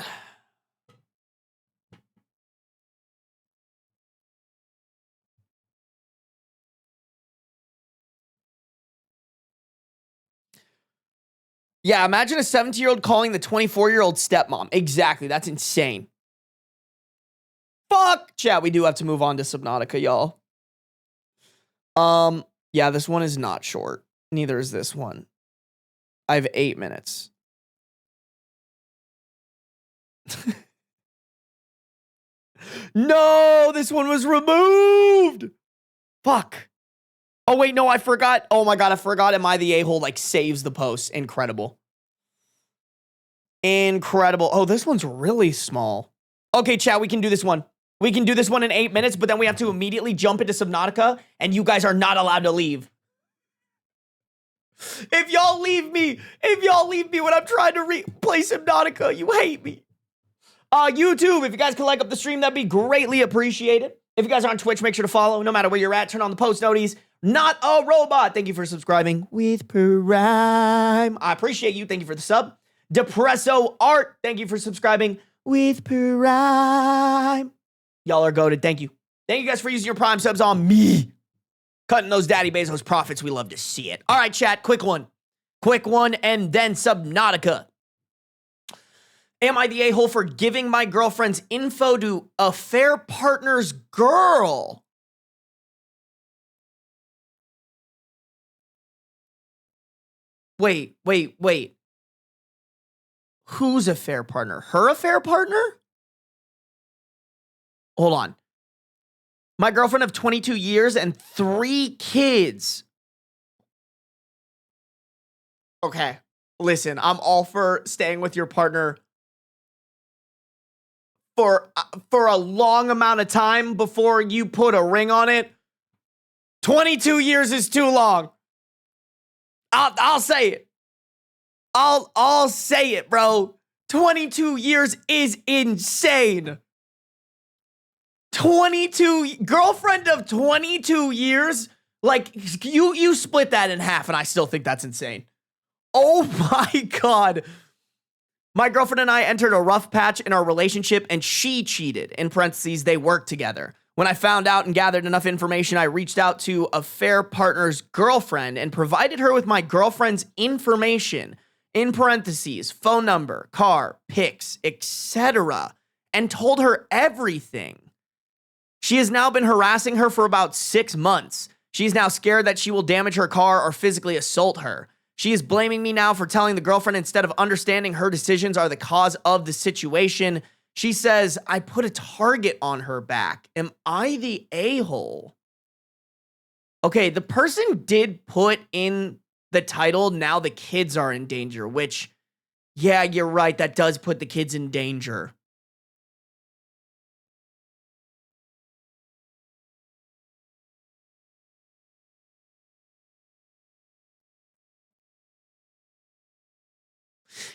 Yeah, imagine a 17-year-old calling the 24-year-old stepmom. Exactly, that's insane. Fuck! Chat, we do have to move on to Subnautica, y'all. Yeah, this one is not short. Neither is this one. I have 8 minutes. No, this one was removed. Fuck. Oh, wait, no, I forgot. Oh my God, I forgot. Am I the a-hole? Like, saves the post. Incredible. Incredible. Oh, this one's really small. Okay, chat, we can do this one. We can do this one in 8 minutes, but then we have to immediately jump into Subnautica, and you guys are not allowed to leave. If y'all leave me when I'm trying to play Subnautica, you hate me. YouTube, if you guys could like up the stream, that'd be greatly appreciated. If you guys are on Twitch, make sure to follow. No matter where you're at, turn on the post noties. Not a robot. Thank you for subscribing with Prime. I appreciate you. Thank you for the sub. Depresso Art, thank you for subscribing with Prime. Y'all are goated. Thank you. Thank you guys for using your Prime subs on me. Cutting those Daddy Bezos profits. We love to see it. All right, chat. Quick one. Quick one and then Subnautica. Am I the a-hole for giving my girlfriend's info to affair partner's girl? Wait. Who's affair partner? Her affair partner? Hold on. My girlfriend of 22 years and 3 kids. Okay. Listen, I'm all for staying with your partner for a long amount of time before you put a ring on it. 22 years is too long. I'll say it. I'll say it, bro. 22 years is insane. 22 girlfriend of 22 years, like you split that in half and I still think that's insane. Oh my God. My girlfriend and I entered a rough patch in our relationship and she cheated. In parentheses, they worked together. When I found out and gathered enough information, I reached out to affair partner's girlfriend and provided her with my girlfriend's information, in parentheses, phone number, car, pics, etc., and told her everything. She has now been harassing her for about 6 months. She's now scared that she will damage her car or physically assault her. She is blaming me now for telling the girlfriend instead of understanding her decisions are the cause of the situation. She says, I put a target on her back. Am I the a-hole? Okay, the person did put in the title, now the kids are in danger, which, yeah, you're right. That does put the kids in danger.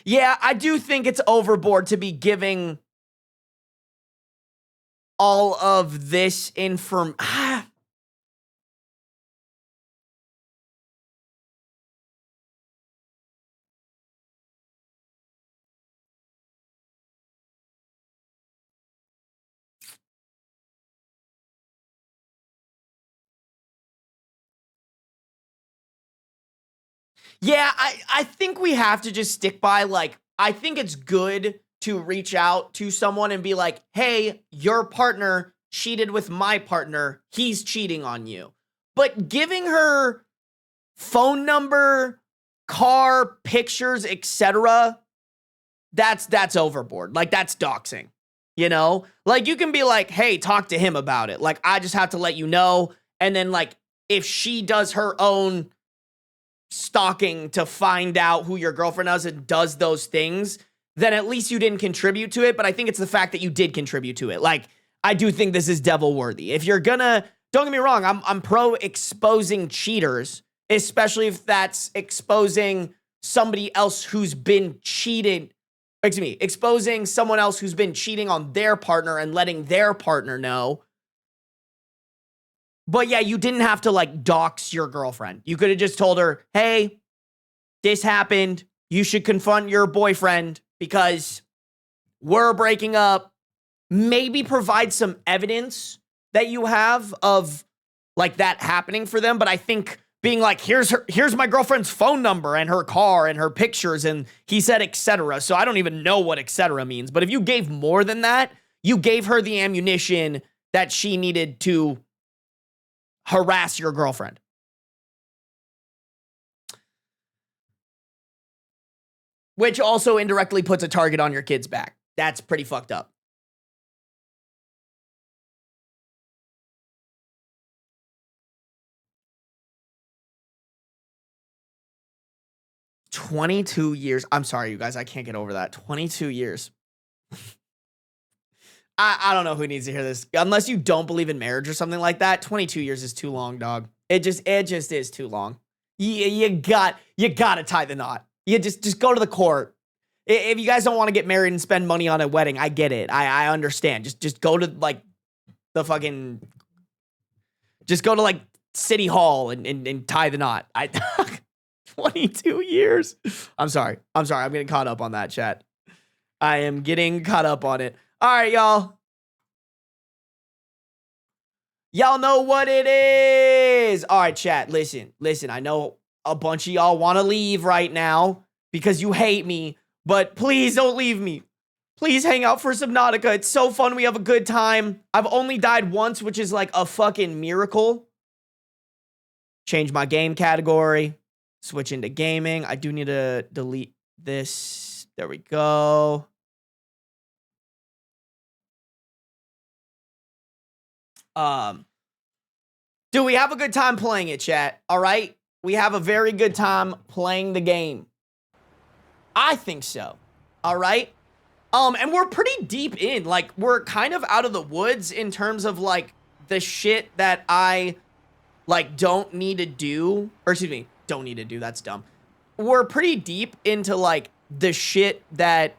Yeah, I do think it's overboard to be giving all of this information. Yeah, I think we have to just stick by, like, I think it's good to reach out to someone and be like, hey, your partner cheated with my partner. He's cheating on you. But giving her phone number, car, pictures, etc., that's overboard. Like, that's doxing, you know? Like, you can be like, hey, talk to him about it. Like, I just have to let you know. And then, like, if she does her own stalking to find out who your girlfriend is and does those things, then at least you didn't contribute to it. But I think it's the fact that you did contribute to it. Like, I do think this is devil worthy. If you're gonna, don't get me wrong, I'm pro exposing cheaters, especially if that's exposing somebody else who's been cheated. Excuse me, exposing someone else who's been cheating on their partner and letting their partner know. But yeah, you didn't have to, like, dox your girlfriend. You could have just told her, hey, this happened. You should confront your boyfriend because we're breaking up. Maybe provide some evidence that you have of, like, that happening for them. But I think being like, here's my girlfriend's phone number and her car and her pictures, and he said etc. So I don't even know what etc. means. But if you gave more than that, you gave her the ammunition that she needed to harass your girlfriend. Which also indirectly puts a target on your kid's back. That's pretty fucked up. $22 years. I'm sorry, you guys. I can't get over that. 22 years. I don't know who needs to hear this. Unless you don't believe in marriage or something like that, 22 years is too long, dog. It just is too long. You gotta tie the knot. You just go to the court. If you guys don't want to get married and spend money on a wedding, I get it. I understand. Just go to, like, the fucking, just go to, like, City Hall and tie the knot. 22 years. I'm sorry. I'm getting caught up on that, chat. I am getting caught up on it. All right, y'all. Y'all know what it is. All right, chat. Listen. I know a bunch of y'all want to leave right now because you hate me, but please don't leave me. Please hang out for Subnautica. It's so fun. We have a good time. I've only died once, which is like a fucking miracle. Change my game category. Switch into gaming. I do need to delete this. There we go. Do we have a good time playing it, chat? All right. We have a very good time playing the game. I think so. All right. And we're pretty deep in, like, we're kind of out of the woods in terms of, like, the shit that I, like, don't need to do, or excuse me, don't need to do. That's dumb. We're pretty deep into, like, the shit that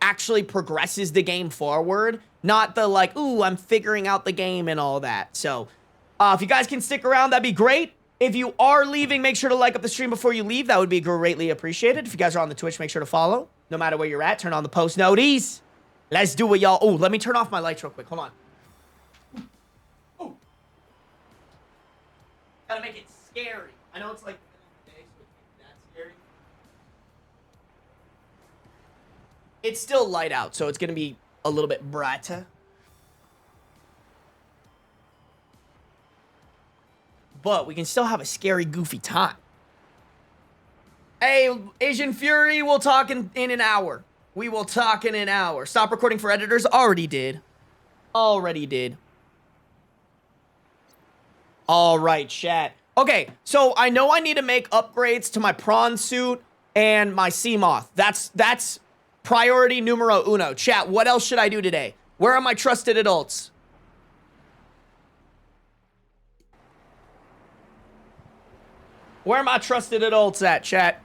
actually progresses the game forward. Not the, like, ooh, I'm figuring out the game and all that. So, if you guys can stick around, that'd be great. If you are leaving, make sure to like up the stream before you leave. That would be greatly appreciated. If you guys are on the Twitch, make sure to follow. No matter where you're at, turn on the post noties. Let's do it, y'all. Oh, let me turn off my lights real quick. Hold on. Oh. Gotta make it scary. I know it's like the day, so it's not that scary. It's still light out, so it's gonna be a little bit brighter. But we can still have a scary, goofy time. Hey, Asian Fury, we'll talk in an hour. We will talk in an hour. Stop recording for editors. Already did. All right, chat. Okay, so I know I need to make upgrades to my prawn suit and my sea moth. That's priority numero uno. Chat, what else should I do today? Where are my trusted adults? Where are my trusted adults at, chat?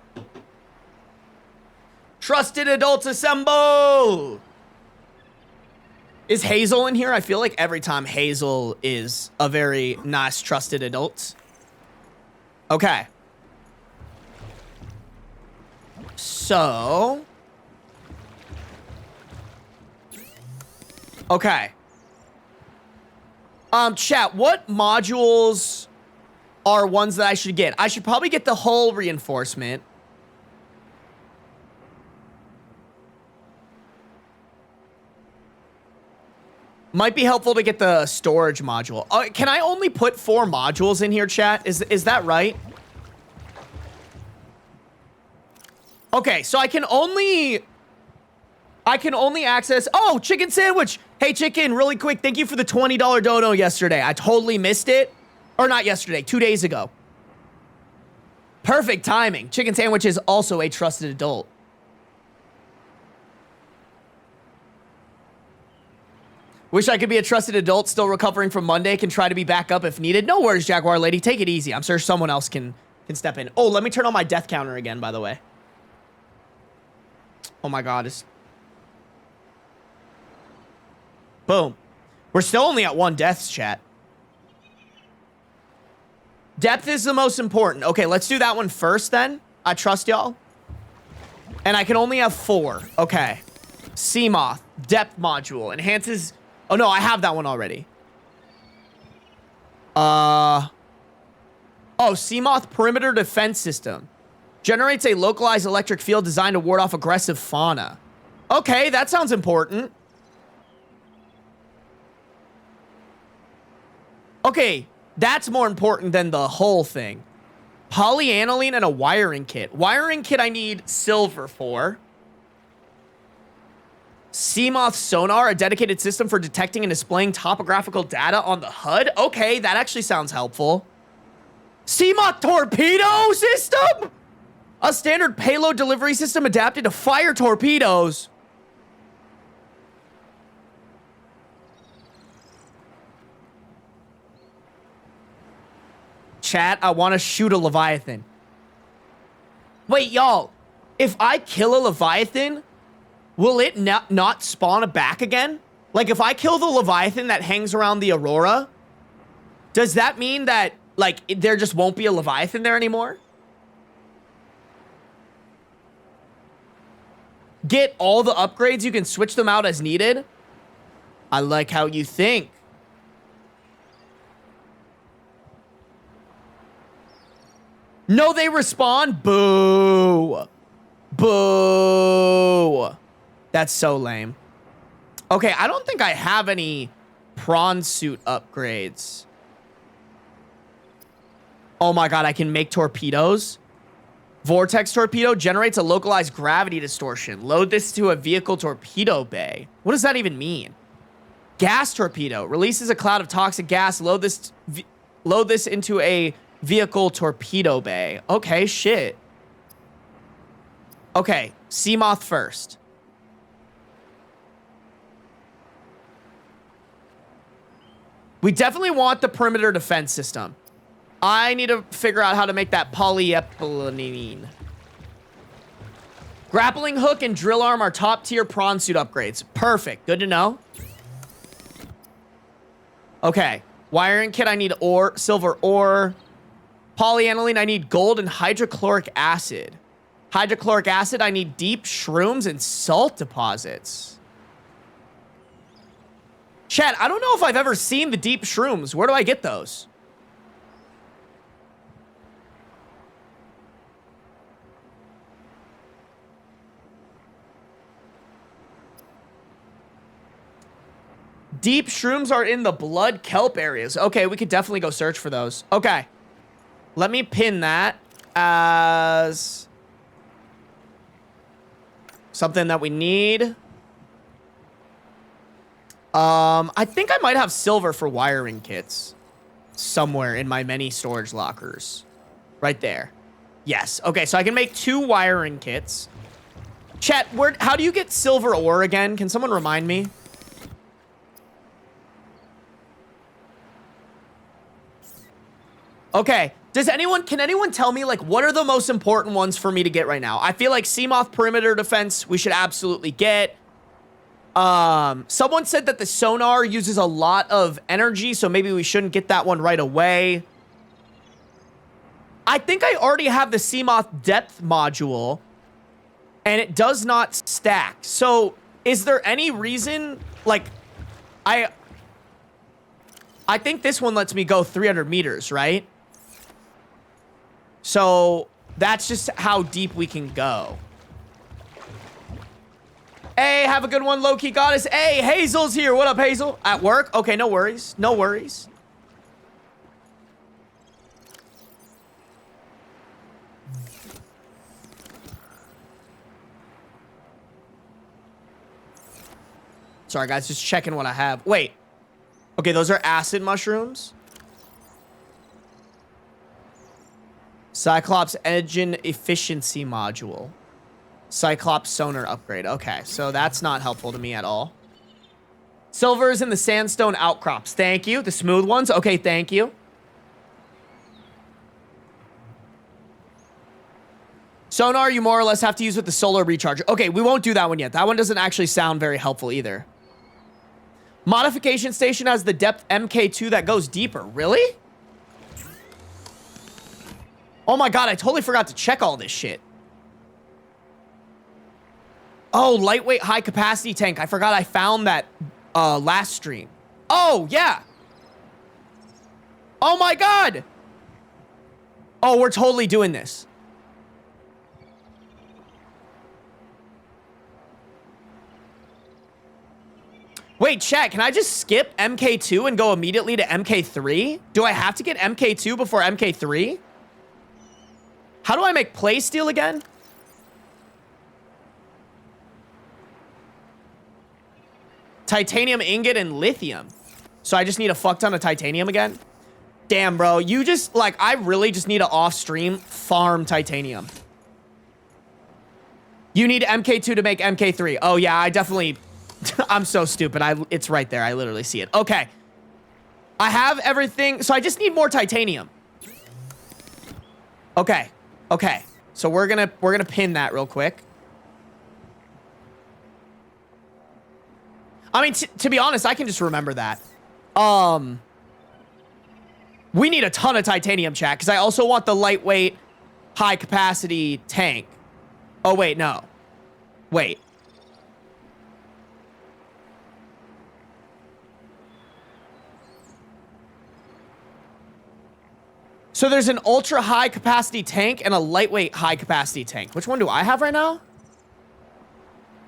Trusted adults assemble! Is Hazel in here? I feel like every time Hazel is a very nice, trusted adult. Okay. So. Okay. Chat, what modules are ones that I should get? I should probably get the hull reinforcement. Might be helpful to get the storage module. Can I only put 4 modules in here, chat? Is that right? Okay, so I can only access... Oh, chicken sandwich! Hey, chicken, really quick, thank you for the $20 dono yesterday. I totally missed it. Or not yesterday, 2 days ago. Perfect timing. Chicken sandwich is also a trusted adult. Wish I could be a trusted adult still recovering from Monday. Can try to be back up if needed. No worries, Jaguar Lady. Take it easy. I'm sure someone else can step in. Oh, let me turn on my death counter again, by the way. Oh my god. Boom. We're still only at 1 deaths, chat. Depth is the most important. Okay, let's do that one first then. I trust y'all. And I can only have 4. Okay. Seamoth. Depth module. Enhances... Oh, no, I have that one already. Oh, Seamoth Perimeter Defense System. Generates a localized electric field designed to ward off aggressive fauna. Okay, that sounds important. Okay, that's more important than the whole thing. Polyaniline and a wiring kit. Wiring kit I need silver for. Seamoth sonar, a dedicated system for detecting and displaying topographical data on the HUD. Okay, that actually sounds helpful. Seamoth torpedo system? A standard payload delivery system adapted to fire torpedoes. Chat, I want to shoot a Leviathan. Wait, y'all. If I kill a Leviathan... will it not spawn back again? Like, if I kill the Leviathan that hangs around the Aurora, does that mean that, like, there just won't be a Leviathan there anymore? Get all the upgrades, you can switch them out as needed? I like how you think. No, they respawn? Boo. Boo. That's so lame. Okay, I don't think I have any prawn suit upgrades. Oh my god, I can make torpedoes. Vortex torpedo generates a localized gravity distortion. Load this to a vehicle torpedo bay. What does that even mean? Gas torpedo releases a cloud of toxic gas. Load this into a vehicle torpedo bay. Okay, shit. Okay, Seamoth first. We definitely want the perimeter defense system. I need to figure out how to make that polyethylene. Grappling hook and drill arm are top tier prawn suit upgrades. Perfect. Good to know. Okay. Wiring kit, I need ore, silver ore. Polyaniline, I need gold and hydrochloric acid. Hydrochloric acid, I need deep shrooms and salt deposits. Chat, I don't know if I've ever seen the deep shrooms. Where do I get those? Deep shrooms are in the blood kelp areas. Okay, we could definitely go search for those. Okay. Let me pin that as something that we need. I think I might have silver for wiring kits somewhere in my many storage lockers. Right there. Yes. Okay, so I can make 2 wiring kits. Chat, how do you get silver ore again? Can someone remind me? Okay. Can anyone tell me, like, what are the most important ones for me to get right now? I feel like Seamoth perimeter defense we should absolutely get. Someone said that the sonar uses a lot of energy, so maybe we shouldn't get that one right away. I think I already have the Seamoth depth module, and it does not stack. So, is there any reason, like, I think this one lets me go 300 meters, right? So, that's just how deep we can go. Hey, have a good one, low-key goddess. Hey, Hazel's here. What up, Hazel? At work? Okay, no worries. No worries. Sorry, guys. Just checking what I have. Wait. Okay, those are acid mushrooms. Cyclops engine efficiency module. Cyclops sonar upgrade. Okay, so that's not helpful to me at all. Silver is in the sandstone outcrops. Thank you. The smooth ones. Okay, thank you. Sonar, you more or less have to use with the solar recharge. Okay, we won't do that one yet. That one doesn't actually sound very helpful either. Modification station has the depth MK2 that goes deeper. Really? Oh my god, I totally forgot to check all this shit. Oh, lightweight high capacity tank. I forgot I found that last stream. Oh, yeah. Oh my god. Oh, we're totally doing this. Wait, chat, can I just skip MK2 and go immediately to MK3? Do I have to get MK2 before MK3? How do I make play steel again? Titanium ingot and lithium. So I just need a fuck ton of titanium again? Damn, bro. You just, like, I really just need to off-stream farm titanium. You need MK2 to make MK3. Oh, yeah, I definitely... I'm so stupid. It's right there. I literally see it. Okay. I have everything. So I just need more titanium. Okay. Okay. So we're gonna pin that real quick. I mean, to be honest, I can just remember that. We need a ton of titanium, chat, because I also want the lightweight, high-capacity tank. Oh, wait, no. Wait. So there's an ultra high capacity tank and a lightweight high capacity tank. Which one do I have right now?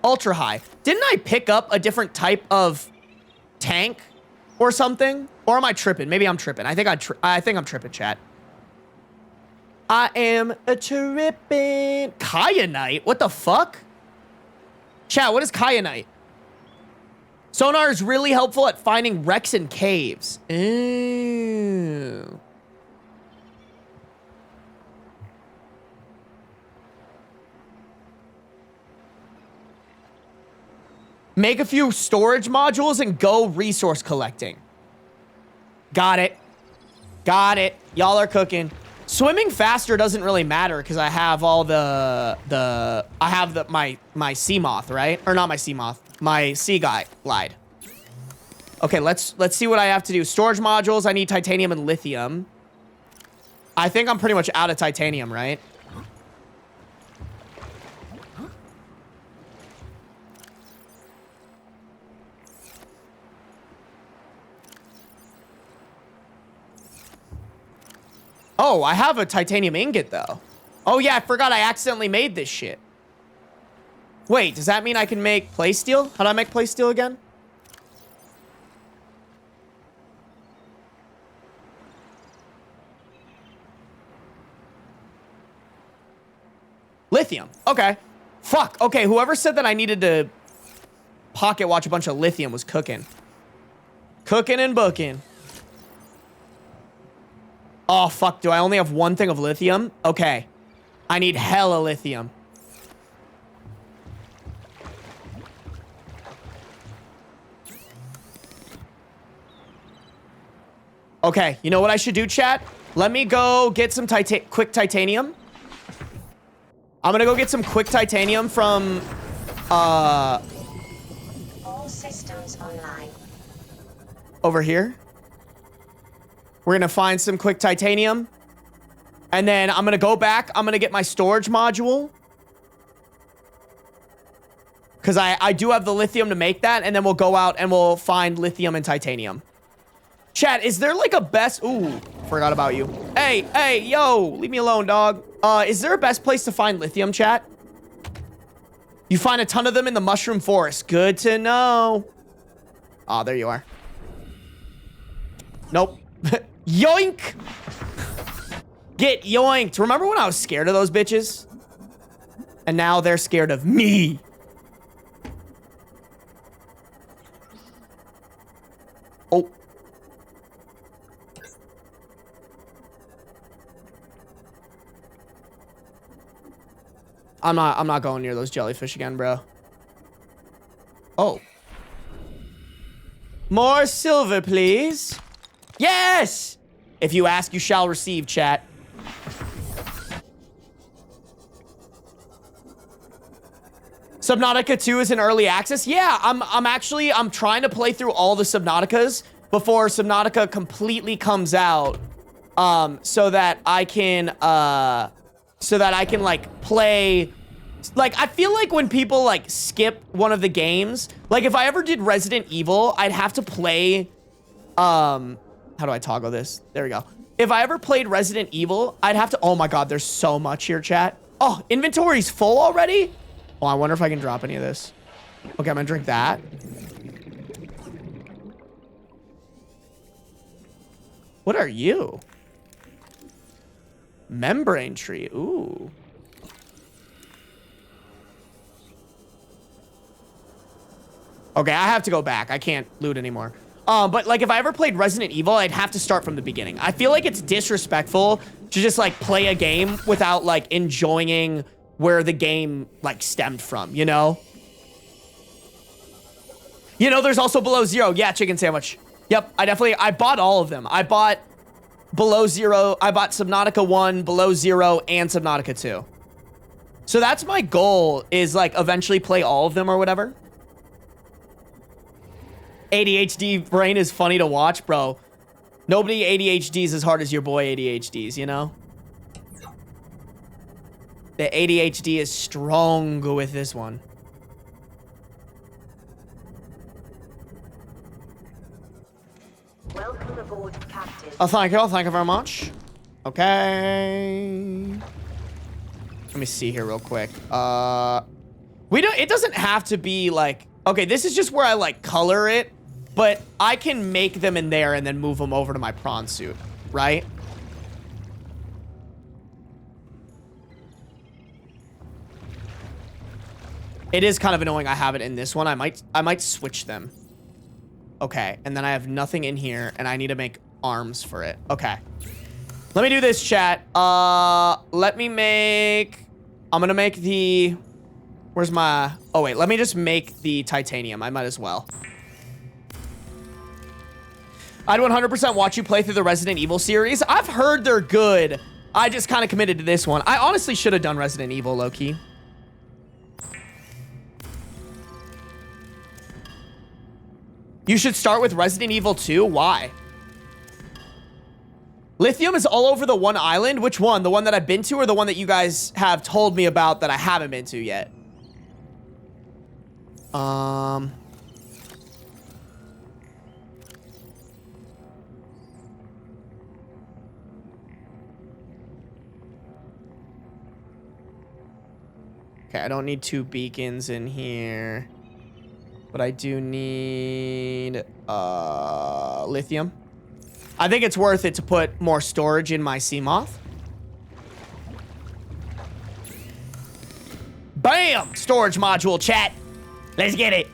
Ultra high. Didn't I pick up a different type of tank or something? Or am I tripping? Maybe I'm tripping. I think I'm tripping, chat. I am a tripping. Kyanite? What the fuck? Chat, what is kyanite? Sonar is really helpful at finding wrecks in caves. Ooh. Make a few storage modules and go resource collecting. Got it. Got it. Y'all are cooking. Swimming faster doesn't really matter because I have all my sea moth, right? Or not my sea moth. My sea guy glide. Okay, let's see what I have to do. Storage modules. I need titanium and lithium. I think I'm pretty much out of titanium, right? Oh, I have a titanium ingot, though. Oh, yeah, I forgot I accidentally made this shit. Wait, does that mean I can make play steel? How do I make play steel again? Lithium. Okay. Fuck. Okay, whoever said that I needed to pocket watch a bunch of lithium was cooking. Cooking and booking. Oh, fuck. Do I only have one thing of lithium? Okay. I need hella lithium. Okay. You know what I should do, chat? Let me go get some quick titanium. I'm gonna go get some quick titanium from, over here. We're gonna find some quick titanium. And then I'm gonna go back. I'm gonna get my storage module. Because I do have the lithium to make that. And then we'll go out and we'll find lithium and titanium. Chat, is there like a best... Ooh, forgot about you. Hey, yo, leave me alone, dog. Is there a best place to find lithium, chat? You find a ton of them in the mushroom forest. Good to know. Oh, there you are. Nope. Yoink! Get yoinked. Remember when I was scared of those bitches? And now they're scared of me. Oh. I'm not going near those jellyfish again, bro. Oh. More silver, please. Yes! If you ask, you shall receive, chat. Subnautica 2 is in early access. Yeah, I'm trying to play through all the Subnauticas before Subnautica completely comes out. So that I can like play. Like, I feel like when people like skip one of the games, like if I ever did Resident Evil, I'd have to play, how do I toggle this? There we go. If I ever played Resident Evil, I'd have to, oh my God, there's so much here, chat. Oh, inventory's full already? Oh, I wonder if I can drop any of this. Okay, I'm gonna drink that. What are you? Membrane tree, ooh. Okay, I have to go back. I can't loot anymore. But like if I ever played Resident Evil, I'd have to start from the beginning. I feel like it's disrespectful to just like play a game without like enjoying where the game like stemmed from, you know? You know, there's also Below Zero. Yeah, chicken sandwich. Yep, I bought all of them. I bought Below Zero. I bought Subnautica 1, Below Zero, and Subnautica 2. So that's my goal, is like eventually play all of them or whatever. ADHD brain is funny to watch, bro. Nobody ADHDs as hard as your boy ADHDs, you know? The ADHD is strong with this one. Welcome aboard, Captain. Oh, thank you. Thank you very much. Okay. Let me see here real quick. It doesn't have to be like, okay, this is just where I like color it, but I can make them in there and then move them over to my prawn suit, right? It is kind of annoying I have it in this one. I might switch them. Okay, and then I have nothing in here, and I need to make arms for it. Okay. Let me do this, chat. Let me make... I'm gonna make the... Where's my... Oh, wait. Let me just make the titanium. I might as well. I'd 100% watch you play through the Resident Evil series. I've heard they're good. I just kind of committed to this one. I honestly should have done Resident Evil, low-key. You should start with Resident Evil 2. Why? Lithium is all over the one island. Which one? The one that I've been to, or the one that you guys have told me about that I haven't been to yet? Okay, I don't need 2 beacons in here. But I do need lithium. I think it's worth it to put more storage in my Seamoth. Bam! Storage module, chat. Let's get it.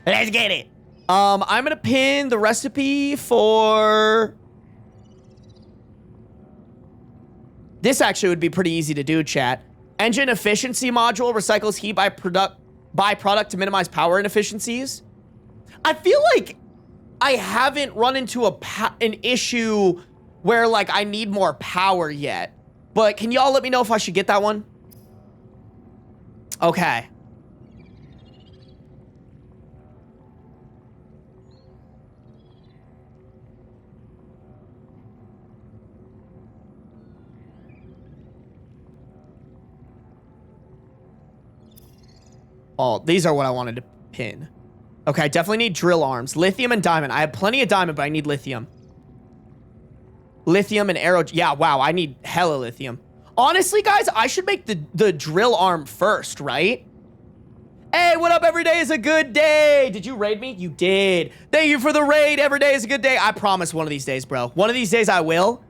Let's get it. I'm gonna pin the recipe for... This actually would be pretty easy to do, chat. Engine efficiency module recycles heat byproduct to minimize power inefficiencies. I feel like I haven't run into an issue where like I need more power yet. But can y'all let me know if I should get that one? Okay. Oh, these are what I wanted to pin. Okay, I definitely need drill arms. Lithium and diamond. I have plenty of diamond, but I need lithium. Lithium and arrow. Yeah, wow, I need hella lithium. Honestly, guys, I should make the drill arm first, right? Hey, what up? Every day is a good day. Did you raid me? You did. Thank you for the raid. Every day is a good day. I promise one of these days, bro. One of these days I will.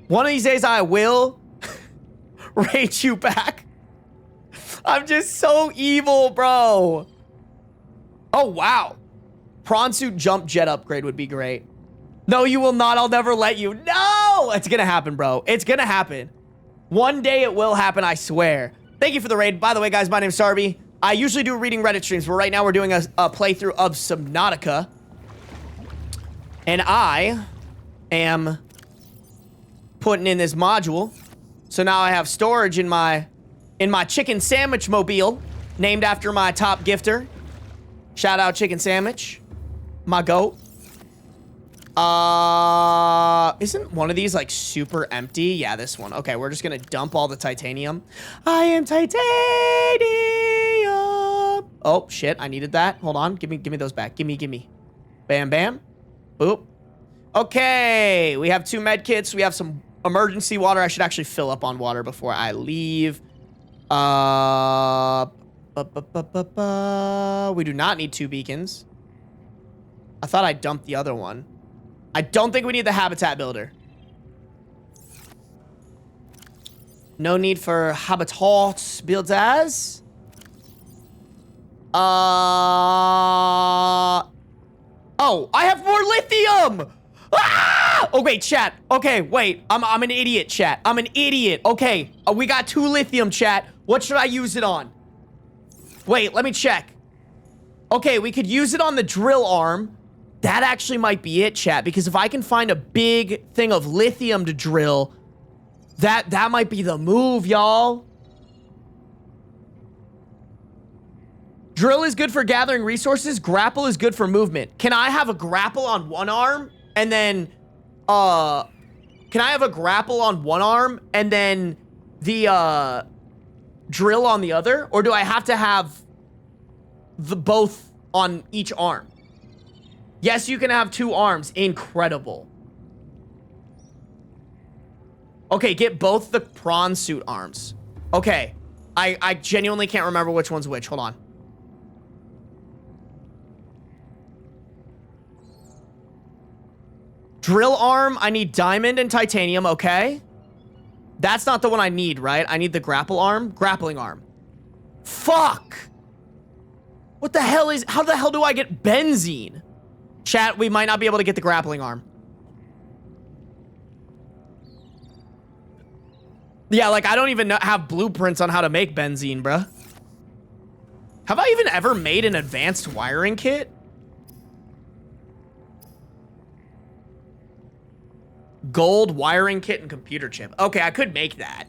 One of these days I will raid you back. I'm just so evil, bro. Oh, wow. Prawn suit jump jet upgrade would be great. No, you will not. I'll never let you. No! It's gonna happen, bro. It's gonna happen. One day it will happen, I swear. Thank you for the raid. By the way, guys, my name's Sarby. I usually do reading Reddit streams, but right now we're doing a playthrough of Subnautica. And I am putting in this module. So now I have storage in my chicken sandwich mobile, named after my top gifter. Shout out Chicken Sandwich, my goat. Isn't one of these like super empty? Yeah, this one. Okay, we're just gonna dump all the titanium. I am titanium. Oh shit, I needed that. Hold on, give me those back. Give me. Bam, bam. Boop. Okay, we have 2 med kits. We have some emergency water. I should actually fill up on water before I leave. We do not need 2 beacons. I thought I dumped the other one. I don't think we need the habitat builder. No need for habitat builders. Oh, I have more lithium! Ah! Okay, chat. Okay, wait. I'm an idiot, chat. I'm an idiot. Okay, we got 2 lithium, chat. What should I use it on? Wait, let me check. Okay, we could use it on the drill arm. That actually might be it, chat, because if I can find a big thing of lithium to drill, that might be the move, y'all. Drill is good for gathering resources. Grapple is good for movement. Can I have a grapple on one arm and then, can I have a grapple on one arm and then the, drill on the other? Or do I have to have the both on each arm? Yes, you can have 2 arms. Incredible. Okay, get both the prawn suit arms. Okay. I genuinely can't remember which one's which. Hold on. Drill arm, I need diamond and titanium, okay. That's not the one I need, right? I need the grapple arm. Grappling arm. Fuck! What the hell is... How the hell do I get benzene? Chat, we might not be able to get the grappling arm. Yeah, like, I don't even have blueprints on how to make benzene, bruh. Have I even ever made an advanced wiring kit? Gold wiring kit and computer chip. Okay, I could make that.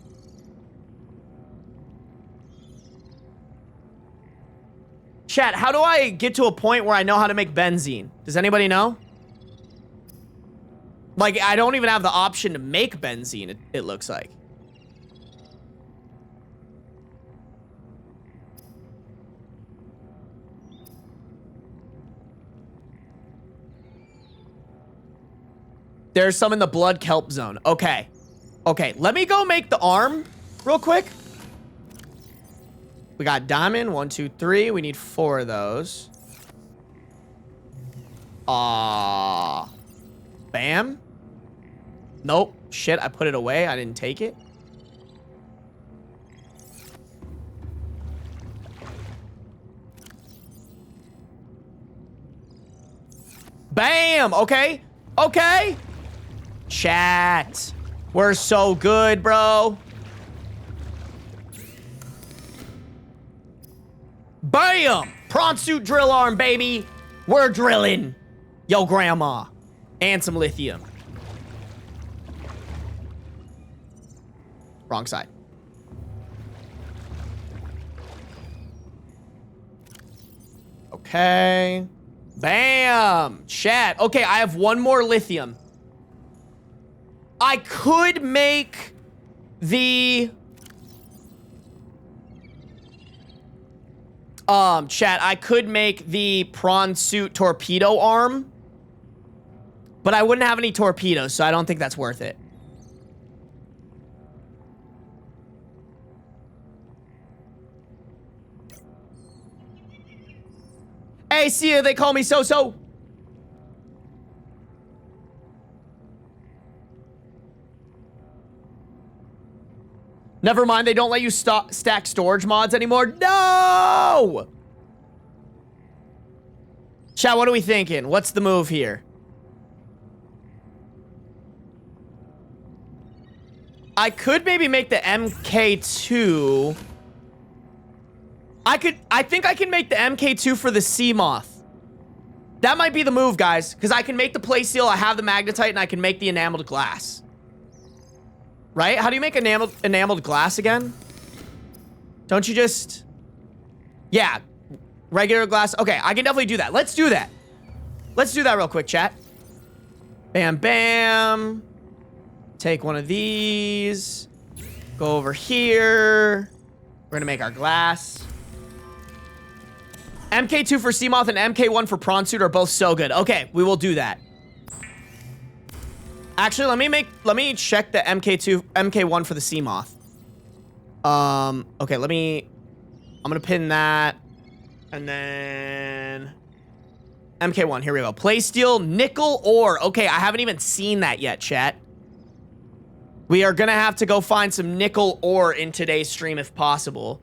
Chat, how do I get to a point where I know how to make benzene? Does anybody know? Like, I don't even have the option to make benzene, it looks like. There's some in the blood kelp zone. Okay. Okay, let me go make the arm real quick. We got diamond, 1, 2, 3. We need 4 of those. Bam. Nope. Shit, I put it away. I didn't take it. Bam. Okay. Okay. Chat. We're so good, bro. Bam! Prawn suit drill arm, baby. We're drilling. Yo, grandma. And some lithium. Wrong side. Okay. Bam! Chat. Okay, I have 1 more lithium. I could make the... Chat, I could make the prawn suit torpedo arm, but I wouldn't have any torpedoes, so I don't think that's worth it. Hey, see ya, they call me So-So. Never mind, they don't let you stack storage mods anymore. No! Chat, what are we thinking? What's the move here? I could maybe make the MK2. I think I can make the MK2 for the Seamoth. That might be the move, guys, because I can make the playsteel, I have the magnetite, and I can make the enameled glass. Right? How do you make enameled glass again? Don't you just... Yeah. Regular glass. Okay, I can definitely do that. Let's do that. Let's do that real quick, chat. Bam, bam. Take one of these. Go over here. We're gonna make our glass. MK2 for Seamoth and MK1 for Prawn Suit are both so good. Okay, we will do that. Actually, let me check the MK1 for the Seamoth. Okay, I'm gonna pin that. And then MK1, here we go. Playsteel, nickel ore. Okay, I haven't even seen that yet, chat. We are gonna have to go find some nickel ore in today's stream if possible.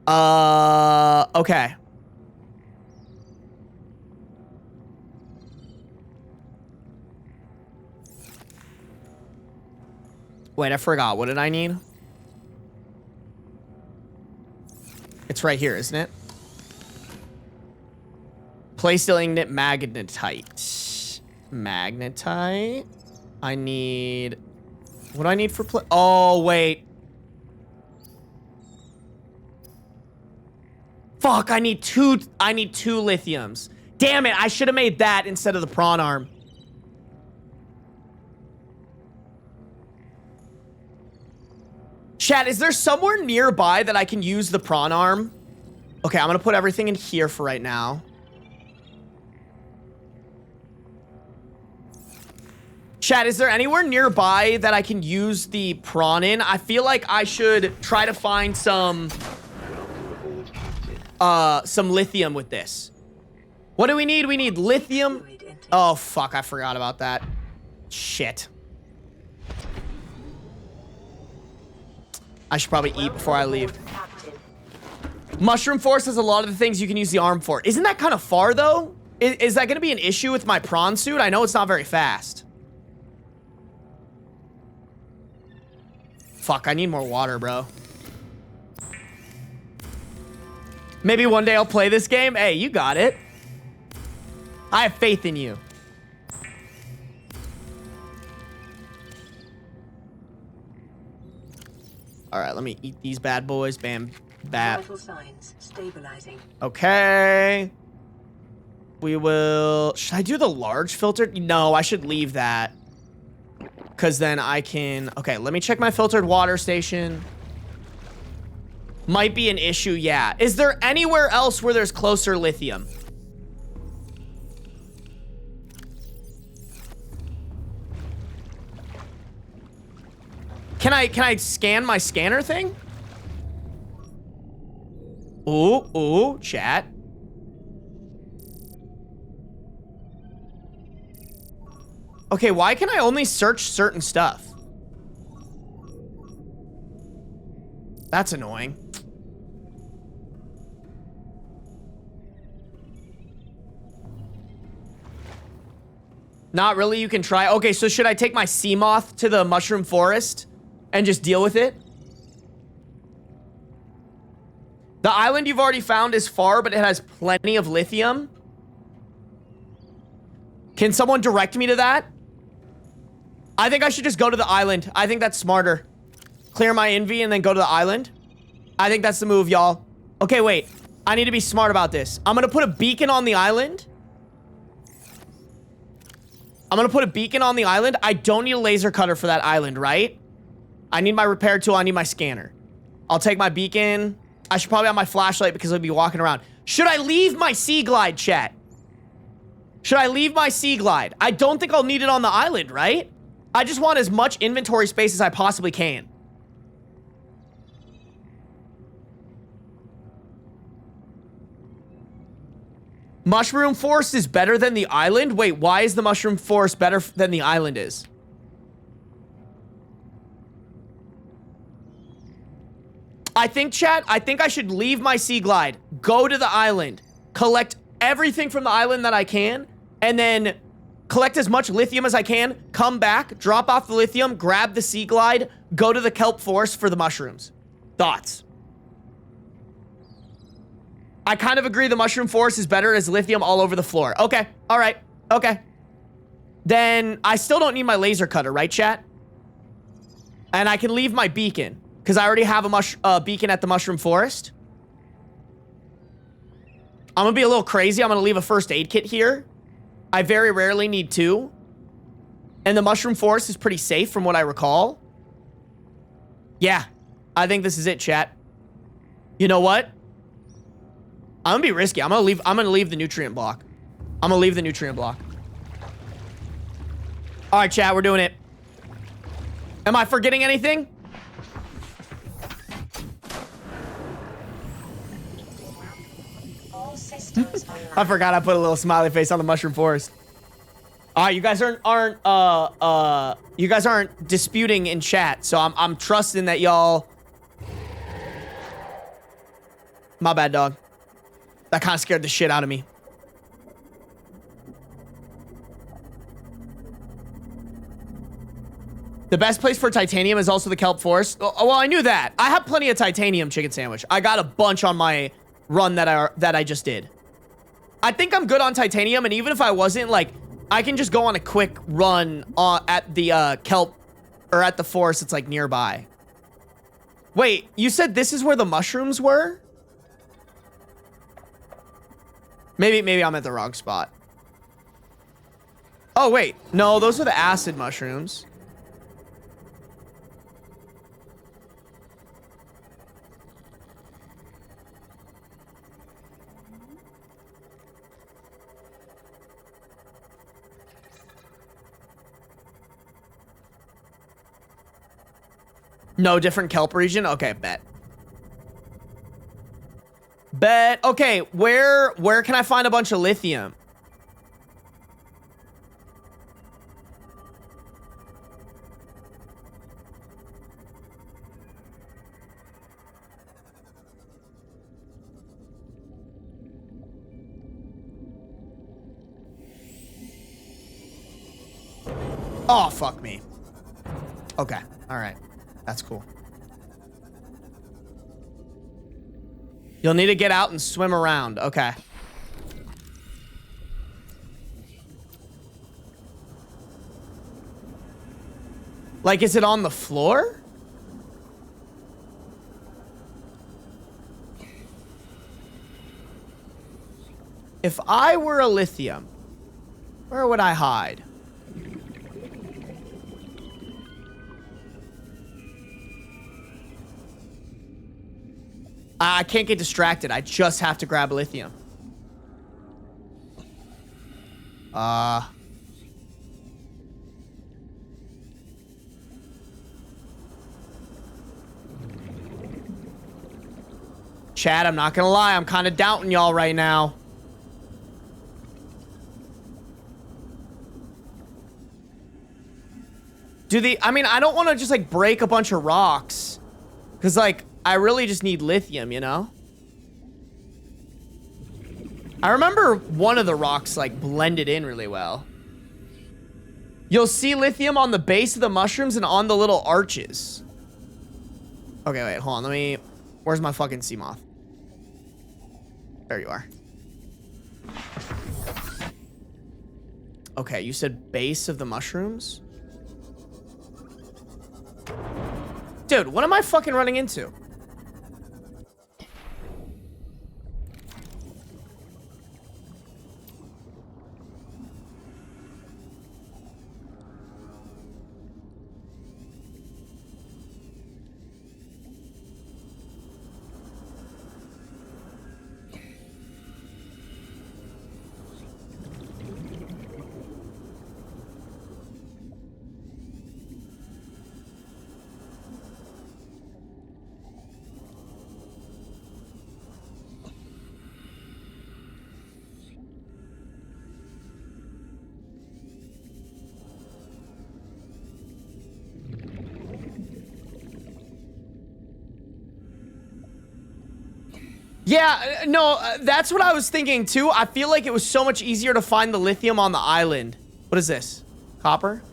Okay. Wait, I forgot. What did I need? It's right here, isn't it? Playsteel ignite magnetite. Magnetite. I need... What do I need for oh, wait. Fuck, I need two lithiums. Damn it, I should have made that instead of the prawn arm. Chat, is there somewhere nearby that I can use the prawn arm? Okay, I'm gonna put everything in here for right now. Chat, is there anywhere nearby that I can use the prawn in? I feel like I should try to find some lithium with this. What do we need? We need lithium. Oh, fuck, I forgot about that. Shit. I should probably eat before I leave. Mushroom Forest has a lot of the things you can use the arm for. Isn't that kind of far, though? Is that going to be an issue with my prawn suit? I know it's not very fast. Fuck, I need more water, bro. Maybe one day I'll play this game. Hey, you got it. I have faith in you. All right, let me eat these bad boys. Bam, bam. Vital signs stabilizing. Okay. We will... Should I do the large filter? No, I should leave that. Because then I can... Okay, let me check my filtered water station. Might be an issue, yeah. Is there anywhere else where there's closer lithium? Can I scan my scanner thing? Ooh, chat. Okay, why can I only search certain stuff? That's annoying. Not really, you can try. Okay, so should I take my Seamoth to the Mushroom Forest and just deal with it? The island you've already found is far, but it has plenty of lithium. Can someone direct me to that? I think I should just go to the island. I think that's smarter. Clear my envy and then go to the island. I think that's the move, y'all. Okay, wait. I need to be smart about this. I'm gonna put a beacon on the island. I don't need a laser cutter for that island, right? I need my repair tool. I need my scanner. I'll take my beacon. I should probably have my flashlight because I'll be walking around. Should I leave my Sea Glide, chat? Should I leave my Sea Glide? I don't think I'll need it on the island, right? I just want as much inventory space as I possibly can. Mushroom Forest is better than the island? Wait, why is the Mushroom Forest better than the island is? I think, chat, I think I should leave my Sea Glide, go to the island, collect everything from the island that I can, and then collect as much lithium as I can, come back, drop off the lithium, grab the Sea Glide, go to the kelp forest for the mushrooms. Thoughts? I kind of agree the Mushroom Forest is better as lithium all over the floor. Okay, all right, okay. Then I still don't need my laser cutter, right, chat? And I can leave my beacon, because I already have a beacon at the Mushroom Forest. I'm going to be a little crazy. I'm going to leave a first aid kit here. I very rarely need two. And the Mushroom Forest is pretty safe from what I recall. Yeah, I think this is it, chat. You know what? I'm gonna be risky. I'm gonna leave the nutrient block. I'm gonna leave the nutrient block. All right, chat, we're doing it. Am I forgetting anything? I forgot I put a little smiley face on the Mushroom Forest. All right, you guys aren't disputing in chat, so I'm trusting that y'all. My bad, dog. That kind of scared the shit out of me. The best place for titanium is also the kelp forest. Well, I knew that. I have plenty of titanium chicken sandwich. I got a bunch on my run that I just did. I think I'm good on titanium, and even if I wasn't, like, I can just go on a quick run at the kelp or at the forest that's like nearby. Wait, you said this is where the mushrooms were? Maybe I'm at the wrong spot. Oh, wait. No, those are the acid mushrooms. No, different kelp region? Okay, bet. Bet. Okay, where can I find a bunch of lithium? Oh, fuck me. Okay, all right. That's cool. You'll need to get out and swim around. Okay. Like, is it on the floor? If I were a lithium, where would I hide? I can't get distracted. I just have to grab lithium. Chad, I'm not gonna lie. I'm kind of doubting y'all right now. I mean, I don't want to just, like, break a bunch of rocks. Because, like, I really just need lithium, you know? I remember one of the rocks, like, blended in really well. You'll see lithium on the base of the mushrooms and on the little arches. Okay, wait, hold on. Where's my fucking sea moth? There you are. Okay, you said base of the mushrooms? Dude, what am I fucking running into? Yeah, no, that's what I was thinking too. I feel like it was so much easier to find the lithium on the island. What is this? Copper?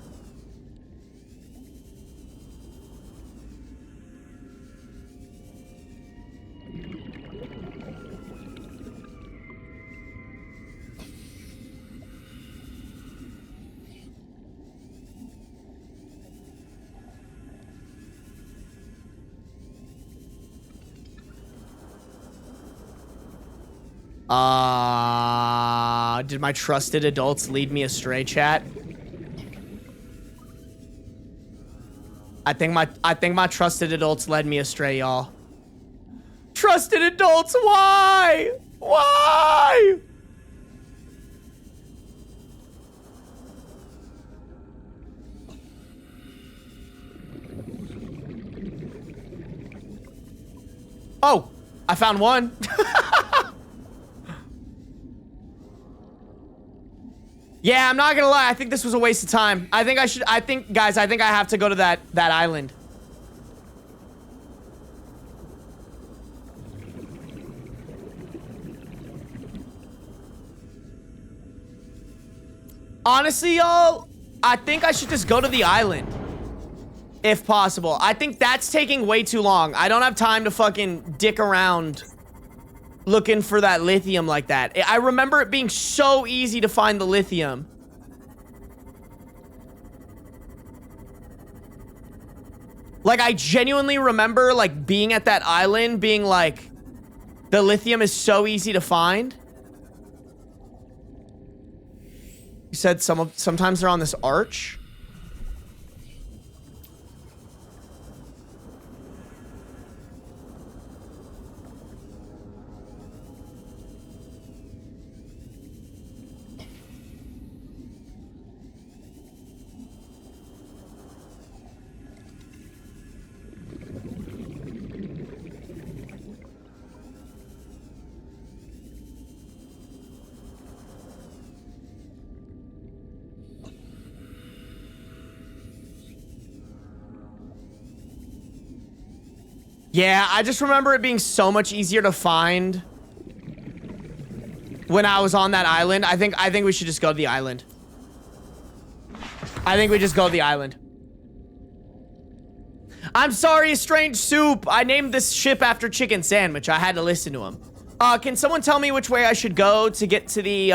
Did my trusted adults lead me astray, chat? I think my trusted adults led me astray, y'all. Trusted adults, why? Why? Oh, I found one. Yeah, I'm not gonna lie. I think this was a waste of time. Guys, I think I have to go to that island. Honestly, y'all, I think I should just go to the island. If possible. I think that's taking way too long. I don't have time to fucking dick around looking for that lithium like that. I remember it being so easy to find the lithium. Like, I genuinely remember, like, being at that island, being like, the lithium is so easy to find. You said sometimes they're on this arch. Yeah, I just remember it being so much easier to find when I was on that island. I think we should just go to the island. I think we just go to the island. I'm sorry, Strange Soup. I named this ship after Chicken Sandwich. I had to listen to him. Can someone tell me which way I should go to get to the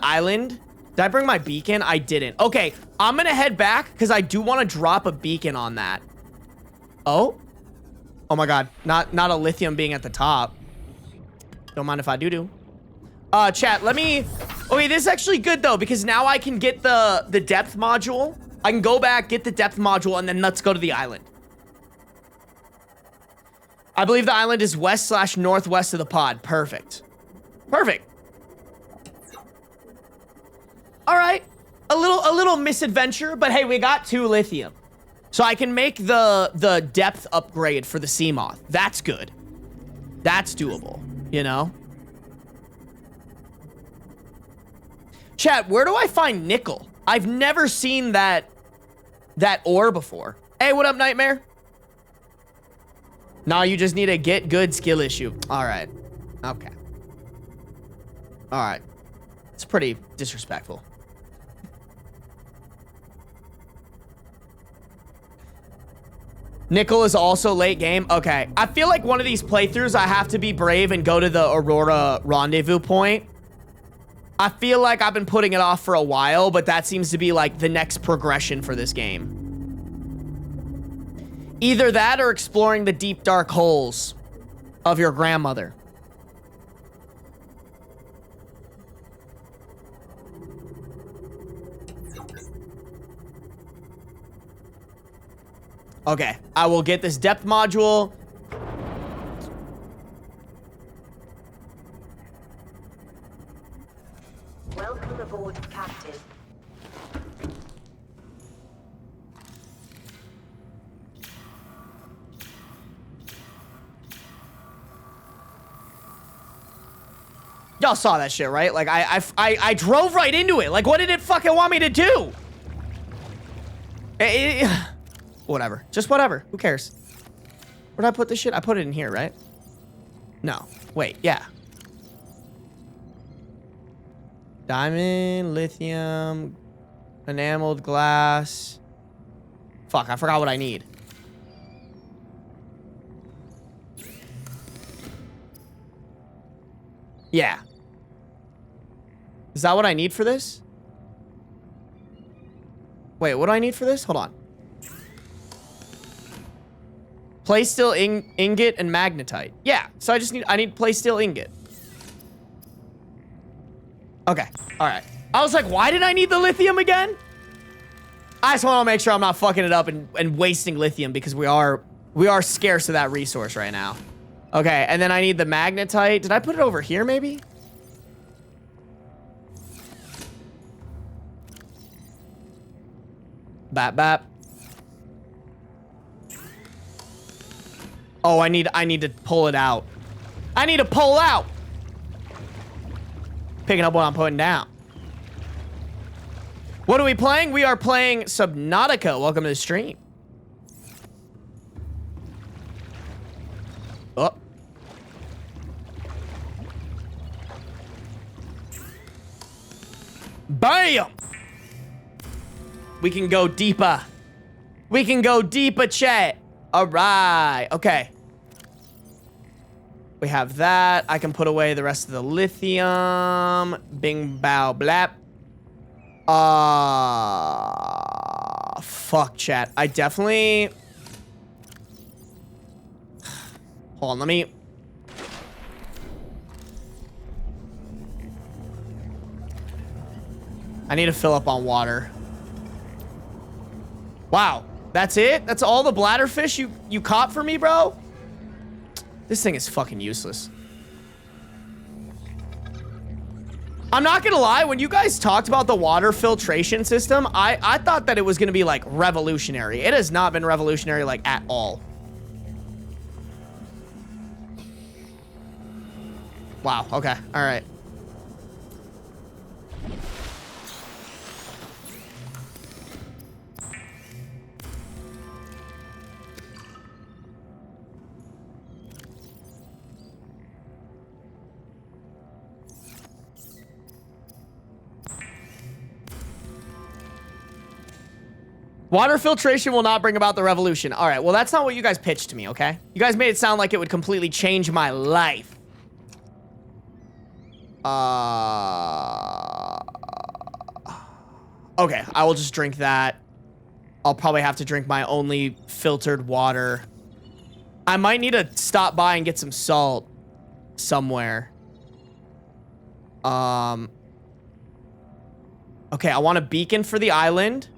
island? Did I bring my beacon? I didn't. Okay, I'm gonna head back because I do want to drop a beacon on that. Oh? Oh my god, not a lithium being at the top. Don't mind if I do. Chat, let me... Okay, this is actually good though, because now I can get the depth module. I can go back, get the depth module, and then let's go to the island. I believe the island is west/northwest of the pod. Perfect. Perfect. All right, a little misadventure, but hey, we got 2 lithium. So I can make the depth upgrade for the Seamoth. That's good. That's doable, you know? Chat, where do I find nickel? I've never seen that ore before. Hey, what up, Nightmare? No, you just need a get good skill issue. All right. Okay. All right. It's pretty disrespectful. Nickel is also late game. Okay. I feel like one of these playthroughs, I have to be brave and go to the Aurora rendezvous point. I feel like I've been putting it off for a while, but that seems to be like the next progression for this game. Either that or exploring the deep dark holes of your grandmother. Okay, I will get this depth module. Welcome aboard, Captain. Y'all saw that shit, right? Like, I drove right into it. Like, what did it fucking want me to do? Whatever. Just whatever. Who cares? Where did I put this shit? I put it in here, right? No. Wait, yeah. Diamond, lithium, enameled glass. Fuck, I forgot what I need. Yeah. Is that what I need for this? Wait, what do I need for this? Hold on. Plate steel ingot and magnetite. Yeah, so I need plate steel ingot. Okay, all right. I was like, why did I need the lithium again? I just want to make sure I'm not fucking it up and wasting lithium because we are scarce of that resource right now. Okay, and then I need the magnetite. Did I put it over here maybe? Bap bap. Oh, I need to pull it out. I need to pull out. Picking up what I'm putting down. What are we playing? We are playing Subnautica. Welcome to the stream. Oh. Bam! We can go deeper. We can go deeper, chat. All right. Okay. We have that. I can put away the rest of the lithium. Bing, bow, blap. Fuck, chat. I definitely... Hold on, let me... I need to fill up on water. Wow. That's it? That's all the bladderfish you caught for me, bro? This thing is fucking useless. I'm not gonna lie, when you guys talked about the water filtration system, I thought that it was gonna be like revolutionary. It has not been revolutionary like at all. Wow, okay, all right. Water filtration will not bring about the revolution. All right, well, that's not what you guys pitched to me, okay? You guys made it sound like it would completely change my life. Okay, I will just drink that. I'll probably have to drink my only filtered water. I might need to stop by and get some salt somewhere. Okay, I want a beacon for the island.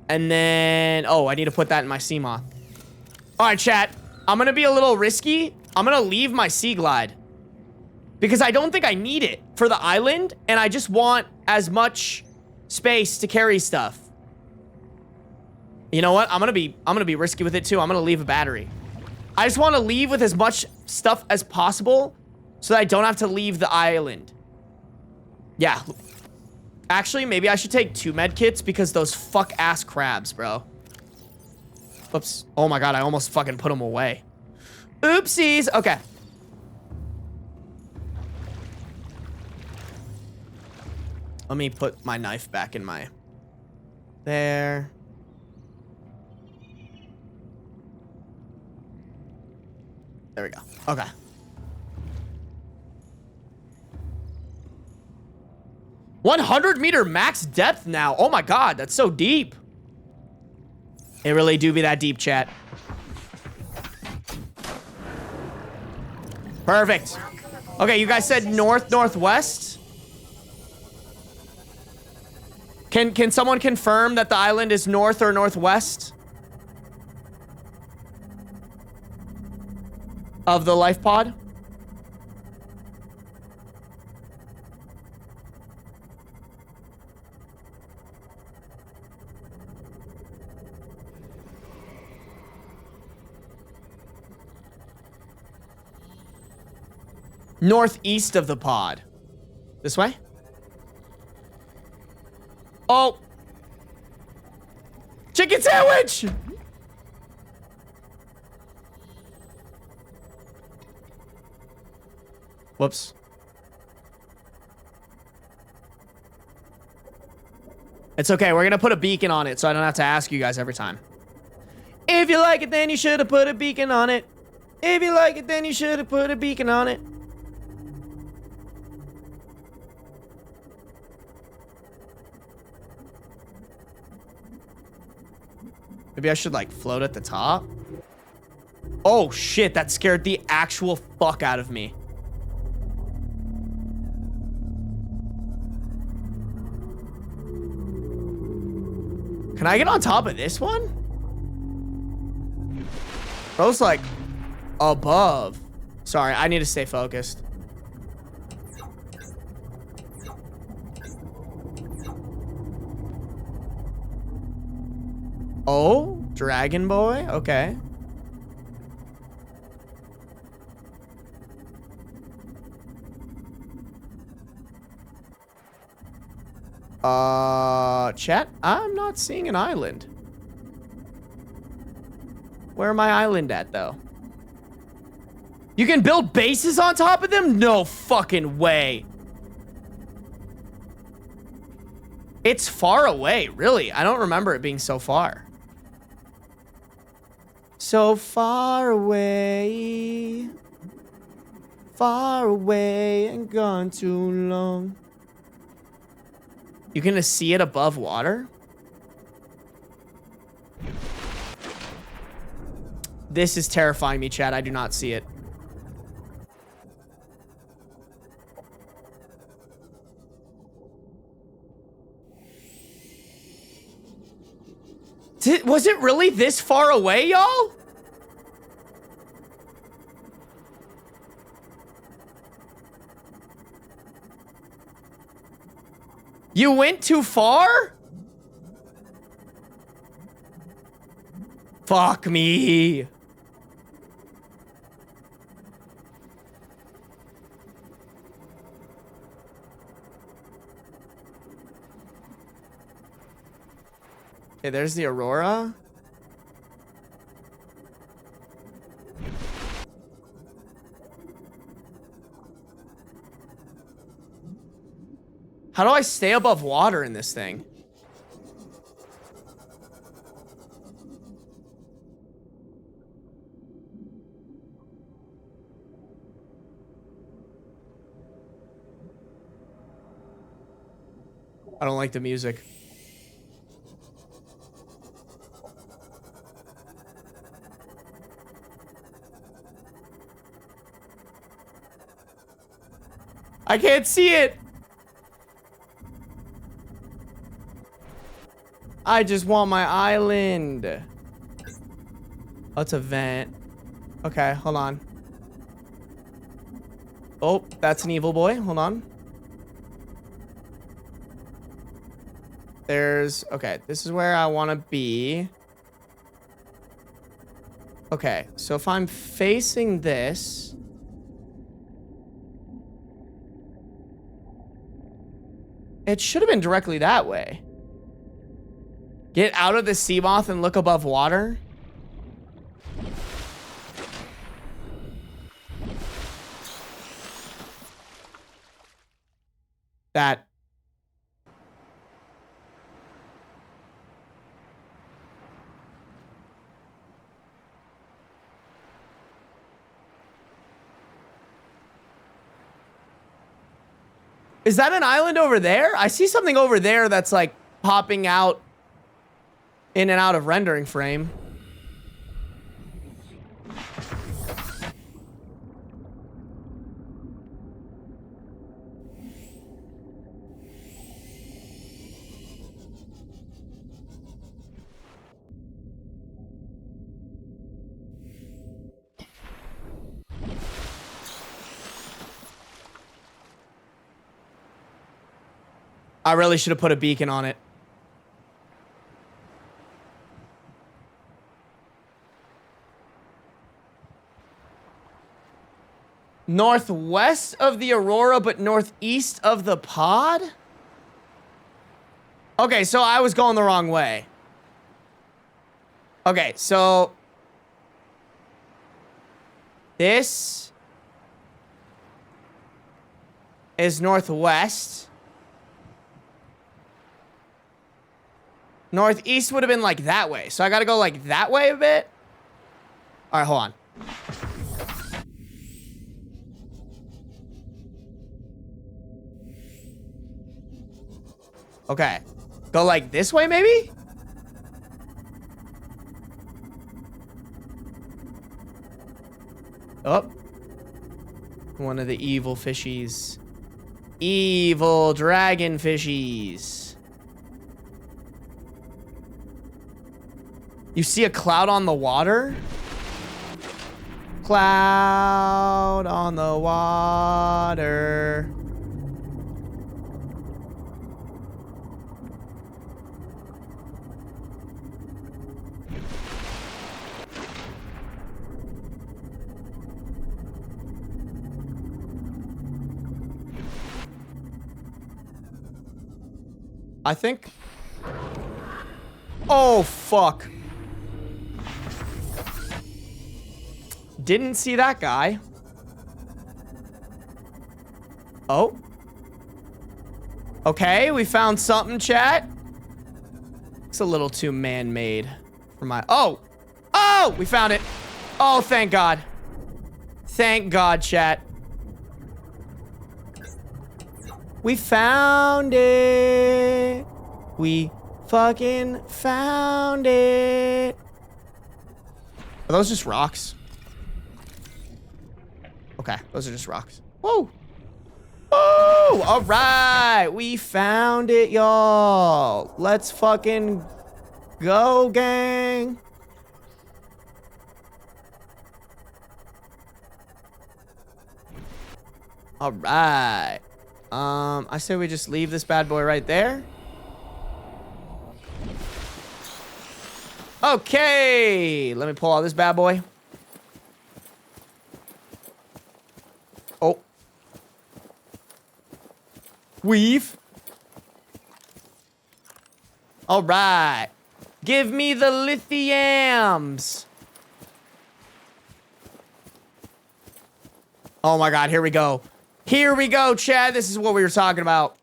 And then, oh, I need to put that in my sea moth. All right, chat. I'm going to be a little risky. I'm going to leave my sea glide. Because I don't think I need it for the island. And I just want as much space to carry stuff. You know what? I'm going to be risky with it too. I'm going to leave a battery. I just want to leave with as much stuff as possible so that I don't have to leave the island. Yeah. Actually, maybe I should take 2 med kits because those fuck-ass crabs, bro. Oops. Oh my god, I almost fucking put them away. Oopsies. Okay. Let me put my knife back in my... There. There we go. Okay. 100-meter max depth now. Oh my god, that's so deep. It really do be that deep, chat. Perfect. Okay, you guys said northwest. Can someone confirm that the island is north or northwest of the life pod? Northeast of the pod. This way? Oh. Chicken sandwich! Whoops. It's okay. We're going to put a beacon on it so I don't have to ask you guys every time. If you like it, then you should have put a beacon on it. If you like it, then you should have put a beacon on it. Maybe I should, like, float at the top. Oh, shit. That scared the actual fuck out of me. Can I get on top of this one? Bro's, like, above. Sorry, I need to stay focused. Oh, Dragon Boy? Okay. Chat? I'm not seeing an island. Where am my island at, though? You can build bases on top of them? No fucking way. It's far away, really. I don't remember it being so far. So far away. Far away and gone too long. You gonna see it above water? This is terrifying me, chat. I do not see it. Was it really this far away, y'all? You went too far? Fuck me. Okay, there's the Aurora. How do I stay above water in this thing? I don't like the music. I can't see it. I just want my island. Oh, it's a vent. Okay, hold on. Oh, that's an evil boy. Hold on. There's... Okay, this is where I want to be. Okay, so if I'm facing this... It should have been directly that way. Get out of the sea moth and look above water. That. Is that an island over there? I see something over there that's like popping out in and out of rendering frame. I really should have put a beacon on it. Northwest of the Aurora, but northeast of the pod? Okay, so I was going the wrong way. Okay, so... This... is northwest. Northeast would have been like that way. So I gotta go like that way a bit. All right, hold on. Okay. Go like this way, maybe? Oh. One of the evil fishies. Evil dragon fishies. You see a cloud on the water? Cloud on the water. I think. Oh, fuck. Didn't see that guy. Oh. Okay, we found something, chat. It's a little too man-made for my... Oh! Oh! We found it. Oh, thank God. Thank God, chat. We found it. We fucking found it. Are those just rocks? Okay, those are just rocks. Whoa. Whoa. All right. We found it, y'all. Let's fucking go, gang. All right. I say we just leave this bad boy right there. Okay. Let me pull out this bad boy. Oh. Weave. All right. Give me the lithiums. Oh my God, here we go. Here we go, Chad. This is what we were talking about.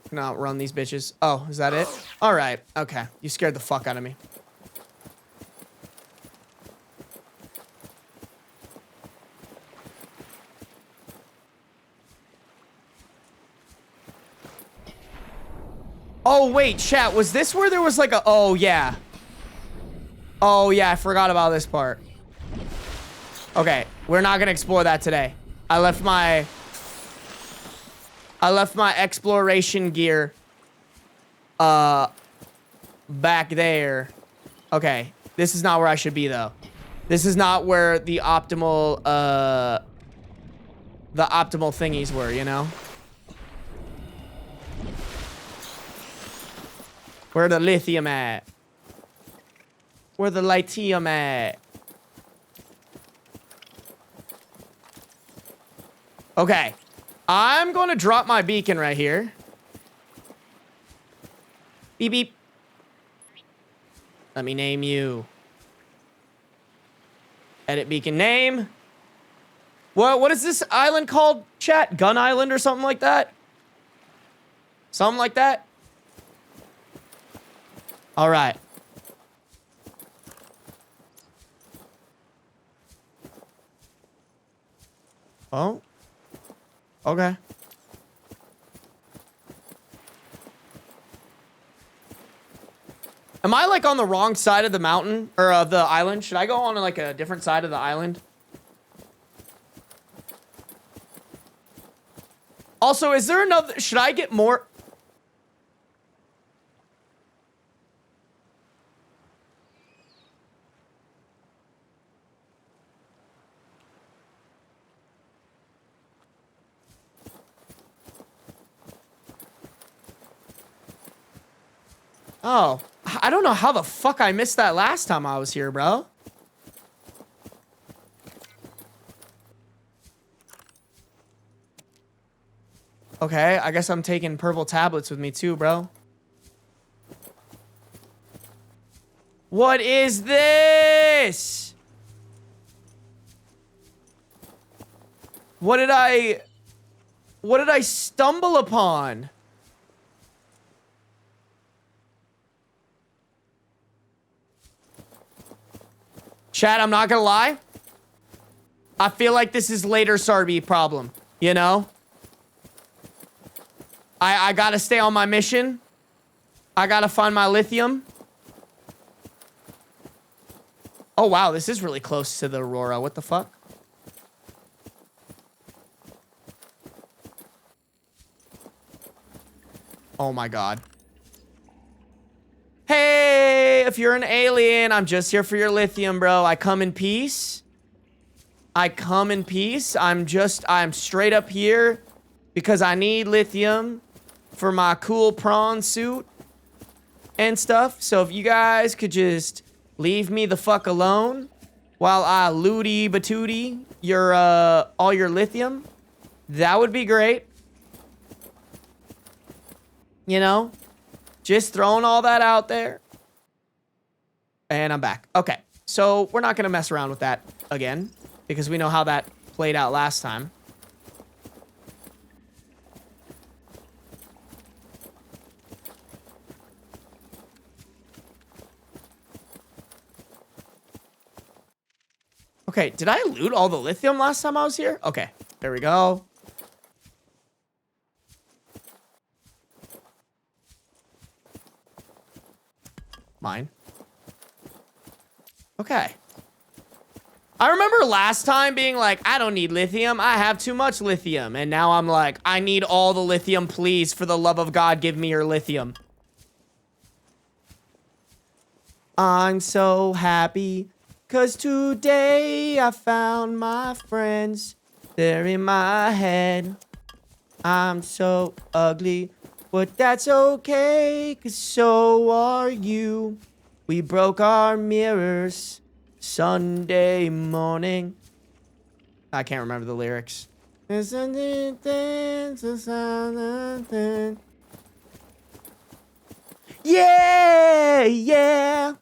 Can I outrun these bitches? Oh, is that it? All right. Okay. You scared the fuck out of me. Oh, wait, chat. Was this where there was like a... Oh, yeah. Oh, yeah. I forgot about this part. Okay. We're not going to explore that today. I left my exploration gear back there. Okay. This is not where I should be, though. This is not where the optimal thingies were, you know? Where the lithium at? Where the lithium at? Okay. I'm going to drop my beacon right here. Beep, beep. Let me name you. Edit beacon name. What is this island called, chat? Gun Island or something like that? Something like that? All right. Oh. Okay. Am I like on the wrong side of the mountain or of the island? Should I go on like a different side of the island? Also, is there another... Should I get more... Oh, I don't know how the fuck I missed that last time I was here, bro. Okay, I guess I'm taking purple tablets with me too, bro. What is this? What did I stumble upon? Chat, I'm not gonna lie. I feel like this is later Sarby problem, you know? I gotta stay on my mission. I gotta find my lithium. Oh, wow, this is really close to the Aurora. What the fuck? Oh my god. Hey, if you're an alien, I'm just here for your lithium, bro. I come in peace. I come in peace. I'm straight up here because I need lithium for my cool prawn suit and stuff. So if you guys could just leave me the fuck alone while I looty batooty your all your lithium, that would be great. You know, just throwing all that out there. And I'm back. Okay, so we're not gonna mess around with that again because we know how that played out last time. Okay, did I loot all the lithium last time I was here? Okay, there we go. Mine. Okay. I remember last time being like, I don't need lithium. I have too much lithium. And now I'm like, I need all the lithium, please. For the love of God, give me your lithium. I'm so happy. 'Cause today I found my friends. They're in my head. I'm so ugly. But that's okay, 'cause so are you. We broke our mirrors Sunday morning. I can't remember the lyrics. Yeah, yeah.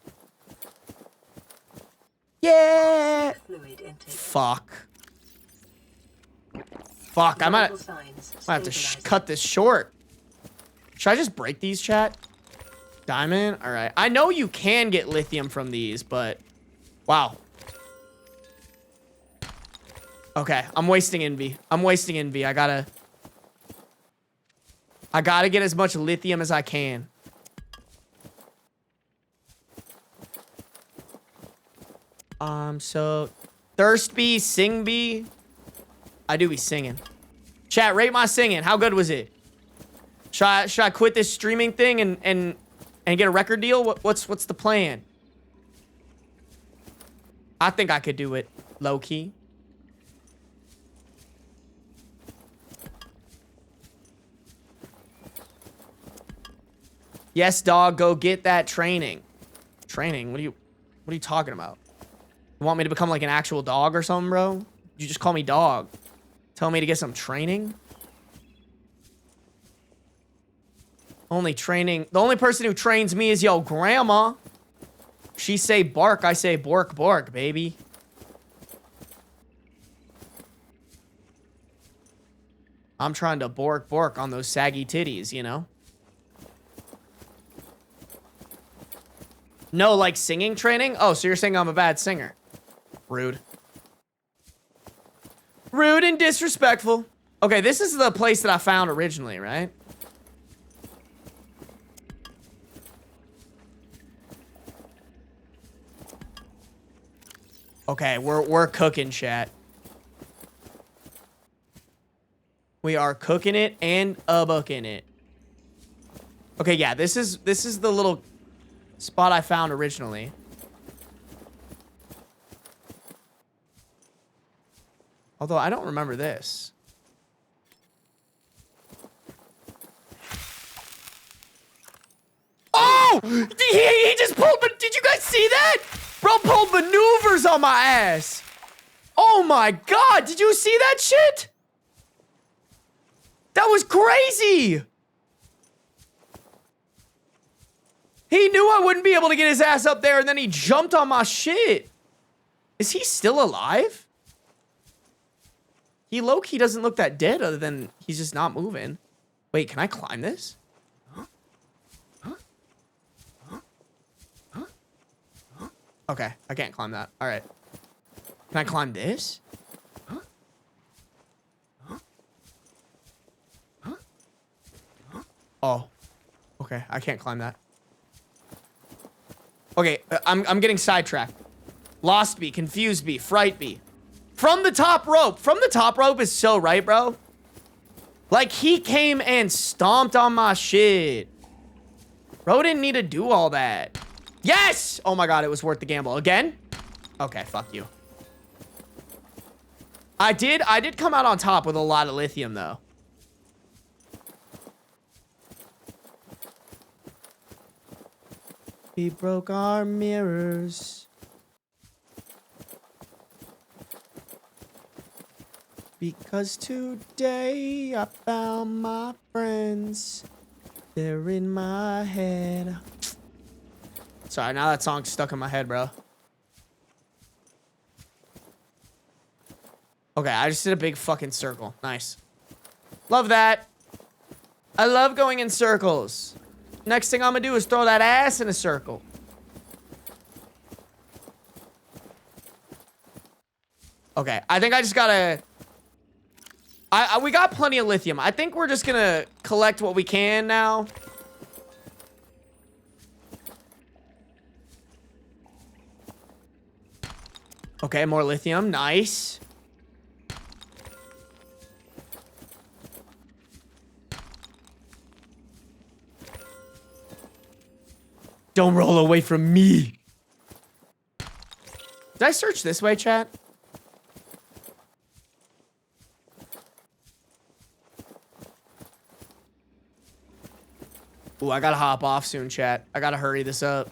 Yeah. Fuck. Fuck, I might have to cut this short. Should I just break these, chat? Diamond? Alright. I know you can get lithium from these, but... Wow. Okay, I'm wasting envy. I'm wasting envy. I gotta get as much lithium as I can. I'm so... Thirstby, Singby. I do be singing. Chat, rate my singing. How good was it? Should I quit this streaming thing and get a record deal? What's the plan? I think I could do it low key. Yes, dog, go get that training. Training? What are you talking about? You want me to become like an actual dog or something, bro? You just call me dog. Tell me to get some training? The only person who trains me is yo grandma. She say bark, I say bork bork, baby. I'm trying to bork bork on those saggy titties, you know? No, like singing training? Oh, so you're saying I'm a bad singer. Rude. Rude and disrespectful. Okay, this is the place that I found originally, right? Okay, we're cooking, chat. We are cooking it and booking it. Okay, yeah, this is the little spot I found originally. Although I don't remember this. Oh! He just pulled, did you guys see that? Bro pulled maneuvers on my ass. Oh my god, did you see that shit? That was crazy. He knew I wouldn't be able to get his ass up there and then he jumped on my shit. Is he still alive? He low-key doesn't look that dead other than he's just not moving. Wait, can I climb this? Okay, I can't climb that. All right. Can I climb this? Oh. Okay, I can't climb that. Okay, I'm getting sidetracked. Lost me, confused me, fright me. From the top rope. From the top rope is so right, bro. Like, he came and stomped on my shit. Bro didn't need to do all that. Yes! Oh my god, it was worth the gamble. Again? Okay, fuck you. I did come out on top with a lot of lithium, though. We broke our mirrors. Because today I found my friends. They're in my head. Sorry, now that song's stuck in my head, bro. Okay, I just did a big fucking circle. Nice. Love that. I love going in circles. Next thing I'm gonna do is throw that ass in a circle. Okay, I think I just gotta... we got plenty of lithium. I think we're just gonna collect what we can now. Okay, more lithium. Nice. Don't roll away from me. Did I search this way, chat? Ooh, I gotta hop off soon, chat. I gotta hurry this up.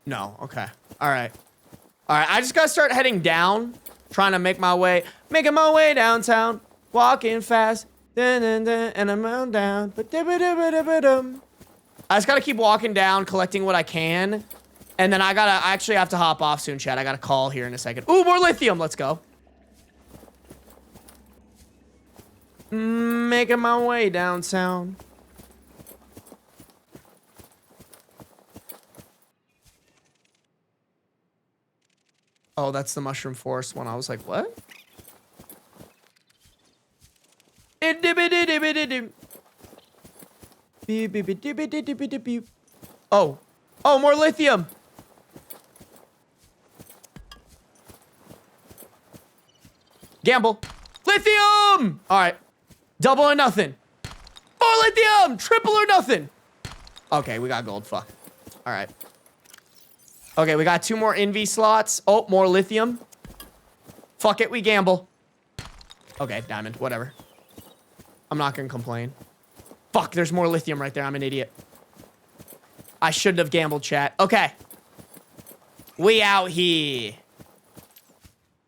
No, okay. All right. All right, I just gotta start heading down. Trying to making my way downtown. Walking fast. Dun, dun, dun, and I'm on down. I just gotta keep walking down, collecting what I can. And then I actually have to hop off soon, chat. I got a call here in a second. Ooh, more lithium. Let's go. Making my way downtown. Oh, that's the Mushroom Forest one. I was like, what? Oh. Oh, more lithium. Gamble. Lithium! All right. Double or nothing. More lithium! Triple or nothing. Okay, we got gold. Fuck. All right. Okay, we got 2 more NV slots. Oh, more lithium. Fuck it, we gamble. Okay, diamond, whatever. I'm not gonna complain. Fuck, there's more lithium right there. I'm an idiot. I shouldn't have gambled, chat. Okay. We out here.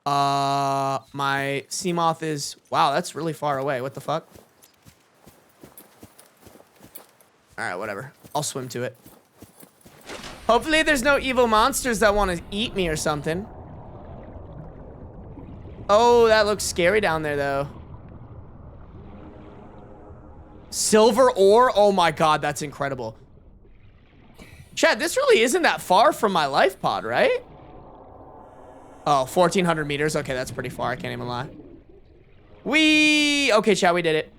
My Seamoth is... Wow, that's really far away. What the fuck? Alright, whatever. I'll swim to it. Hopefully there's no evil monsters that want to eat me or something. Oh, that looks scary down there, though. Silver ore? Oh my god, that's incredible. Chad, this really isn't that far from my life pod, right? Oh, 1,400 meters. Okay, that's pretty far. I can't even lie. Okay, Chad, we did it.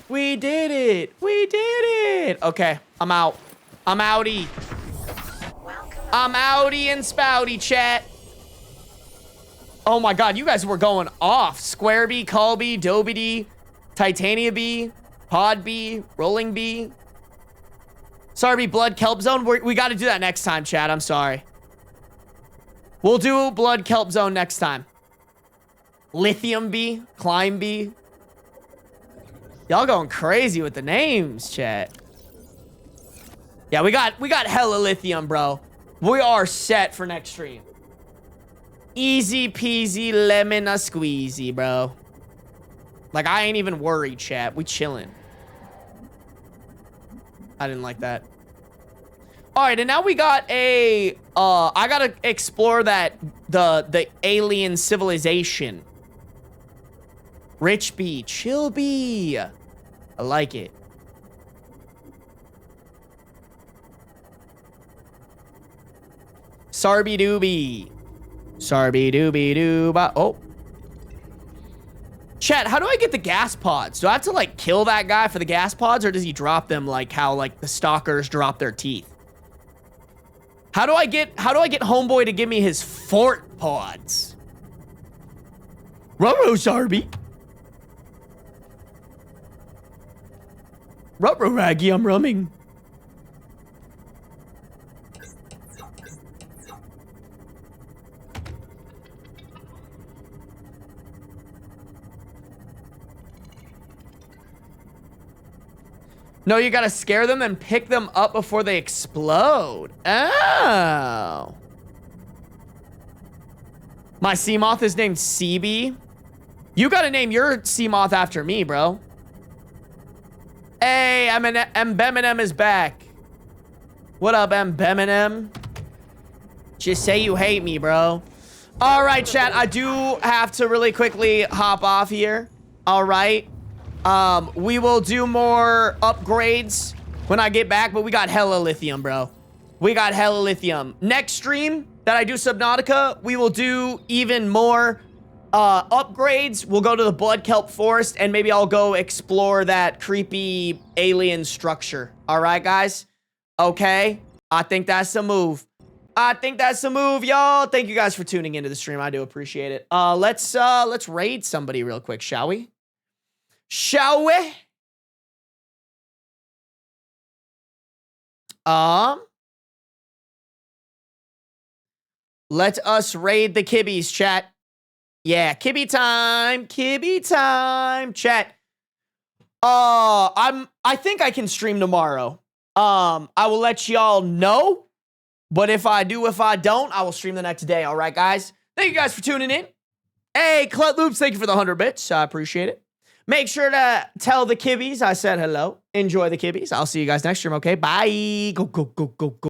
We did it. We did it. Okay, I'm out. I'm outie. I'm outie and spouty, chat. Oh my god, you guys were going off. Square bee, call bee, doby bee, titania bee, pod bee, rolling bee. Sarby, blood kelp zone. We got to do that next time, chat. I'm sorry. We'll do blood kelp zone next time. Lithium bee, climb bee. Y'all going crazy with the names, chat. Yeah, we got hella lithium, bro. We are set for next stream. Easy peasy lemon a squeezy, bro. Like, I ain't even worried, chat. We chilling. I didn't like that. All right, and now we got a, I gotta explore that, the alien civilization. Rich bee, chill bee. I like it. Sarby doobie. Sarby doobie dooba. Oh. Chat, how do I get the gas pods? Do I have to, like, kill that guy for the gas pods, or does he drop them like how, like, the stalkers drop their teeth? How do I get homeboy to give me his fort pods? Ruh-roh, Sarby. Ruh-roh, Raggy, I'm rumming. No, you gotta scare them and pick them up before they explode. Oh. My Seamoth is named CB. You gotta name your Seamoth after me, bro. Hey, Mbeminem is back. What up, Mbeminem? Just say you hate me, bro. All right, chat. I do have to really quickly hop off here. All right. We will do more upgrades when I get back, but we got hella lithium, bro. We got hella lithium. Next stream that I do Subnautica, we will do even more upgrades. We'll go to the Blood Kelp Forest, and maybe I'll go explore that creepy alien structure. All right, guys? Okay? I think that's the move. I think that's the move, y'all. Thank you guys for tuning into the stream. I do appreciate it. Let's raid somebody real quick, shall we? Shall we? Let us raid the kibbies, chat. Yeah, kibby time. Kibby time. Chat. I think I can stream tomorrow. I will let y'all know. But if I do, if I don't, I will stream the next day. All right, guys. Thank you guys for tuning in. Hey, Clut Loops, thank you for the 100 bits. I appreciate it. Make sure to tell the kibbies I said hello. Enjoy the kibbies. I'll see you guys next stream, okay? Bye. Go, go, go, go, go.